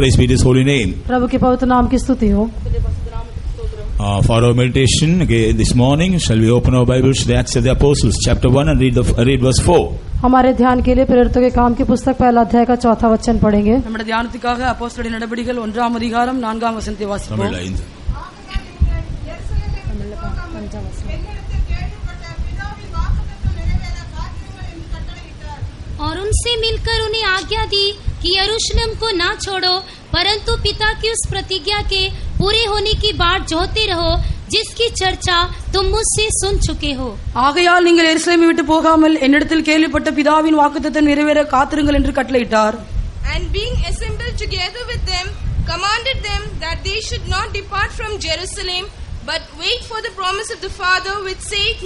Praise be to His holy name. प्रभु के पवित्र नाम की स्तुति हो। For our meditation okay, this morning, shall we open our Bibles to the Acts of the Apostles, chapter 1, and read verse 4. हमारे ध्यान के लिए प्रेरितों के काम की पुस्तक पहला अध्याय का 4वां वचन पढ़ेंगे। நம்முடைய தியானத்துக்காக அப்போஸ்தலரின் நடபடிகள் 1ஆம் அதிகாரம் 4ஆம் வசனத்தை வாசிப்போம்। और उनसे मिलकर उन्हें आज्ञा दी कि यरूशलेम को ना छोड़ो, परंतु पिता की उस प्रतिज्ञा के पूरे होने की बाट जोहते रहो, जिसकी चर्चा तुम मुझसे सुन चुके हो। ஆகையால் நீங்கள் எருசலேமை விட்டு போகாமல் என்னிடத்தில் கேள்விப்பட்ட பிதாவின் வாக்குத்தத்தம் நிறைவேற காத்திருங்கள் என்று கட்டளையிட்டார். And being assembled together with them, commanded them that they should not depart from Jerusalem, but wait for the promise of the Father, which saith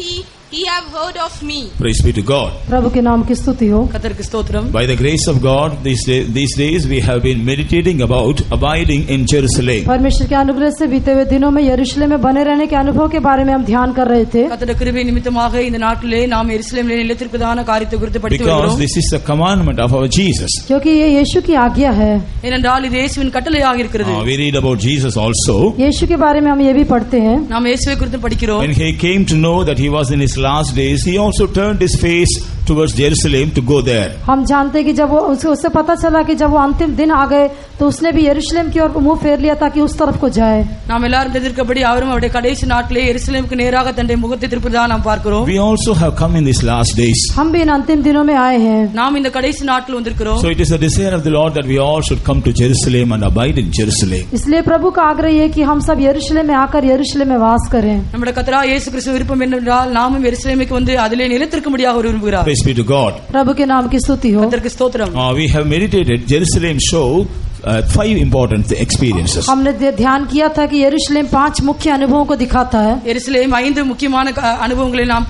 he have heard of me. Praise be to God. प्रभु के नाम की स्तुति हो। கர்த்தருக்கு ஸ்தோத்திரம்। By the grace of God, these days we have been meditating about abiding in Jerusalem. परमेश्वर के अनुग्रह से बीते हुए दिनों में यरूशलेम में बने रहने के अनुभव के बारे में हम ध्यान कर रहे थे। கர்த்தருடைய கிருபை நிமித்தமாக இந்த நாட்டிலே நாம் எருசலேமிலே நிலைத்திருப்பதான காரியத்தை குறித்து படித்து Because வருகிறோம்। this is the commandment of our Jesus. क्योंकि ये यीशु की आज्ञा है। ஏனென்றால் இது இயேசுவின் கட்டளையாக இருக்கிறது। We read about Jesus also. यीशु के बारे में हम ये भी पढ़ते हैं। நாம் இயேசுவை குறித்து படிக்கிறோம்। When he came to know that he was in his last days, he also turned his face towards Jerusalem to go there. हम जानते हैं कि जब वो उससे पता चला कि जब वो अंतिम दिन आ गए तो उसने भी यरूशलेम की ओर मुंह फेर लिया ताकि उस तरफ को जाए। நாம் எல்லாரும் எதிர்க்கபடி அவரும் அவருடைய கடைசி நாட்களே எருசலேமுக்கு நேராக தன்னுடைய முகத்தை திருப்பியதாக நாம் பார்க்கிறோம்। We also have come in these last days. हम भी इन अंतिम दिनों में आए हैं। நாம் இந்த கடைசி நாட்கள் வந்திருக்கிறோம்। So it is the desire of the Lord that we all should come to Jerusalem and abide in Jerusalem. इसलिए प्रभु का आग्रह ये कि हम सब यरूशलेम में आकर यरूशलेम में वास करें। நம்முடைய கர்த்தராகிய இயேசு கிறிஸ்து விருப்பம் என்னவென்றால் நாமும் எருசலேமுக்கு வந்து அதிலே நிலைத்திருக்கும்படியாக அவர் விரும்புகிறார்। Praise be to God. प्रभु के नाम की स्तुति हो। கர்த்தருக்கு ஸ்தோத்திரம்। We have meditated Jerusalem show 5 important experiences. हमने ध्यान किया था कि यरूशलेम 5 मुख्य अनुभवों को दिखाता है। எருசலேம் 5 முக்கியமான அனுபவங்களை நாம்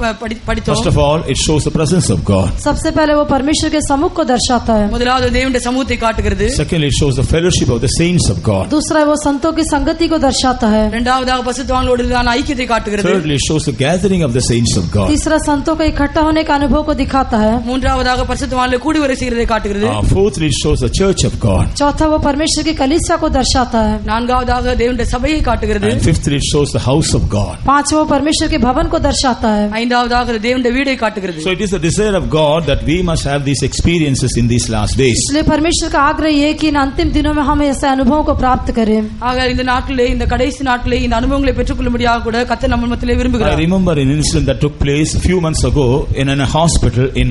படித்தோம்। First of all, it shows the presence of God. सबसे पहले वो परमेश्वर के सम्मुख को दर्शाता है। முதலாவது தேவனுடைய சமூகத்தை காட்டுகிறது। Secondly, it shows the fellowship of the saints of God. दूसरा वो संतों की संगति को दर्शाता है। இரண்டாவதாக பரிசுத்தவான்களோடுதான ஐக்கியத்தை காட்டுகிறது। Thirdly, it shows the gathering of the saints of God. तीसरा संतों का इकट्ठा होने का अनुभव को दिखाता है। மூன்றாவதாக பரிசுத்தவான்களை கூடி வர செய்கிறதை காட்டுகிறது। Fourthly, it shows the church of God. चौथा वो परमेश्वर की कलीसिया को दर्शाता है। நான்காவதாக தேவனுடைய சபையை காட்டுகிறது। And fifthly, it shows the house of God. पांचवा परमेश्वर के भवन को दर्शाता है। ஐந்தாவதாக தேவனுடைய வீடை காட்டுகிறது। So it is the desire of God that we must have these experiences in these last days. इसलिए परमेश्वर का आग्रह ये कि इन अंतिम दिनों में हम ऐसे अनुभवों को प्राप्त करें। ஆக இந்த நாட்களிலே இந்த கடைசி நாட்களிலே இந்த அனுபவங்களை பெற்றுக்கொள்ளும்படியாக கூட கர்த்தர் நம்ம மத்தியிலே I விரும்புகிறார்। remember an incident that took place a few months ago in a hospital in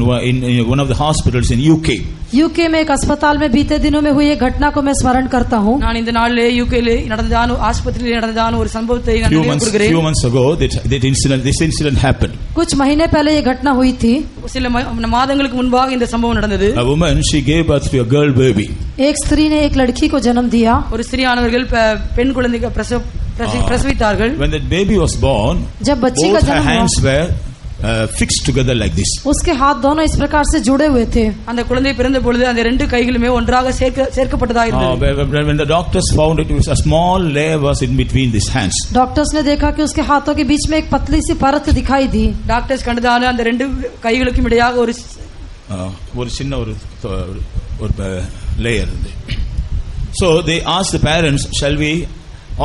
one of the hospitals in UK. UK में एक अस्पताल में बीते दिनों में हुई एक घटना को मैं स्मरण करता हूँ। நான் இந்த நாளிலே யூகேல நடந்ததான ஆஸ்பத்திரியிலே நடந்ததான ஒரு சம்பவத்தை நான் Few நினைவுகூருகிறேன்। months ago this incident happened. कुछ महीने पहले ये घटना हुई थी। சில மாதங்களுக்கு முன்பாக இந்த சம்பவம் நடந்தது। A woman, she gave birth to a girl baby. एक स्त्री ने एक लड़की को जन्म दिया। ஒரு ஸ்திரீயானவர்கள் பெண் குழந்தைக்கு பிரசவித்தார்கள்। When that baby was born, जब बच्ची का both her जन्म hands हुआ were fixed together like this. उसके हाथ दोनों इस प्रकार से जुड़े हुए थे। அந்த குழந்தை பிறந்த பொழுது அந்த ரெண்டு கைகளுமே ஒன்றாக சேர்க்கப்பட்டதாக இருந்தது। When the doctors found it, was a small layer was in between these hands. Doctors ने देखा कि उसके हाथों के बीच में एक पतली सी परत दिखाई दी। டாக்டர்ஸ் கண்டதான அந்த ரெண்டு கைகளுக்கும் இடையாக ஒரு சின்ன ஒரு layer. So they asked the parents, shall we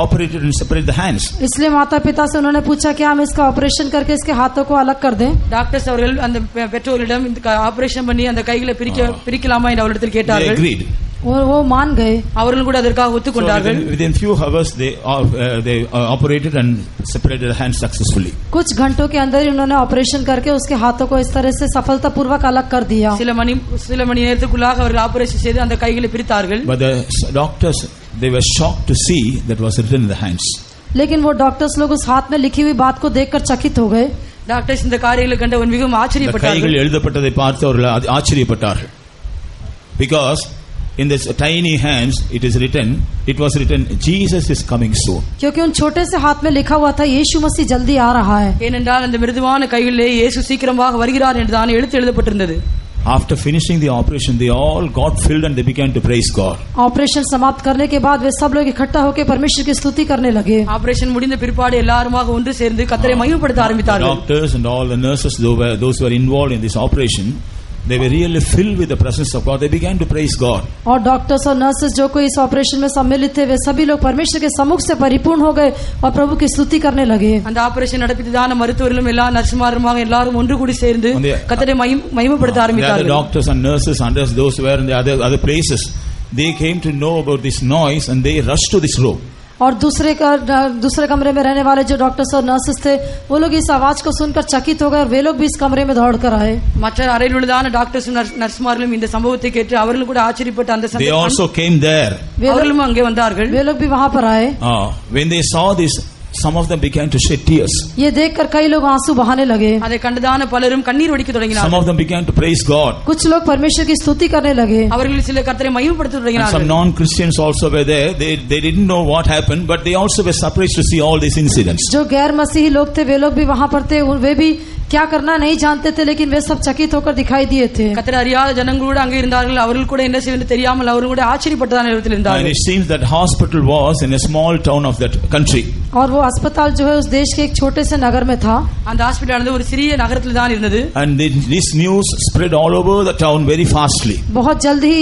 operate it and separate the hands? इसलिए माता पिता से उन्होंने पूछा कि हम इसका ऑपरेशन करके इसके हाथों को अलग कर दें। டாக்டர்ஸ் அவர்கள் அந்த பெற்றோரிடம் இந்த ஆபரேஷன் பண்ணி அந்த கைகளை பிரிக்கலாமா என்று அவரிடத்தில் They கேட்டார்கள்। agreed. वो मान गए। அவர்கள் கூட அதற்காக ஒத்துக்கொண்டார்கள்। Within few hours they operated and separated the hands successfully. कुछ घंटों के अंदर उन्होंने ऑपरेशन करके उसके हाथों को इस तरह से सफलतापूर्वक अलग कर दिया। சில மணி நேரத்துக்குள்ளாக அவர்கள் ஆபரேஷன் செய்து அந்த கைகளை பிரித்தார்கள்। But the doctors, they were shocked to see that was written in the hands. लेकिन वो डॉक्टर्स लोग उस हाथ में लिखी हुई बात को देखकर चकित हो गए। டாக்டர்ஸ் இந்த காரியங்களை கண்டு மிகவும் ஆச்சரியப்பட்டார்கள்। கைகள் எழுதப்பட்டதை பார்த்து அவர்கள் ஆச்சரியப்பட்டார்கள். Because in this tiny hands it was written Jesus is coming soon. क्योंकि उन छोटे से हाथ में लिखा हुआ था यीशु मसीह जल्दी आ रहा है। ஏனென்றால் அந்த மிருதுவான கைகளிலே இயேசு சீக்கிரமாக வருகிறார் என்று தான் எழுதப்பட்டிருந்தது। After finishing the operation, they all got filled and they began to praise God. Operation समाप्त करने के बाद वे सब लोग इकट्ठा होकर परमेश्वर की स्तुति करने लगे। ஆபரேஷன் முடிந்த பிற்பாடு எல்லாருமாக ஒன்று சேர்ந்து கர்த்தரை மகிமைப்படுத்த ஆரம்பித்தார்கள்। Doctors and all the nurses, those who were involved in this operation, they were really filled with the presence of God. They began to praise God. और डॉक्टर्स और नर्सेस जो कोई इस ऑपरेशन में सम्मिलित थे वे सभी लोग परमेश्वर के सम्मुख से परिपूर्ण हो गए और प्रभु की स्तुति करने लगे. அந்த ஆபரேஷன் நடப்பித்ததான மருத்துவர்களும் எல்லா நர்சுமாருமாக எல்லாரும் ஒன்று கூடி சேர்ந்து கர்த்தரை மகிமைப்படுத்த The ஆரம்பித்தார்கள். doctors and nurses and those who were in the other places, they came to know about this noise and they rushed to this room. और दूसरे कमरे में रहने वाले जो डॉक्टर्स और नर्सेस थे वो लोग इस आवाज को सुनकर चकित हो गए और वे लोग भी इस कमरे में दौड़ कर आए. மற்ற அறையில் உள்ளதான டாக்டர்ஸ் நர்சுமார்களும் இந்த சம்பவத்தை கேட்டு அவர்களும் கூட ஆச்சரியப்பட்டு அந்த They also came there. அவர்களும் அங்கே வந்தார்கள். वे लोग भी वहां पर आए. When they saw this, some of them began to shed tears. ये देखकर कई लोग आंसू बहाने लगे. அதை கண்டதான பலரும் கண்ணீர் வடிக்க தொடங்கினார்கள். Some of them began to praise God. कुछ लोग परमेश्वर की स्तुति करने लगे. அவர்கள் சில கர்த்தரை மகிமைப்படுத்த And தொடங்கினார்கள். some non-Christians also were there. They didn't know what happened, but they also were surprised to see all these incidents. जो गैर मसीही लोग थे वे लोग भी वहां पर थे. वे भी क्या करना नहीं जानते थे लेकिन वे सब चकित होकर दिखाई दिए थे. கர்த்தரை அறியாத ஜனங்கள் கூட அங்கே இருந்தார்கள். அவர்கள் கூட என்ன செய்வது தெரியாமல் அவர்கள் கூட ஆச்சரியப்பட்டதான இடத்தில் And இருந்தார்கள். it seems that hospital was in a small town of that country. और वो अस्पताल जो है उस देश के एक छोटे से नगर में था. அந்த ஹாஸ்பிடல் ஆனது ஒரு சிறிய நகரத்தில் தான் இருந்தது. And this news spread all over the town very fastly. बहुत जल्द ही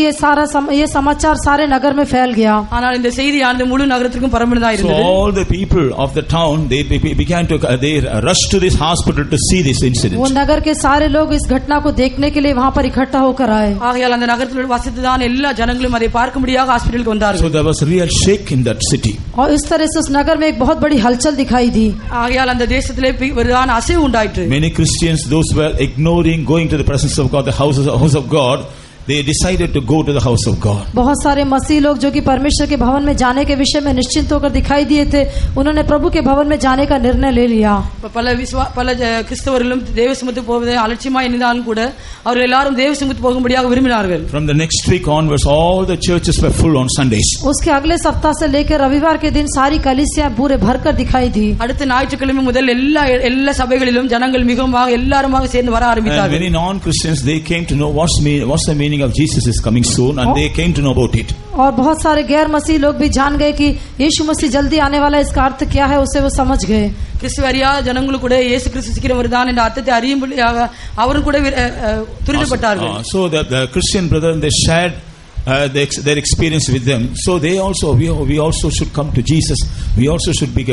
ये समाचार सारे नगर में फैल गया. ஆனால் இந்த செய்தியானது முழு நகரத்திற்கும் பரம்பினதா So இருந்தது. all the people of the town they began to they rushed to this hospital to see this incident. वो नगर के सारे लोग इस घटना को देखने के लिए वहां पर इकट्ठा होकर आए. ஆகையால் அந்த நகரத்தில் வசித்ததான எல்லா ஜனங்களும் அதை பார்க்கும்படியாக ஹாஸ்பிடலுக்கு So வந்தார்கள். there was real shake in that city. और इस तरह से उस नगर में एक बहुत बड़ी हलचल दिखाई दी. ஆகையால் அந்த தேசத்திலே வருதான அசைவு உண்டாயிற்று. Many Christians, those who were ignoring going to the presence of God, the house of God, they decided to go to the house of God. बहुत सारे मसीह लोग जो कि परमेश्वर के भवन में जाने के विषय में निश्चिंत होकर दिखाई दिए थे उन्होंने प्रभु के भवन में जाने का निर्णय ले लिया. பல கிறிஸ்தவர்களும் தேவ சமூகத்துக்கு போவதை அலட்சியமா எண்ணினாலும் கூட அவர்கள் எல்லாரும் தேவ சமூகத்துக்கு போகும்படியாக விரும்பினார்கள். From the next week onwards, all the churches were full on Sundays. उसके अगले सप्ताह से लेकर रविवार के दिन सारी कलीसियां पूरे भरकर दिखाई दी. அடுத்த ஞாயிற்றுக்கிழமை முதல் எல்லா சபைகளிலும் ஜனங்கள் மிகவும் எல்லாருமாக சேர்ந்து வர And ஆரம்பித்தார்கள். many non-Christians, they came to know what's the meaning of Jesus is coming soon, and they came to know about it. और बहुत सारे गैर मसीह लोग भी जान गए कि यीशु मसीह जल्दी आने वाला है, इसका अर्थ क्या है उसे वो समझ गए. கிறிஸ்துவ அறியாத ஜனங்களும் கூட இயேசு கிறிஸ்து சீக்கிரம் வருதான் என்ற அர்த்தத்தை அறியும்படியாக அவரும் கூட துரிதப்பட்டார்கள். So the Christian brethren, they shared their experience with them. So they also, we also should come to Jesus. We also should be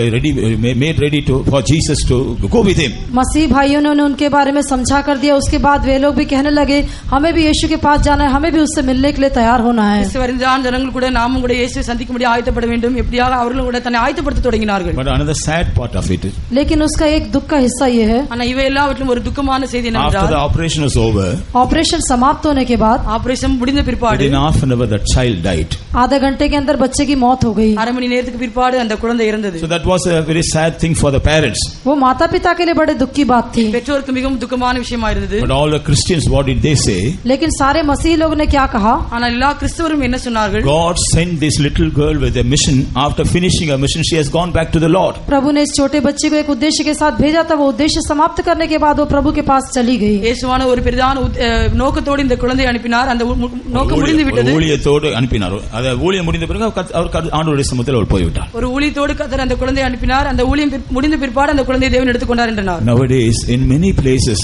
made ready for Jesus to go with him. मसीह भाइयों ने उनके बारे में समझा कर दिया. उसके बाद वे लोग भी कहने लगे हमें भी यीशु के पास जाना है, हमें भी उससे मिलने के लिए तैयार होना है. கிறிஸ்துவ அறியாத ஜனங்கள் கூட நாமும் கூட இயேசுவை சந்திக்கும்படி ஆயத்தப்பட வேண்டும். எப்படியாக அவர்களும் கூட தன்னை ஆயத்தப்படுத்த தொடங்கினார்கள். But another sad part of it, लेकिन उसका एक दुख का हिस्सा ये है, ஆனா இவை எல்லாவற்றிலும் ஒரு துக்கமான செய்தி after என்னவென்றால் the operation was over, operation समाप्त होने के बाद ஆபரேஷன் முடிந்த பிற்பாடு within half an hour that child died. आधे घंटे के अंदर बच्चे की मौत हो गई. அரை மணி நேரத்துக்கு பிற்பாடு அந்த குழந்தை இறந்தது. So that was a very sad thing for the parents. वो माता पिता के लिए बड़े दुख की बात थी. பெற்றோருக்கு மிகவும் துக்கமான விஷயமா இருந்தது. But all the Christians, what did they say? लेकिन सारे मसीह लोग ने क्या कहा? ஆனால் எல்லா கிறிஸ்தவரும் என்ன சொன்னார்கள்? God sent this little girl with a mission. After finishing her mission, she has gone back to the Lord. प्रभु ने इस छोटे बच्चे को एक उद्देश्य के साथ भेजा था. वो उद्देश्य समाप्त करने के बाद वो प्रभु के पास चली गई. இயேசுவான ஒரு பெரிதான நோக்கத்தோடு இந்த குழந்தையை அனுப்பினார். அந்த நோக்கம் முடிந்து விட்டது. ஊழியத்தோடு அனுப்பினார். அது ஊழியம் முடிந்த பிறகு அவர் ஆண்டவருடைய சமூகத்தில் அவர் போய்விட்டார். ஒரு ஊழியத்தோடு கர்த்தர் அந்த குழந்தையை அனுப்பினார். அந்த ஊழியம் முடிந்த பிற்பாடு அந்த குழந்தையை தேவன் எடுத்துக்கொண்டார் என்றார். Nowadays, in many places,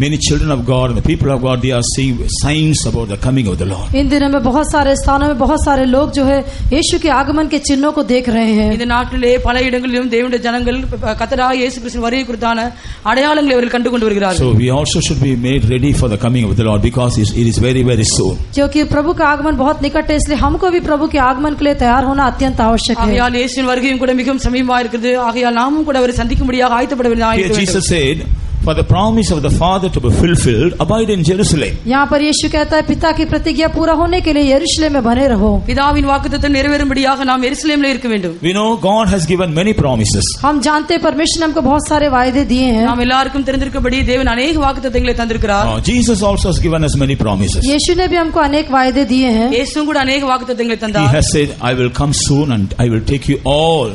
many children of God and the people of God, they are seeing signs about the coming of the Lord. इन दिनों में बहुत सारे स्थानों में बहुत सारे लोग जो है यीशु के आगमन के चिन्हों को देख रहे हैं. இந்த நாட்டிலே பல இடங்களிலும் தேவனுடைய ஜனங்கள் கர்த்தராகிய இயேசு கிறிஸ்துவின் வருகை குறித்தான அடையாளங்களை அவர்கள் கண்டு கொண்டு வருகிறார்கள். So we also should be made ready for the coming of the Lord because it is very very soon. क्योंकि प्रभु का आगमन बहुत निकट है, इसलिए हमको भी प्रभु के आगमन के लिए तैयार होना अत्यंत आवश्यक है. ஆகையால் இயேசுவின் வருகையும் கூட மிகவும் சமீபமாக இருக்கிறது. ஆகையால் நாமும் கூட அவரை சந்திக்கும்படியாக ஆயத்தப்பட வேண்டும். Jesus said, for the promise of the Father to be fulfilled, abide in Jerusalem. यहाँ पर यीशु कहता है पिता की प्रतिज्ञा पूरा होने के लिए यरूशलेम में बने रहो. பிதாவின் வாக்குத்தத்தம் நிறைவேறும்படியாக நாம் எருசலேமிலே இருக்க வேண்டும். We know God has given many promises. हम जानते हैं परमेश्वर ने हमको बहुत सारे वायदे दिए हैं. நாம் எல்லாருக்கும் தெரிந்திருக்கபடி தேவன் अनेक வாக்குத்தத்தங்களை தந்திருக்கிறார். Jesus also has given us many promises. यीशु ने भी हमको अनेक वायदे दिए हैं. இயேசுவும் கூட अनेक வாக்குத்தத்தங்களை He தந்தார். has said, I will come soon and I will take you all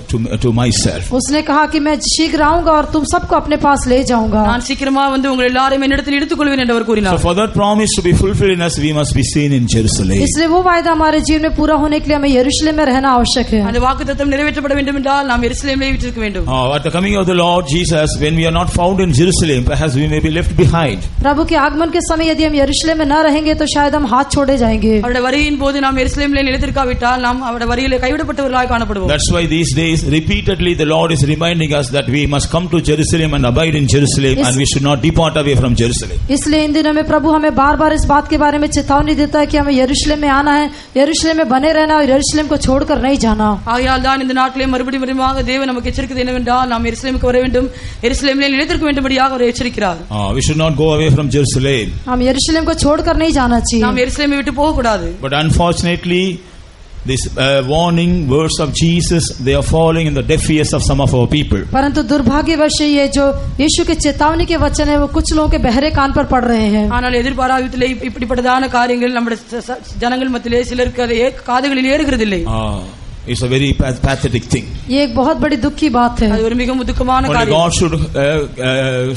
to myself. उसने कहा कि मैं शीघ्र आऊंगा और तुम सबको अपने पास ले जाऊंगा. நான் நான் சீக்கிரமா வந்து உங்கள் எல்லாரையும் என்னிடத்தில் எடுத்துக்கொள்வேன் என்று அவர் So கூறினார். for that promise to be fulfilled in us, we must be seen in Jerusalem. इसलिए वो वायदा हमारे जीवन में पूरा होने के लिए हमें यरूशलेम में रहना आवश्यक है. அந்த வாக்குத்தத்தம் நிறைவேற்றப்பட வேண்டும் என்றால் நாம் எருசலேமிலே வீற்றிருக்க வேண்டும். At the coming of the Lord Jesus, when we are not found in Jerusalem, perhaps we may be left behind. प्रभु के आगमन के समय यदि हम यरूशलेम में न रहेंगे तो शायद हम हाथ छोड़े जाएंगे. அவருடைய வருகையின் போது நாம் எருசலேமிலே நிலைத்திருக்காவிட்டால் நாம் அவருடைய வருகையிலே கைவிடப்பட்டவர்களாய் காணப்படுவோம். That's why these days repeatedly the Lord is reminding us that we must come to Jerusalem and abide in Jerusalem, and we should not depart away from Jerusalem. इसलिए इन दिनों में प्रभु हमें बार-बार इस बात के बारे में चेतावनी देता है कि हमें यरूशलेम में आना है, यरूशलेम में बने रहना और यरूशलेम को छोड़कर नहीं जाना. ஆகையால் தான் இந்த நாட்களே மறுபடியும் தேவன் நமக்கு எச்சரிக்கிறது என்னவென்றால் நாம் எருசலேமுக்கு வர வேண்டும், எருசலேமிலே நிலைத்திருக்க வேண்டும்படியாக அவர் எச்சரிக்கிறார். We should not go away from Jerusalem. हम यरूशलेम को छोड़कर नहीं जाना चाहिए. நாம் எருசலேமை விட்டு போக கூடாது. But unfortunately, this warning words of Jesus, they are falling in the deaf ears of some of our people. परंतु दुर्भाग्यवश ये जो यीशु के चेतावनी के वचन है वो कुछ लोगों के बहरे कान पर पड़ रहे हैं. ஆனால் எதிர்பாராவிலே இப்படிப்பட்டதான காரியங்கள் நம்முடைய ஜனங்கள் மத்தியிலே சிலருக்கு அது காதுகளில் ஏறுகிறதில்லை. It's a very pathetic thing. ये एक बहुत बड़ी दुख की बात है. அது ஒரு மிகவும் துக்கமான Only காரியம். God should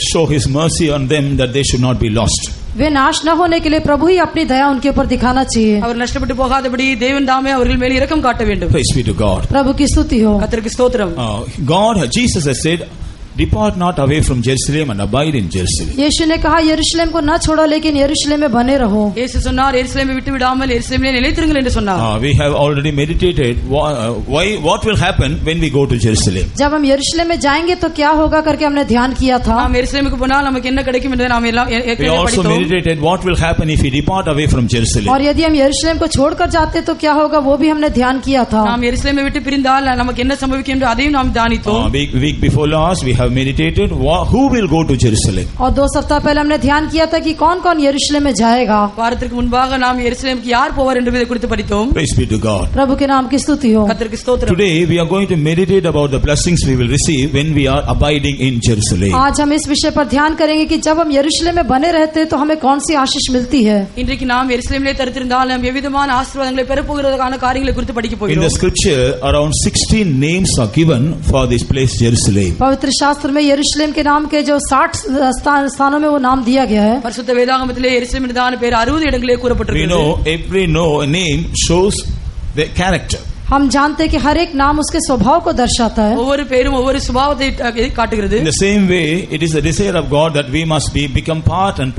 show His mercy on them that they should not be lost. वे नाश न होने के लिए प्रभु ही अपनी दया उनके ऊपर दिखाना चाहिए. அவர் நஷ்டப்பட்டு போகாதபடி தேவன் தாமே அவர்கள் மேல் இரக்கம் காட்ட வேண்டும். Praise be to God. प्रभु की स्तुति हो. கர்த்தருக்கு ஸ்தோத்திரம். Jesus has said, depart not away from Jerusalem and abide in Jerusalem. यीशु ने कहा यरूशलेम को न छोड़ो लेकिन यरूशलेम में बने रहो. இயேசு சொன்னார் எருசலேமை விட்டு விடாமல் எருசலேமிலே நிலைத்திருங்கள் என்று சொன்னார். We have already meditated what will happen when we go to Jerusalem. जब हम यरूशलेम में जाएंगे तो क्या होगा करके हमने ध्यान किया था. நாம் எருசலேமுக்கு போனால் நமக்கு என்ன கிடைக்கும் என்று நாம் எல்லாம் We ஏற்கனவே also படித்தோம். meditated what will happen if we depart away from Jerusalem. और यदि हम यरूशलेम को छोड़कर जाते तो क्या होगा वो भी हमने ध्यान किया था. நாம் எருசலேமை விட்டு பிரிந்தால் நமக்கு என்ன சம்பவிக்கும் என்று அதையும் நாம் தியானித்தோம். Week before last we have meditated who will go to Jerusalem. और 2 सप्ताह पहले हमने ध्यान किया था कि कौन-कौन यरूशलेम में जाएगा. வாரத்திற்கு முன்பாக நாம் எருசலேமுக்கு யார் போவார் என்று குறித்து படித்தோம். Praise be to God. प्रभु के नाम की स्तुति हो. கர்த்தருக்கு ஸ்தோத்திரம். Today we are going to meditate about the blessings we will receive when we are abiding in Jerusalem. आज हम इस विषय पर ध्यान करेंगे कि जब हम यरूशलेम में बने रहते हैं तो हमें कौन सी आशीष मिलती है. இன்றைக்கு நாம் எருசலேமிலே தரித்திருந்தால் நாம் எவ்விதமான ஆசீர்வாதங்களை பெறப்போகிறதுக்கான காரியங்களை குறித்து படிக்க In போகிறோம். the scripture around 16 names are given for this place Jerusalem. पवित्र शास्त्र में यरूशलेम के नाम के जो 60 स्थानों में वो नाम दिया गया है. பரிசுத்த வேதாகமத்திலே எருசலேம் என்றதான பேர் 60 இடங்களிலே We கூறப்பட்டிருக்கிறது. know every name shows the character. हम जानते हैं कि हर एक नाम उसके स्वभाव को दर्शाता है. ஒவ்வொரு பேரும் ஒவ்வொரு சுபாவத்தை காட்டுகிறது. In the same way, it is the desire of God that we must become part and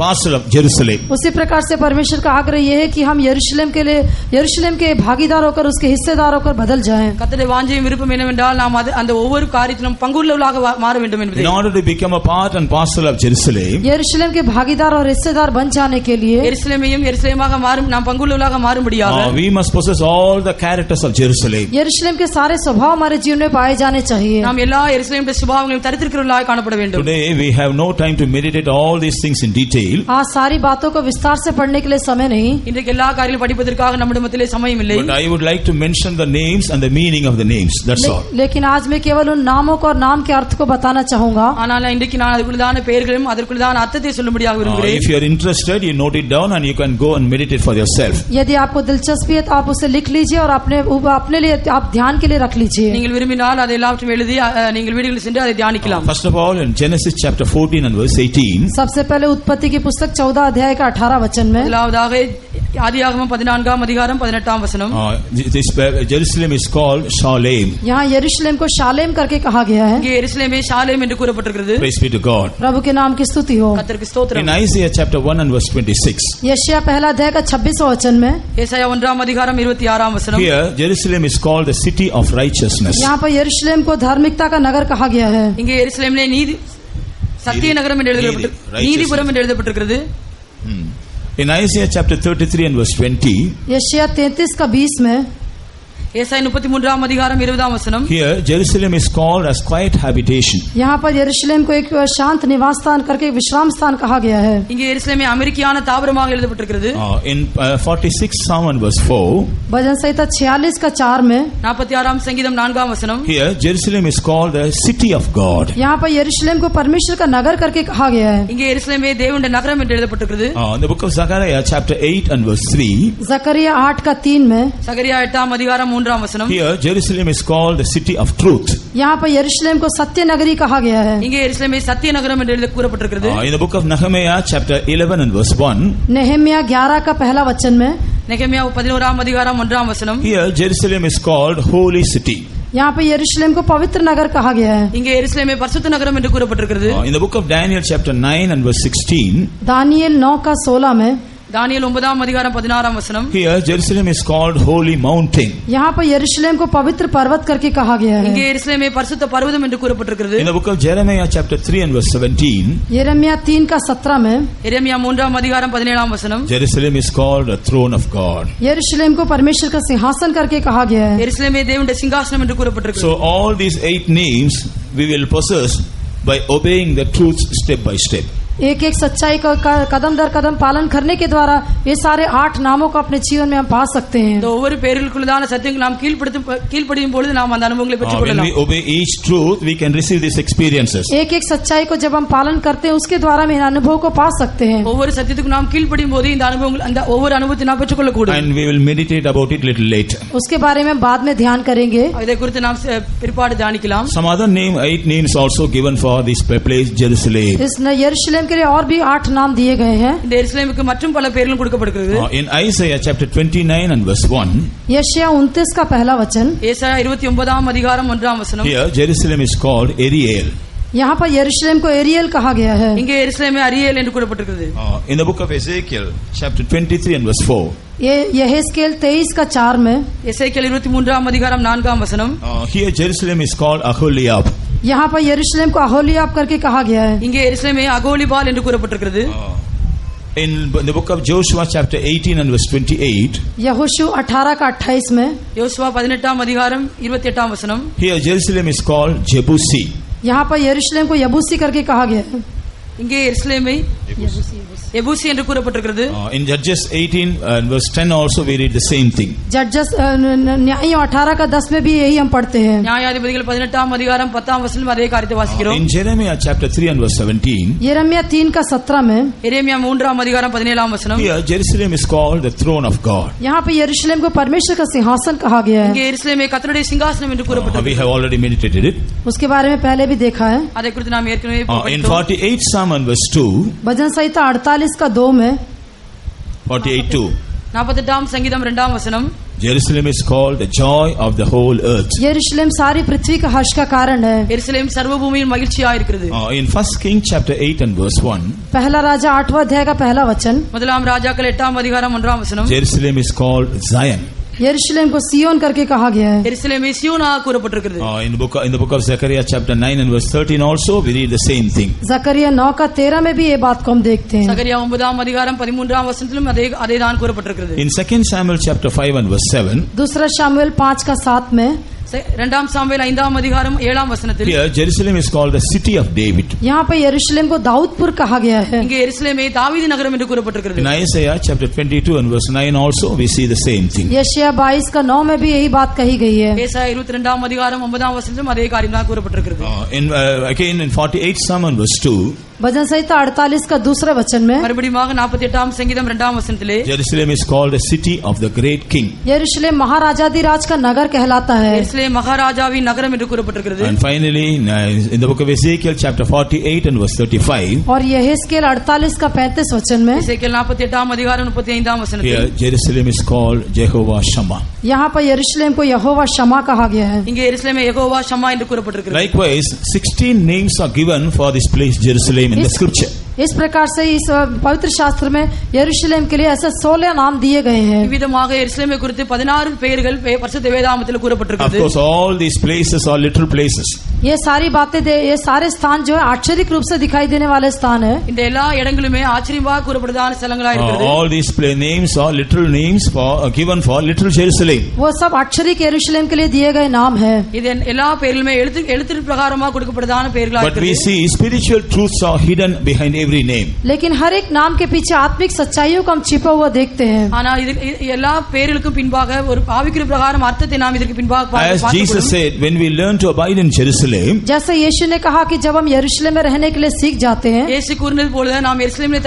parcel of Jerusalem. उसी प्रकार से परमेश्वर का आग्रह यह है कि हम यरूशलेम के भागीदार होकर उसके हिस्सेदार होकर बदल जाएं. கர்த்தருடைய வாஞ்சையும் விருப்பம் என்னவென்றால் நாம் அந்த ஒவ்வொரு காரியத்திலும் பங்குள்ளவர்களாக மாற வேண்டும் என்பதே. In order to become a part and parcel of Jerusalem, यरूशलेम के भागीदार और हिस्सेदार बन जाने के लिए எருசலேமையும் எருசலேமாக மாறும் நாம் பங்குள்ளவர்களாக மாறும்படியாக we must possess all the characters of Jerusalem. यरूशलेम के सारे स्वभाव हमारे जीवन में पाए जाने चाहिए. நாம் எல்லா எருசலேமுடைய சுபாவங்களையும் தரித்திருக்கிறவர்களாக காணப்பட வேண்டும். Today we have no time to meditate all these things in detail. आज सारी बातों को विस्तार से पढ़ने के लिए समय नहीं. இன்றைக்கு எல்லா காரியங்களும் படிப்பதற்காக நம்முடைய மத்தியிலே சமயம் இல்லை. But I would like to mention the names and the meaning of the names. That's all. लेकिन आज मैं केवल उन नामों को और नाम के अर्थ को बताना चाहूंगा. ஆனால் இன்றைக்கு நான் அதற்குள்ளதான பெயர்களும் அதற்குள்ளதான அர்த்தத்தை சொல்லும்படியாக விரும்புகிறேன். If you are interested, you note it down and you can go and meditate for yourself. यदि आपको दिलचस्पी है तो आप उसे लिख लीजिए और अपने लिए आप ध्यान के लिए रख लीजिए. நீங்கள் விரும்பினால் அதை எல்லாவற்றையும் எழுதி நீங்கள் வீடுகளில் சென்று அதை தியானிக்கலாம். First of all, in Genesis chapter 14 and verse 18, सबसे पहले उत्पत्ति की पुस्तक 14 अध्याय का 18 वचन में முதலாவதாக ஆதியாகமம் 14 அதிகாரம் 18 वचனம். this Jerusalem is called Shalem. यहाँ यरूशलेम को शालेम करके कहा गया है. இங்கே எருசலேமே ஷாலேம் என்று கூறப்பட்டிருக்கிறது. Praise be to God. प्रभु के नाम की स्तुति हो. கர்த்தருக்கு ஸ்தோத்திரம். In Isaiah chapter 1 and verse 26, यशायाह पहला अध्याय का 26वां वचन में ஏசாயா 1 அதிகாரம் 26 वचனம். here Jerusalem is called the city of righteousness. यहाँ पर यरूशलेम को धार्मिकता का नगर कहा गया है. இங்கே எருசலேமிலே நீதி சத்திய நகரம் என்று எழுதப்பட்டிருக்கிறது. நீதிபுரம் என்று எழுதப்பட்டிருக்கிறது. In Isaiah chapter 33 and verse 20, यशायाह 33 का 20 में ஏசாயா 33 அதிகாரம் 20 वचனம். here Jerusalem is called as quiet habitation. यहाँ पर यरूशलेम को एक शांत निवास स्थान करके विश्राम स्थान कहा गया है. இங்கே எருசலேமே அமெரிக்கான தாவரமாக எழுதப்பட்டிருக்கிறது. In 46 Psalm and verse 4, भजन संहिता 46 का 4 में 46 संगीतम 4 वचனம். here Jerusalem is called the city of God. यहाँ पर यरूशलेम को परमेश्वर का नगर करके कहा गया है. இங்கே எருசலேமே தேவனுடைய நகரம் என்று எழுதப்பட்டிருக்கிறது. In the book of Zechariah chapter 8 and verse 3, जकरिया 8 का 3 में சகரியா 8 அதிகாரம் 3 13 வசனம். Here Jerusalem is called the city of truth. यहाँ पर यरूशलेम को सत्य नगरी कहा गया है. இங்கே எருசலேமை சத்திய நகரம் என்று கூறப்பட்டிருக்கிறது. In the book of Nehemiah chapter 11 and verse 1. नेहम्या 11 का पहला वचन में. நெகேமியா 11 அதிகாரம் 1 வசனம். Here Jerusalem is called holy city. यहाँ पे यरूशलेम को पवित्र नगर कहा गया है. இங்கே எருசலேமை பரிசுத்த நகரம் என்று கூறப்பட்டிருக்கிறது. In the book of Daniel chapter 9 and verse 16. Daniel 9 का 16 में. தானியேல் 9 அதிகாரம் 16 வசனம். Here Jerusalem is called holy mountain. यहाँ पर यरूशलेम को पवित्र पर्वत करके कहा गया है. இங்கே எருசலேமை பரிசுத்த பர்வதம் என்று கூறப்பட்டிருக்கிறது. In the book of Jeremiah chapter 3 and verse 17. यिर्मयाह 3 का 17 में. எரேமியா 3 அதிகாரம் 17 வசனம். Jerusalem is called a throne of God. यरूशलेम को परमेश्वर का सिंहासन करके कहा गया है. எருசலேமை தேவனுடைய சிங்காசனம் என்று கூறப்பட்டிருக்கிறது. So all these 8 names we will possess by obeying the truth step by step. एक एक सच्चाई का कदम दर कदम पालन करने के द्वारा ये सारे 8 नामों को अपने जीवन में हम पा सकते हैं. तो ஒவ்வொரு பேர்களுக்குள்ளதான சத்தியங்களை நாம் கீழ்ப்படியும் பொழுது நாம் அந்த அனுபவங்களை பெற்றுக் When கொள்ளலாம். we obey each truth we can receive these experiences. एक एक सच्चाई को जब हम पालन करते हैं उसके द्वारा हम इन अनुभव को पा सकते हैं. ஒவ்வொரு சத்தியத்துக்கு நாம் கீழ்ப்படியும் போது இந்த அனுபவங்கள் அந்த ஒவ்வொரு அனுபவத்தை நாம் பெற்றுக்கொள்ள கூடும். And we will meditate about it little later. उसके बारे में बाद में ध्यान करेंगे. இதை குறித்து நாம் பிற்பாடு தியானிக்கலாம். Some other name 8 names also given for this place Jerusalem. इस यरूशलेम के लिए और भी 8 नाम दिए गए हैं. இந்த எருசலேமுக்கு மற்றும் பல பெயர்களும் கொடுக்கப்படுகிறது. In Isaiah chapter 29 and verse 1. यशायाह 29 का पहला वचन. ஏசாயா 29 அதிகாரம் 1 வசனம். Here Jerusalem is called Ariel. यहाँ पर यरूशलेम को एरियल कहा गया है. இங்கே எருசலேமை அரியேல் என்று கூறப்பட்டிருக்கிறது. In the book of Ezekiel chapter 23 and verse 4. ये यहेजकेल 23 का 4 में. எசேக்கியேல் 23 அதிகாரம் 4 வசனம். Here Jerusalem is called Aholiab. यहाँ पर यरूशलेम को अहोलियाब करके कहा गया है. இங்கே எருசலேமை அகோலிபால் என்று கூறப்பட்டிருக்கிறது. In the book of Joshua chapter 18 and verse 28. यहोशू 18 का 28 में. யோசுவா 18 அதிகாரம் 28 வசனம். Here Jerusalem is called Jebusi. यहाँ पर यरूशलेम को यबूसी करके कहा गया है. இங்கே எருசலேமை எபூசி என்று கூறப்பட்டிருக்கிறது. In Judges 18 and verse 10 also we read the same thing. जजेस न्यायियों 18 का 10 में भी यही हम पढ़ते हैं. நியாயாதிபதிகள் 18 அதிகாரம் 10 வசனம் அதே காரியத்தை வாசிக்கிறோம். In Jeremiah chapter 3 and verse 17. यिर्मयाह 3 का 17 में. எரேமியா 3 அதிகாரம் 17 வசனம். Here Jerusalem is called the throne of God. यहाँ पे यरूशलेम को परमेश्वर का सिंहासन कहा गया है. இங்கே எருசலேமை கர்த்தருடைய சிங்காசனம் என்று We கூறப்பட்டிருக்கிறது. have already meditated it. उसके बारे में पहले भी देखा है. அதை குறித்து நாம் ஏற்கனவே In படித்தோம். 48 Psalm and verse 2. भजन संहिता 48 का 2 में. 48:2. 48 சங்கீதம் 2 வசனம். Jerusalem is called the joy of the whole earth. यरूशलेम सारी पृथ्वी का हर्ष का कारण है. எருசலேம் சர்வ பூமியின் மகிழ்ச்சியா இருக்கிறது. In 1 King chapter 8 and verse 1. पहला राजा 8वां अध्याय का पहला वचन. முதலாம் ராஜாக்கள் 8 அதிகாரம் 1 வசனம். Jerusalem is called Zion. यरूशलेम को सियोन करके कहा गया है. எருசலேமை சீயோனாக கூறப்பட்டிருக்கிறது. In the book of Zechariah chapter 9 and verse 13 also we read the same thing. जकरिया 9 का 13 में भी ये बात को हम देखते हैं. சகரியா 9 அதிகாரம் 13 வசனத்திலும் அதே தான் கூறப்பட்டிருக்கிறது. In 2 Samuel chapter 5 and verse 7. दूसरा शामुएल 5 का 7 में. 2 சாமுவேல் 5 அதிகாரம் 7 வசனத்தில். Here Jerusalem is called the city of David. यहाँ पे यरूशलेम को दाऊदपुर कहा गया है. இங்கே எருசலேமை தாவீது நகரம் என்று கூறப்பட்டிருக்கிறது. In Isaiah chapter 22 and verse 9 also we see the same thing. यशायाह 22 का 9 में भी यही बात कही गई है. ஏசாயா 22 அதிகாரம் 9 வசனத்திலும் அதே காரியம் தான் கூறப்பட்டிருக்கிறது. Again in 48 Psalm and verse 2. भजन संहिता 48 का दूसरे वचन में. மறுபடியும் 48 சங்கீதம் 2 வசனத்திலே Jerusalem is called the city of the great king. यरूशलेम महाराजाधिराज का नगर कहलाता है. எருசலேம் மகாராஜாவின் நகரம் என்று கூறப்பட்டிருக்கிறது. And finally in the book of Ezekiel chapter 48 and verse 35. और यहेजकेल 48 का 35 वचन में. எசேக்கியேல் 48 அதிகாரம் 35 வசனத்தில். Here Jerusalem is called Jehovah Shammah. यहाँ पर यरूशलेम को यहोवा शमा कहा गया है. இங்கே எருசலேமை யெகோவா ஷம்மா என்று கூறப்பட்டிருக்கிறது. Likewise 16 names are given for this place Jerusalem in the scripture. इस प्रकार से इस पवित्र शास्त्र में यरूशलेम के लिए ऐसे 16 नाम दिए गए हैं. விதமாக எருசலேமை குறித்து 16 பெயர்கள் பரிசுத்த வேதாகமத்தில் Of கூறப்பட்டிருக்கிறது. course all these places are literal places. ये सारी बातें ये सारे स्थान जो है आश्चर्य रूप से दिखाई देने वाले स्थान है. இந்த எல்லா இடங்களுமே ஆச்சரியமாக கூறப்படுதான ஸ்தலங்களா இருக்கிறது. All these names are literal names for given for literal Jerusalem. वो सब आश्चर्य के यरूशलेम के लिए दिए गए नाम है. இது எல்லா பெயர்களுமே எழுத்து பிரகாரமாக கொடுக்கப்படுதான பெயர்களா But we இருக்கிறது. see spiritual truths are hidden behind every name. लेकिन हर एक नाम के पीछे आत्मिक सच्चाइयों को हम छिपा हुआ देखते हैं. ஆனா இது எல்லா பெயர்களுக்கும் பின்பாக ஒரு ஆவிக்குரிய பிரகாரம் அர்த்தத்தை நாம் இதற்கு பின்பாக As Jesus said, when we learn to abide in Jerusalem, जैसे यीशु ने कहा कि जब हम यरूशलेम में रहने के लिए सीख जाते हैं, இயேசு கூறினது போல நாம் எருசலேமிலே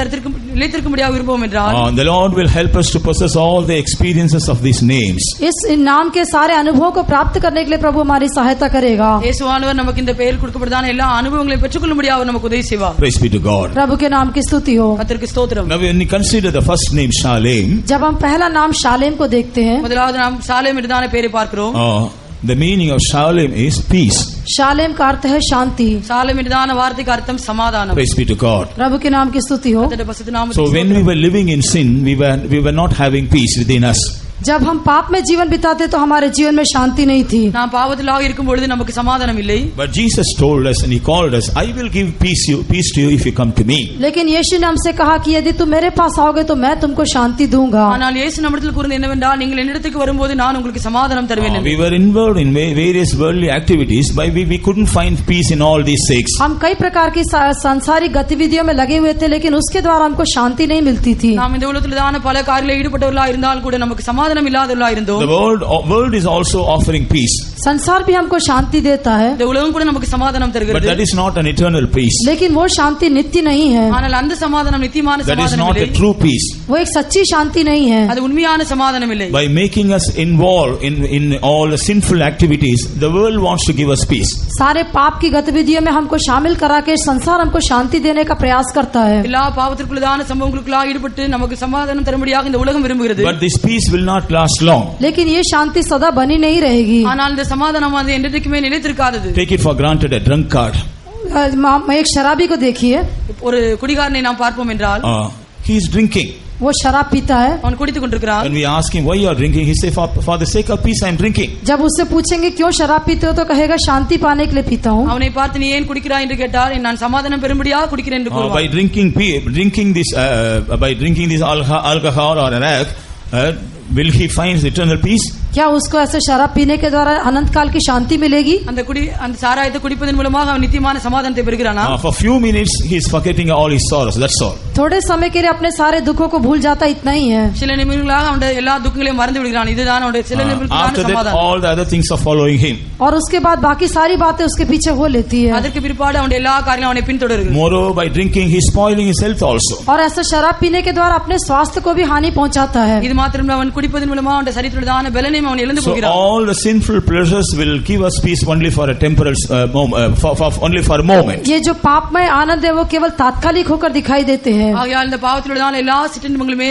நிலைத்திருக்கும்படியாக விரும்புவோம் என்றால் the Lord will help us to possess all the experiences of these names. इस नाम के सारे अनुभवों को प्राप्त करने के लिए प्रभु हमारी सहायता करेगा. இயேசுவானவர் நமக்கு இந்த பெயர் கொடுக்கப்பட்டதான எல்லா அனுபவங்களையும் பெற்றுக்கொள்ளும்படியாக அவர் நமக்கு உதவி செய்வார். Praise be to God. प्रभु के नाम की स्तुति हो. கர்த்தருக்கு ஸ்தோத்திரம். Now when we consider the first name Shalem, जब हम पहला नाम शालेम को देखते हैं, முதலாவது நாம் சாலேம் என்றதான பெயரை பார்க்கிறோம். the meaning of Shalem is peace. शालेम का अर्थ है शांति. சாலேம் என்றதான வார்த்தைக்கு அர்த்தம் சமாதானம். Praise be to God. प्रभु के नाम की स्तुति हो. கர்த்தருடைய பரிசுத்த நாமத்துக்கு So when we were living in sin, we were not having peace within us. जब हम पाप में जीवन बिताते तो हमारे जीवन में शांति नहीं थी. நாம் பாவத்திலாக இருக்கும் பொழுது நமக்கு சமாதானம் இல்லை. But Jesus told us and he called us, I will give peace to you if you come to me. लेकिन यीशु ने हमसे कहा कि यदि तुम मेरे पास आओगे तो मैं तुमको शांति दूंगा. ஆனால் இயேசு நம்மிடத்தில் கூறியது என்னவென்றால் நீங்கள் என்னிடத்துக்கு வரும்போது நான் உங்களுக்கு சமாதானம் தருவேன் என்று. We were involved in various worldly activities, but we couldn't find peace in all these six. हम कई प्रकार की सांसारिक गतिविधियों में लगे हुए थे, लेकिन उसके द्वारा हमको शांति नहीं मिलती थी. நாம் இந்த உலகத்திலான பல காரியங்களில் ஈடுபட்டவர்களாக இருந்தால் கூட நமக்கு சமாதானம் இல்லாதவர்களாக இருந்தோம். The world is also offering peace. संसार भी हमको शांति देता है. இந்த உலகம் கூட நமக்கு சமாதானம் But தருகிறது. that is not an eternal peace. लेकिन वो शांति नित्य नहीं है. ஆனால் அந்த சமாதானம் நித்தியமான That is சமாதானம் not a இல்லை. true peace. वो एक सच्ची शांति नहीं है. அது உண்மையான சமாதானம் இல்லை. By making us involved in all the sinful activities, the world wants to give us peace. सारे पाप की गतिविधियों में हमको शामिल करा के संसार हमको शांति देने का प्रयास करता है. எல்லா பாவத்திற்குள்ளான சம்பவங்களுக்குள்ளாக ஈடுபட்டு நமக்கு சமாதானம் தரும்படியாக இந்த உலகம் விரும்புகிறது. But this peace will not last long. लेकिन ये शांति सदा बनी नहीं रहेगी. ஆனால் இந்த சமாதானமானது என்றைக்குமே நிலைத்திருக்காதது. Take it for granted a drunkard. एक शराबी को देखिए. ஒரு குடிகாரனை நாம் பார்ப்போம் என்றால் He is drinking. वो शराब पीता है. அவன் குடித்துக் கொண்டிருக்கிறான். When we ask him why you are drinking, he say for the sake of peace I am drinking. जब उससे पूछेंगे क्यों शराब पीते हो तो कहेगा शांति पाने के लिए पीता हूँ. அவனை பார்த்து நீ ஏன் குடிக்கிறாய் என்று கேட்டால் நான் சமாதானம் பெறும்படியாக குடிக்கிறேன் என்று கூறுவான். By drinking this alcohol or arak, will he find eternal peace? क्या उसको ऐसे शराब पीने के द्वारा अनंत काल की शांति मिलेगी? அந்த சாராயத்தை குடிப்பதன் மூலமாக அவன் நித்தியமான சமாதானத்தை பெறுகிறானா? For few minutes he is forgetting all his sorrows, that's all. थोड़े समय के लिए अपने सारे दुखों को भूल जाता, इतना ही है. சில நிமிடங்களாக அவனுடைய எல்லா துக்கங்களையும் மறந்து விடுகிறான். இதுதான் அவனுடைய சில நிமிடங்களான After that சமாதானம். all the other things are following him. और उसके बाद बाकी सारी बातें उसके पीछे हो लेती है. அதற்கு பிற்பாடு அவனுடைய எல்லா காரியங்களும் அவனை பின்தொடருகிறது. Moreover, by drinking he is spoiling his health also. और ऐसा शराब पीने के द्वारा अपने स्वास्थ्य को भी हानि पहुंचाता है. இது மாத்திரமல்ல அவன் குடிப்பதன் மூலமாக அவனுடைய சரீரத்திலுள்ள பலனையும் அவன் இழந்து போகிறான். All the sinful pleasures will give us peace only for a temporal only for a moment. ये जो पापमय आनंद है वो केवल तात्कालिक होकर दिखाई देते हैं. ஆகையால் இந்த பாவத்திலுள்ள எல்லா சிற்றின்பங்களுமே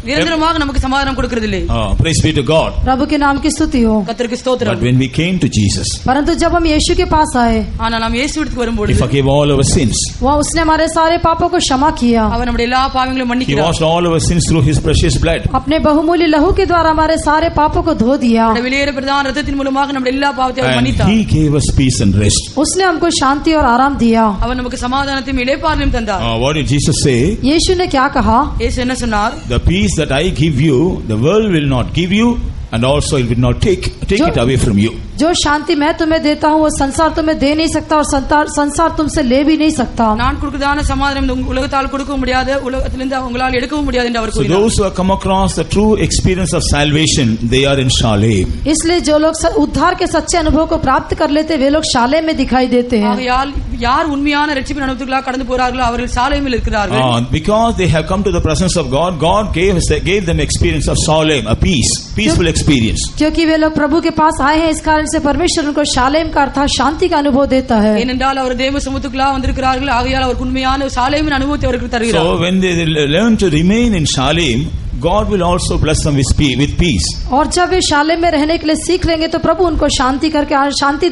நிரந்தரமாக நமக்கு சமாதானம் கொடுக்கிறதில்லை. Praise be to God. प्रभु के नाम की स्तुति हो. கர்த்தருக்கு ஸ்தோத்திரம். But when we came to Jesus, परंतु जब हम यीशु के पास आए, ஆனால் நாம் இயேசுவிற்கு வரும்போது he forgave all our sins. वह उसने हमारे सारे पापों को क्षमा किया. அவர் நம்முடைய எல்லா பாவங்களையும் He மன்னிக்கிறார். washed all our sins through his precious blood. अपने बहुमूल्य लहू के द्वारा हमारे सारे पापों को धो दिया. அந்த வெளியேற பிரதான இரத்தத்தின் மூலமாக நம்முடைய எல்லா பாவத்தையும் அவர் And மன்னித்தார். he gave us peace and rest. उसने हमको शांति और आराम दिया. அவர் நமக்கு சமாதானத்தையும் இளைப்பாறலையும் தந்தார். What did Jesus say? यीशु ने क्या कहा? இயேசு என்ன சொன்னார்? The peace that I give you, the world will not give you, and also it will not take it away from you. जो शांति मैं तुम्हें देता हूँ वो संसार तुम्हें दे नहीं सकता और संसार तुमसे ले भी नहीं सकता. நான் கொடுக்கிறதான சமாதானம் இந்த உலகத்தால் கொடுக்க முடியாது, உலகத்திலிருந்து உங்களால் எடுக்கவும் முடியாது என்று அவர் So கூறினார். those who have come across the true experience of salvation, they are in Shalem. इसलिए जो लोग उद्धार के सच्चे अनुभव को प्राप्त कर लेते वे लोग शालेम में दिखाई देते हैं. ஆகையால் யார் உண்மையான இரட்சிப்பின் அனுபவத்துக்குள்ளாக கடந்து போறார்களோ அவர்கள் சாலேமில் இருக்கிறார்கள். Because they have come to the presence of God, God gave them experience of Shalem, a peaceful experience. क्योंकि वे लोग प्रभु के पास आए हैं, इस कारण से परमेश्वर उनको शालेम का अर्थात शांति का अनुभव देता है. ஏனென்றால் அவர் தேவ சமூகத்துக்குள்ளாக வந்திருக்கிறார்கள். ஆகையால் அவர் உண்மையான சாலேமின் அனுபவத்தை அவருக்கு தருகிறார். So when they learn to remain in Shalem, God will also bless them with peace. और जब वे शालेम में रहने के लिए सीख लेंगे तो प्रभु उनको शांति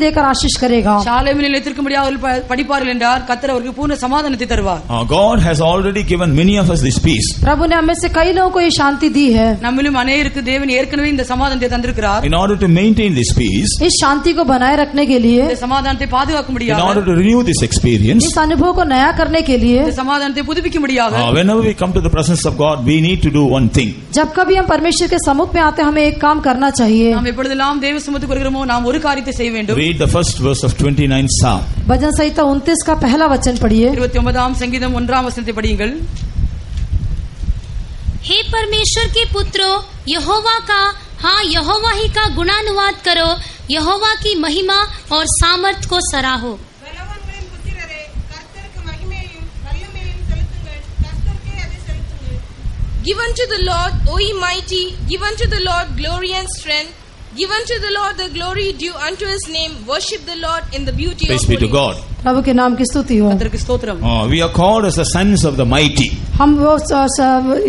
देकर आशीष करेगा. शालेमिல் நிலைத்திருக்கும்படியாக அவர்கள் படிப்பார்கள் என்றால் கர்த்தர் அவருக்கு பூர்ண சமாதானத்தை தருவார். God has already given many of us this peace. प्रभु ने हमें से कई लोगों को ये शांति दी है. நம்மிலும் अनेकருக்கு தேவன் ஏற்கனவே இந்த சமாதானத்தை தந்திருக்கிறார். In order to maintain this peace, इस शांति को बनाए रखने के लिए, இந்த சமாதானத்தை பாதுகாக்க முடியாது. in order to renew this experience, इस अनुभव को नया करने के लिए, இந்த சமாதானத்தை புதுப்பிக்க முடியாது. whenever we come to the presence of God, we need to do one thing. जब कभी हम परमेश्वर के सम्मुख में आते हैं हमें एक काम करना चाहिए. நாம் எப்பொழுதெல்லாம் தேவ சமூகத்துக்கு வருகிறோமோ நாம் ஒரு காரியத்தை செய்ய வேண்டும். Read the first verse of 29th Psalm. भजन संहिता 29 का पहला वचन पढ़िए. 29आम संगीतम 1आम वचनத்தை படியுங்கள். हे परमेश्वर के पुत्रों, यहोवा का, हाँ यहोवा ही का गुणानुवाद करो, यहोवा की महिमा और सामर्थ को सराहो. Give unto the Lord, O ye mighty, give unto the Lord glory and strength. Give unto the Lord the glory due unto his name. Worship the Lord in the beauty Praise of be to holiness. God. प्रभु के नाम की स्तुति हो। கர்த்தருக்கு ஸ்தோத்திரம். We are called as the sons of the mighty. हम वो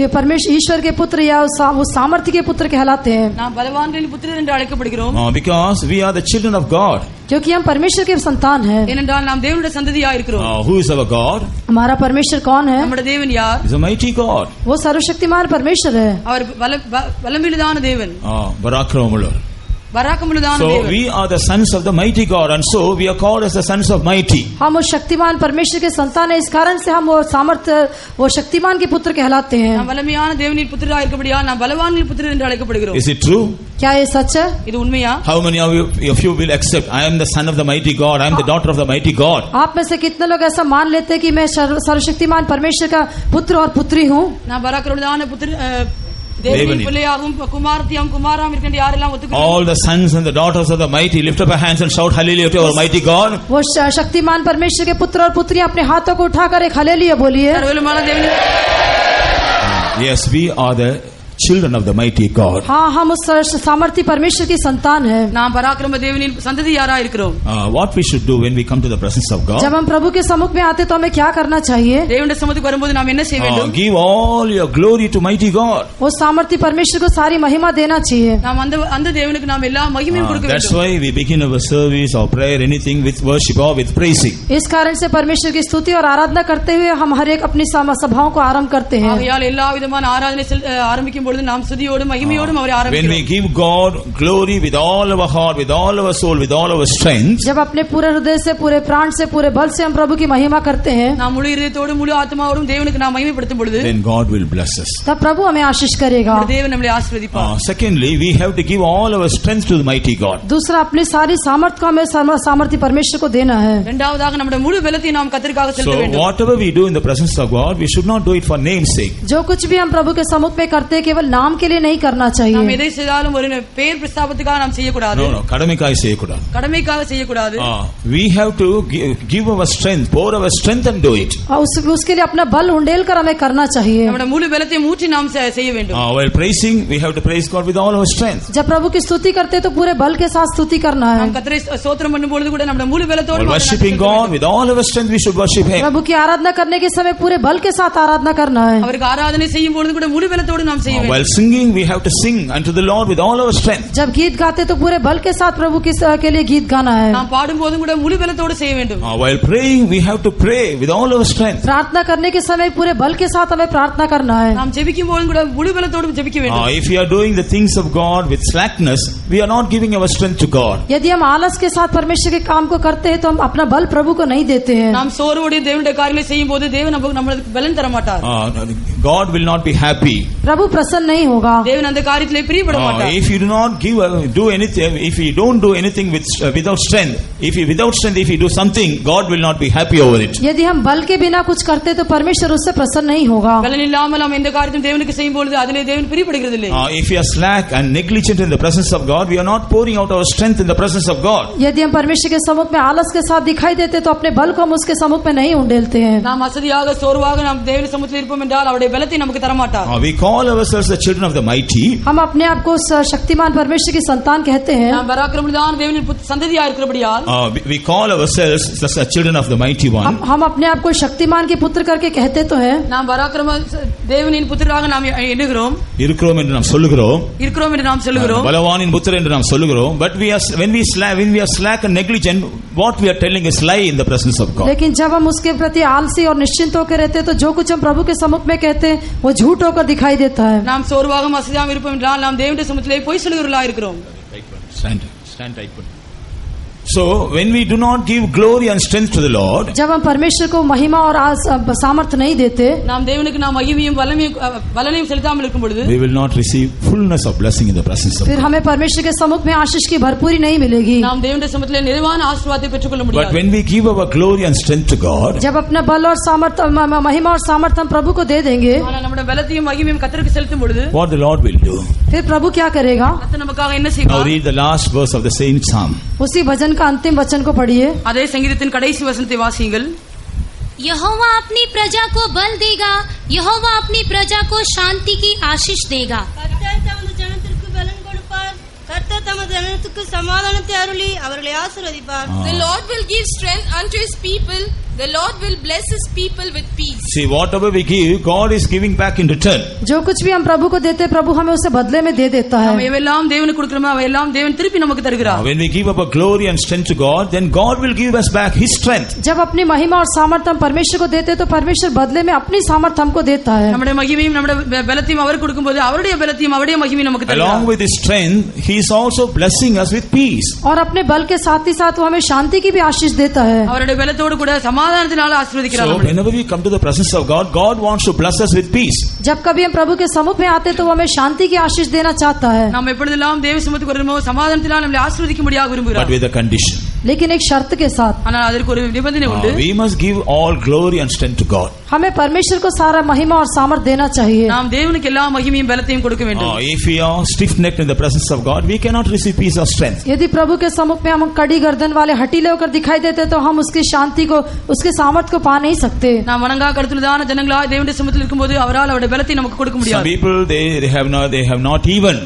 ये परमेश्वर ईश्वर के पुत्र या वो सामर्थ्य के पुत्र कहलाते हैं। நாம் பலவான்களின் புத்திரர் என்று அழைக்கப்படுகிறோம். Because we are the children of God. क्योंकि हम परमेश्वर के संतान हैं। ஏனென்றால் நாம் தேவனுடைய சந்ததியாக இருக்கிறோம். Who is our God? हमारा परमेश्वर कौन है? நம்முடைய தேவன் யார்? He is a mighty God. वो सर्वशक्तिमान परमेश्वर है। அவர் வல்லமையுள்ளதான தேவன். Parakramullar. பராக்கிரமமுள்ளதான So தேவன். we are the sons of the mighty God, and so we are called as the sons of mighty. हम उस शक्तिमान परमेश्वर के संतान हैं, इस कारण से हम वो सामर्थ्य वो शक्तिमान के पुत्र कहलाते हैं। நாம் வல்லமையான தேவனின் புத்திரராக இருக்கபடியால் நாம் பலவான்களின் புத்திரர் என்று அழைக்கப்படுகிறோம். Is it true? क्या ये सच है? இது உண்மையா? How many of you will accept? I am the son of the mighty God. I am the daughter of the mighty God. आप में से कितने लोग ऐसा मान लेते हैं कि मैं सर्वशक्तिमान परमेश्वर का पुत्र और पुत्री हूँ? நான் பராக்கிரமமுள்ளதான புத்திர தேவனின் பிள்ளையாகவும் குமாரத்தியாகவும் குமாராகவும் இருக்கின்ற யாரெல்லாம் ஒத்துக்கொள்ளும்? All the sons and the daughters of the mighty lift up your hands and shout hallelujah to our mighty God. वो शक्तिमान परमेश्वर के पुत्र और पुत्रियां अपने हाथों को उठाकर एक हालेलुया बोलिए। सर्वबलवान देवनी Yes, we are the children of the mighty God. हाँ, हम उस सामर्थ्य परमेश्वर की संतान हैं। நாம் பராக்கிரம தேவனின் சந்ததியாராக இருக்கிறோம். What we should do when we come to the presence of God? जब हम प्रभु के सम्मुख में आते तो हमें क्या करना चाहिए? தேவனுடைய சமூகத்துக்கு வரும்போது நாம் என்ன செய்ய வேண்டும்? Give all your glory to mighty God. उस सामर्थ्य परमेश्वर को सारी महिमा देना चाहिए। நாம் அந்த தேவனுக்கு நாம் எல்லா மகிமையும் கொடுக்க That's வேண்டும். why we begin our service or prayer, anything with worship or with praising. इस कारण से परमेश्वर की स्तुति और आराधना करते हुए हम हर एक अपनी सभाओं को आरंभ करते हैं। ஆகையால் எல்லா விதமான ஆராதனை ஆரம்பிக்கும் பொழுது நாம் ஸ்துதியோடும் மகிமையோடும் அவரை When we ஆரம்பிக்கிறோம். give God glory with all our heart, with all our soul, with all our strength, जब अपने पूरे हृदय से, पूरे प्राण से, पूरे बल से हम प्रभु की महिमा करते हैं, நாம் முழு இதயத்தோடும் முழு ஆத்மாவோடும் தேவனுக்கு நாம் மகிமைப்படுத்தும் பொழுது then God will bless us. तब प्रभु हमें आशीष करेगा। தேவன் நம்மை ஆசீர்வதிப்பார். Secondly, we have to give all our strength to the mighty God. दूसरा, अपनी सारी सामर्थ को हमें सामर्थ्य परमेश्वर को देना है। இரண்டாவதாக நம்முடைய முழு பலத்தை நாம் கர்த்தருக்காக செலுத்த So வேண்டும். whatever we do in the presence of God, we should not do it for name's sake. जो कुछ भी हम प्रभु के सम्मुख में करते हैं केवल नाम के लिए नहीं करना நாம் चाहिए। எதை செய்தாலும் ஒரு பேர் பிரஸ்தாபத்துக்காக நாம் செய்யக்கூடாது. No, கடமைக்காக செய்யக்கூடாது. கடமைக்காக செய்யக்கூடாது. We have to give our strength, pour our strength and do it. और उसके लिए अपना बल उंडेल कर हमें करना चाहिए। நம்முடைய முழு பலத்தை மூற்றி நாம் செய்ய வேண்டும். While praising, we have to praise God with all our strength. जब प्रभु की स्तुति करते हैं तो पूरे बल के साथ स्तुति करना है। நாம் கர்த்தரை ஸ்தோத்திரம் பண்ணும் பொழுது கூட நம்முடைய முழு பலத்தோடு While worshiping God with all our strength, we should worship Him. प्रभु की आराधना करने के समय पूरे बल के साथ आराधना करना है। அவருக்கு ஆராதனை செய்யும் பொழுது கூட முழு பலத்தோடு நாம் செய்ய வேண்டும். While singing, we have to sing unto the Lord with all our strength. जब गीत गाते तो पूरे बल के साथ प्रभु के लिए गीत गाना है। நாம் பாடும் போதும் கூட முழு பலத்தோடு செய்ய வேண்டும். While praying, we have to pray with all our strength. प्रार्थना करने के समय पूरे बल के साथ हमें प्रार्थना करना है। நாம் ஜெபிக்கும் போதும் கூட முழு பலத்தோடு ஜெபிக்க வேண்டும். If we are doing the things of God with slackness, we are not giving our strength to God. यदि हम आलस के साथ परमेश्वर के काम को करते हैं तो हम अपना बल प्रभु को नहीं देते हैं। நாம் சோர்வோடு தேவனுடைய காரியங்களை செய்யும் போது தேவன் நமக்கு பலன் தர மாட்டார். God will not be happy. प्रभु प्रसन्न नहीं होगा। தேவன் அந்த காரியத்திலே பிரியப்பட மாட்டார். If you do not do anything, if you don't do anything without strength, if you do something, God will not be happy over it. यदि हम बल के बिना कुछ करते तो परमेश्वर उससे प्रसन्न नहीं होगा। பலன் இல்லாமல் நாம் எந்த காரியத்தையும் தேவனுக்கு செய்யும் பொழுது அதிலே தேவன் பிரியப்படுகிறது இல்லை. If we are slack and negligent in the presence of God, we are not pouring out our strength in the presence of God. यदि हम परमेश्वर के सम्मुख में आलस के साथ दिखाई देते तो अपने बल को हम उसके सम्मुख में नहीं उंडेलते हैं। நாம் அசதியாக சோர்வாக நாம் தேவனுடைய சமூகத்தில் இருப்போம் என்றால் அவருடைய பலத்தை நமக்கு தர மாட்டார். We call ourselves the children of the mighty. हम अपने आप को शक्तिमान परमेश्वर की संतान कहते हैं। நாம் பராக்கிரமமுள்ளதான தேவனின் சந்ததியாக இருக்கிறபடியால் We call ourselves the children of the mighty one. हम अपने आप को शक्तिमान के पुत्र करके कहते तो हैं। நாம் பராக்கிரம தேவனின் புத்திரராக நாம் எண்ணுகிறோம். இருக்கிறோம் என்று நாம் சொல்லுகிறோம். இருக்கிறோம் என்று நாம் சொல்லுகிறோம். பலவானின் புத்திரர் என்று நாம் சொல்லுகிறோம். But when we are slack and negligent, what we are telling is lie in the presence of God. लेकिन जब हम उसके प्रति आलसी और निश्चिंत होकर रहते हैं तो जो कुछ हम प्रभु के सम्मुख में कहते हैं वो झूठ होकर दिखाई देता है। நாம் சோர்வாக அசதியாக இருப்போம் என்றால் நாம் தேவனுடைய சமூகத்திலே பொய் சொல்லுகிறவர்களாக இருக்கிறோம். Stand right. So when we do not give glory and strength to the Lord, जब हम परमेश्वर को महिमा और सामर्थ नहीं देते, நாம் தேவனுக்கு நாம் மகிமையும் பலனையும் செலுத்தாமல் இருக்கும் பொழுது we will not receive fullness of blessing in the presence of फिर God. हमें परमेश्वर के सम्मुख में आशीष की भरपूरी नहीं मिलेगी। நாம் தேவனுடைய சமூகத்திலே நிறைவான ஆசீர்வாதத்தை பெற்றுக்கொள்ள But முடியாது. when we give our glory and strength to God, जब अपना बल और सामर्थ महिमा और सामर्थ हम प्रभु को दे देंगे, ஆனால் நம்முடைய பலத்தையும் மகிமையும் கர்த்தருக்கு செலுத்தும் பொழுது what the Lord will do? फिर प्रभु क्या करेगा? கர்த்தர் நமக்காக என்ன Now செய்வார்? read the last verse of the same psalm. उसी भजन का अंतिम वचन को पढ़िए। அதே சங்கீதத்தின் கடைசி வசனத்தை வாசியுங்கள். यहोवा अपनी प्रजा को बल देगा, यहोवा अपनी प्रजा को शांति की आशीष देगा। கர்த்தர் தமது ஜனத்திற்கு பலன் கொடுப்பார், கர்த்தர் தமது ஜனத்துக்கு சமாதானத்தை அருளி அவர்களை ஆசீர்வதிப்பார். The Lord will give strength unto his people. The Lord will bless his people with peace. See, whatever we give, God is giving back in return. जो कुछ भी हम प्रभु को देते हैं, प्रभु हमें उसे बदले में दे देता है। நம்ம எல்லாம் தேவனுக்கு கொடுக்கிறோமோ அவையெல்லாம் தேவன் திருப்பி நமக்கு தருகிறார். When we give up our glory and strength to God, then God will give us back his strength. जब अपनी महिमा और सामर्थ्य हम परमेश्वर को देते हैं, तो परमेश्वर बदले में अपनी सामर्थ्य हमको देता है। நம்முடைய மகிமையும் நம்முடைய பலத்தையும் அவர் கொடுக்கும்போது அவருடைய பலத்தையும் அவருடைய மகிமையும் நமக்கு தருகிறார். Along with his strength, he is also blessing us with peace. और अपने बल के साथ ही साथ वो हमें शांति की भी आशीष देता है। அவருடைய பலத்தோடு கூட சமாதானத்தினால ஆசீர்வதிக்கிறார். So whenever we come to the presence of God, God wants to bless us with peace. जब कभी हम प्रभु के सम्मुख में आते हैं, तो वो हमें शांति की आशीष देना चाहता है। நாம் எப்பொழுதெல்லாம் தேவ சமூகத்துக்கு வருமோ சமாதானத்தினால் நம்மை ஆசீர்வதிக்கும்படியாக But விரும்புகிறார். with a condition. लेकिन एक शर्त के साथ, ஆனால் அதற்கு ஒரு நிபந்தனை உண்டு. We must give all glory and strength to God. हमें परमेश्वर को सारा महिमा और सामर्थ देना चाहिए। நாம் தேவனுக்கு எல்லா மகிமையும் பலத்தையும் கொடுக்க வேண்டும். If we are stiff-necked in the presence of God, we cannot receive peace or strength. यदि प्रभु के सम्मुख में हम कड़ी गर्दन वाले हटीले होकर दिखाई देते, तो हम उसकी शांति को, उसके सामर्थ को पा नहीं सकते। நாம் வணங்கா கருத்துள்ளதான ஜனங்களாய் தேவனுடைய சமூகத்தில் இருக்கும்போது அவரால் அவருடைய பலத்தை நமக்கு கொடுக்க Some முடியாது. people they have not even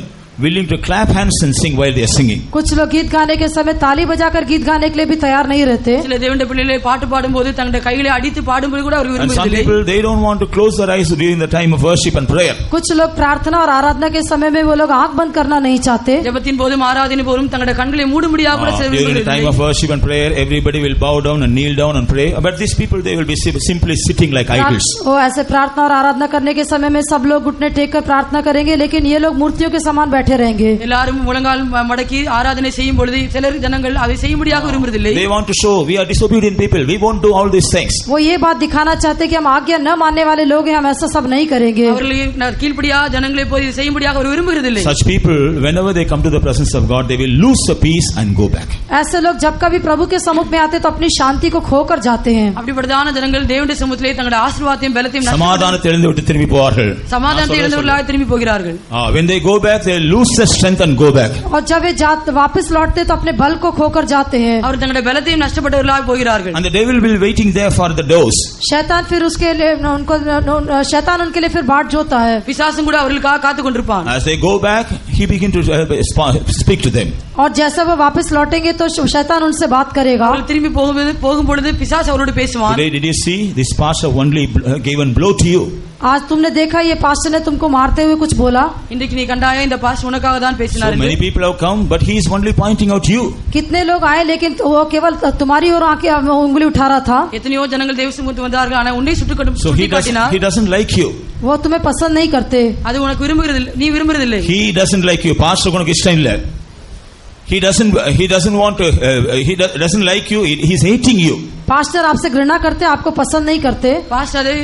willing to clap hands and sing while they are singing. कुछ लोग गीत गाने के समय ताली बजाकर गीत गाने के लिए भी तैयार नहीं रहते। சில தேவனுடைய பிள்ளைகளை பாட்டு பாடும்போது தங்களுடைய கைகளை அடித்து பாடும்போது கூட அவர்கள் And some விரும்புவதில்லை. people they don't want to close their eyes during the time of worship and prayer. कुछ लोग प्रार्थना और आराधना के समय में वो लोग आंख बंद करना नहीं चाहते। ஜெபத்தின் போதும் ஆராதனை போதும் தங்களுடைய கண்களை மூடும்படியாக கூட சிலர் During the time of விரும்புவதில்லை. worship and prayer, everybody will bow down and kneel down and pray. But these people they will be simply sitting like idols. वो ऐसे प्रार्थना और आराधना करने के समय में सब लोग घुटने टेक कर प्रार्थना करेंगे, लेकिन ये लोग मूर्तियों के समान बैठे रहेंगे। எல்லாரும் முழங்கால் மடக்கி ஆராதனை செய்யும் பொழுது சிலர் ஜனங்கள் அதை செய்யும்படியாக விரும்புவதில்லை. They want to show we are disobedient people. We won't do all these things. वो ये बात दिखाना चाहते हैं कि हम आज्ञा न मानने वाले लोग हैं, हम ऐसा सब नहीं करेंगे। அவர்கள் கீழ்ப்படியா ஜனங்களை போய் செய்யும்படியாக அவர் விரும்புவதில்லை. Such people, whenever they come to the presence of God, they will lose the peace and go back. ऐसे लोग जब कभी प्रभु के सम्मुख में आते तो अपनी शांति को खोकर जाते हैं। அப்படிப்பட்டதான ஜனங்கள் தேவனுடைய சமூகத்திலே தங்களுடைய ஆசீர்வாதத்தையும் பலத்தையும் சமாதானத்தை இழந்து விட்டு திரும்பி போவார்கள். சமாதானத்தை இழந்தவர்களாக திரும்பி போகிறார்கள். When they go back, they lose their strength and go back. और जब वे वापस लौटते तो अपने बल को खोकर जाते हैं। அவர் தங்களுடைய பலத்தையும் நஷ்டப்பட்டவர்களாக போகிறார்கள். And the devil will waiting there for the doors. शैतान फिर उसके लिए शैतान उनके लिए फिर बाट जोता है। பிசாசும் கூட அவர்களுக்காக காத்து கொண்டிருப்பான். As they go back, he begin to speak to them. और जैसा वो वापस लौटेंगे तो शैतान उनसे बात करेगा। அவர்கள் திரும்பி போகும் பொழுது பிசாசு அவரோடு பேசுவான். Today, did you see this pastor only given blow to you? आज तुमने देखा ये पास्टर ने तुमको मारते हुए कुछ बोला। இன்றைக்கு நீ கண்டாயா இந்த பாஸ்டர் உனக்காக தான் So பேசினார். many people have come, but he is only pointing out you. कितने लोग आए, लेकिन वो केवल तुम्हारी ओर आके उंगली उठा रहा था। எத்தனையோ ஜனங்கள் தேவ சமூகத்துக்கு வந்தார்கள், ஆனால் உன்னை So he doesn't like you. वो तुम्हें पसंद नहीं करते। அது உனக்கு விரும்புகிறது நீ விரும்புறதில்லை. He doesn't like you. Pastor உனக்கு இஷ்டம் இல்ல. He doesn't want to. He doesn't like you. He's hating you. Pastor आपसे घृणा करते, आपको पसंद नहीं करते। பாஸ்டர் அதை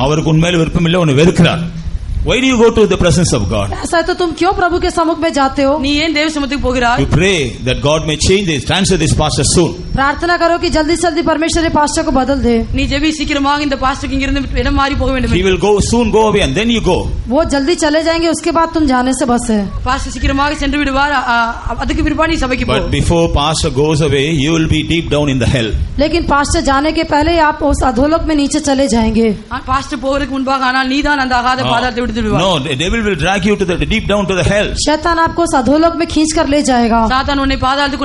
அவருக்கு உண்மையில விருப்பம் இல்ல, உன்னை வெறுக்கிறார். Why do you go to the presence of God? ऐसा है तो तुम क्यों प्रभु के सम्मुख में जाते हो? நீ ஏன் தேவ சமூகத்துக்கு போகிறாய்? You pray that God may change this, transfer this pastor soon. प्रार्थना करो कि जल्दी से जल्दी परमेश्वर ये पास्टर को बदल दे। நீ ஜெபி சீக்கிரமாக இந்த பாஸ்டருக்கு இங்கிருந்து இடம் மாறி போக வேண்டும். He will soon go away and then you go. वो जल्दी चले जाएंगे, उसके बाद तुम जाने से बस है। பாஸ்டர் சீக்கிரமாக சென்று விடுவார், அதுக்கு பிற்பாடு நீ சபைக்கு போ. But before pastor goes away, you will be deep down in the hell. लेकिन पास्टर जाने के पहले आप उस अधोलोक में नीचे चले जाएंगे। பாஸ்டர் போறதுக்கு முன்பாக ஆனால் நீதான் அந்த அகாத பாதாளத்தை விட்டு விடுவார். No, the devil will drag you to the deep down to the hell. शैतान आपको उस अधोलोक में खींच कर ले जाएगा। சாத்தான் உன்னை பாதாளத்துக்கு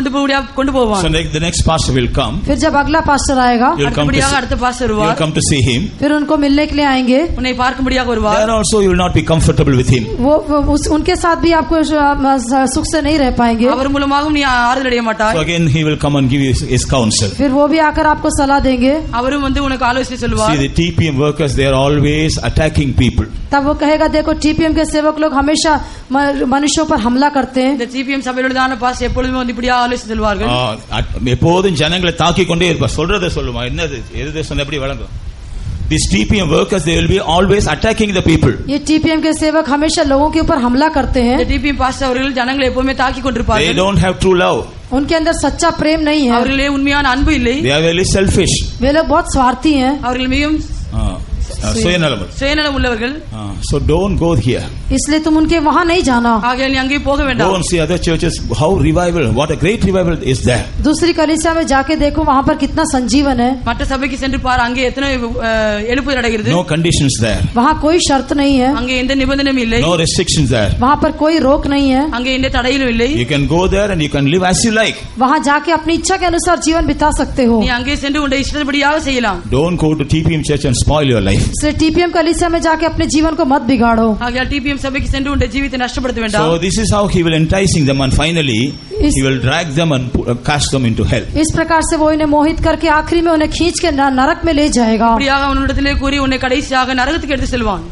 கொண்டு போவான். So the next pastor will come. फिर जब अगला पास्टर आएगा, அடுத்தபடியாக அடுத்த பாஸ்டர் You'll வருவார். come to see him. फिर उनको मिलने के लिए आएंगे। உன்னை பார்க்கும்படியாக வருவார். There also you will not be comfortable with him. उनके साथ भी आपको सुख से नहीं रह पाएंगे। அவர் மூலமாகவும் நீ ஆறுதல் அடைய மாட்டாய். So again he will come and give you his counsel. फिर वो भी आकर आपको सलाह देंगे। அவரும் வந்து உனக்கு ஆலோசனை சொல்லுவார். See, the TPM workers, they are always attacking people. तब वो कहेगा, देखो टीपीएम के सेवक लोग हमेशा मनुष्यों पर हमला करते हैं। இந்த டிபிஎம் சபையிலுள்ளதான பாஸ்டர் எப்பொழுதுமே வந்து இப்படியா ஆலோசனை சொல்வார்கள். எப்போதும் ஜனங்களை தாக்கிக் கொண்டே இருப்பார். சொல்றதை சொல்லுமா, என்னது எது சொன்ன எப்படி வழங்கும். These TPM workers, they will be always attacking the people. ये टीपीएम के सेवक हमेशा लोगों के ऊपर हमला करते हैं। இந்த டிபிஎம் பாஸ்டர் அவர்கள் ஜனங்களை எப்பவுமே தாக்கி They கொண்டிருப்பார்கள். don't have true love. उनके अंदर सच्चा प्रेम नहीं है। அவர்களே உண்மையான அன்பு இல்லை. They are very selfish. वे लोग बहुत स्वार्थी हैं। அவர்கள் மிகவும் சுயநலம் உள்ளவர்கள். So don't go here. इसलिए तुम उनके वहां नहीं जाना. ஆகையால் நீ அங்கே போக வேண்டாம். Go and see other churches. How revival, what a great revival is there. दूसरी कलीसिया में जाके देखो वहां पर कितना संजीवन है. மற்ற சபைக்கு சென்று பார், அங்கே எத்தனை எழுப்புதல் நடக்கிறது. No conditions there. वहां कोई शर्त नहीं है. அங்கே எந்த நிபந்தனையும் இல்லை. No restrictions there. वहां पर कोई रोक नहीं है. அங்கே எந்த தடையும் இல்லை. You can go there and you can live as you like. वहां जाके अपनी इच्छा के अनुसार जीवन बिता सकते हो. நீ அங்கே சென்று உன்னுடைய இஷ்டப்படியாக செய்யலாம். Don't go to TPM church and spoil your life. इसलिए TPM कलीसिया में जाके अपने जीवन को मत बिगाड़ो. ஆகையால் டிபிஎம் சபைக்கு சென்று உன்னுடைய ஜீவிதத்தை நஷ்டப்படுத்த வேண்டாம். So this is how he will enticing them and finally he will drag them and cast them into hell. इस प्रकार से वो इन्हें मोहित करके आखिरी में उन्हें खींच के नरक में ले जाएगा. அப்படியாக அவனிடத்திலே கூறி உன்னை கடைசியாக நரகத்துக்கு எடுத்து செல்வான்.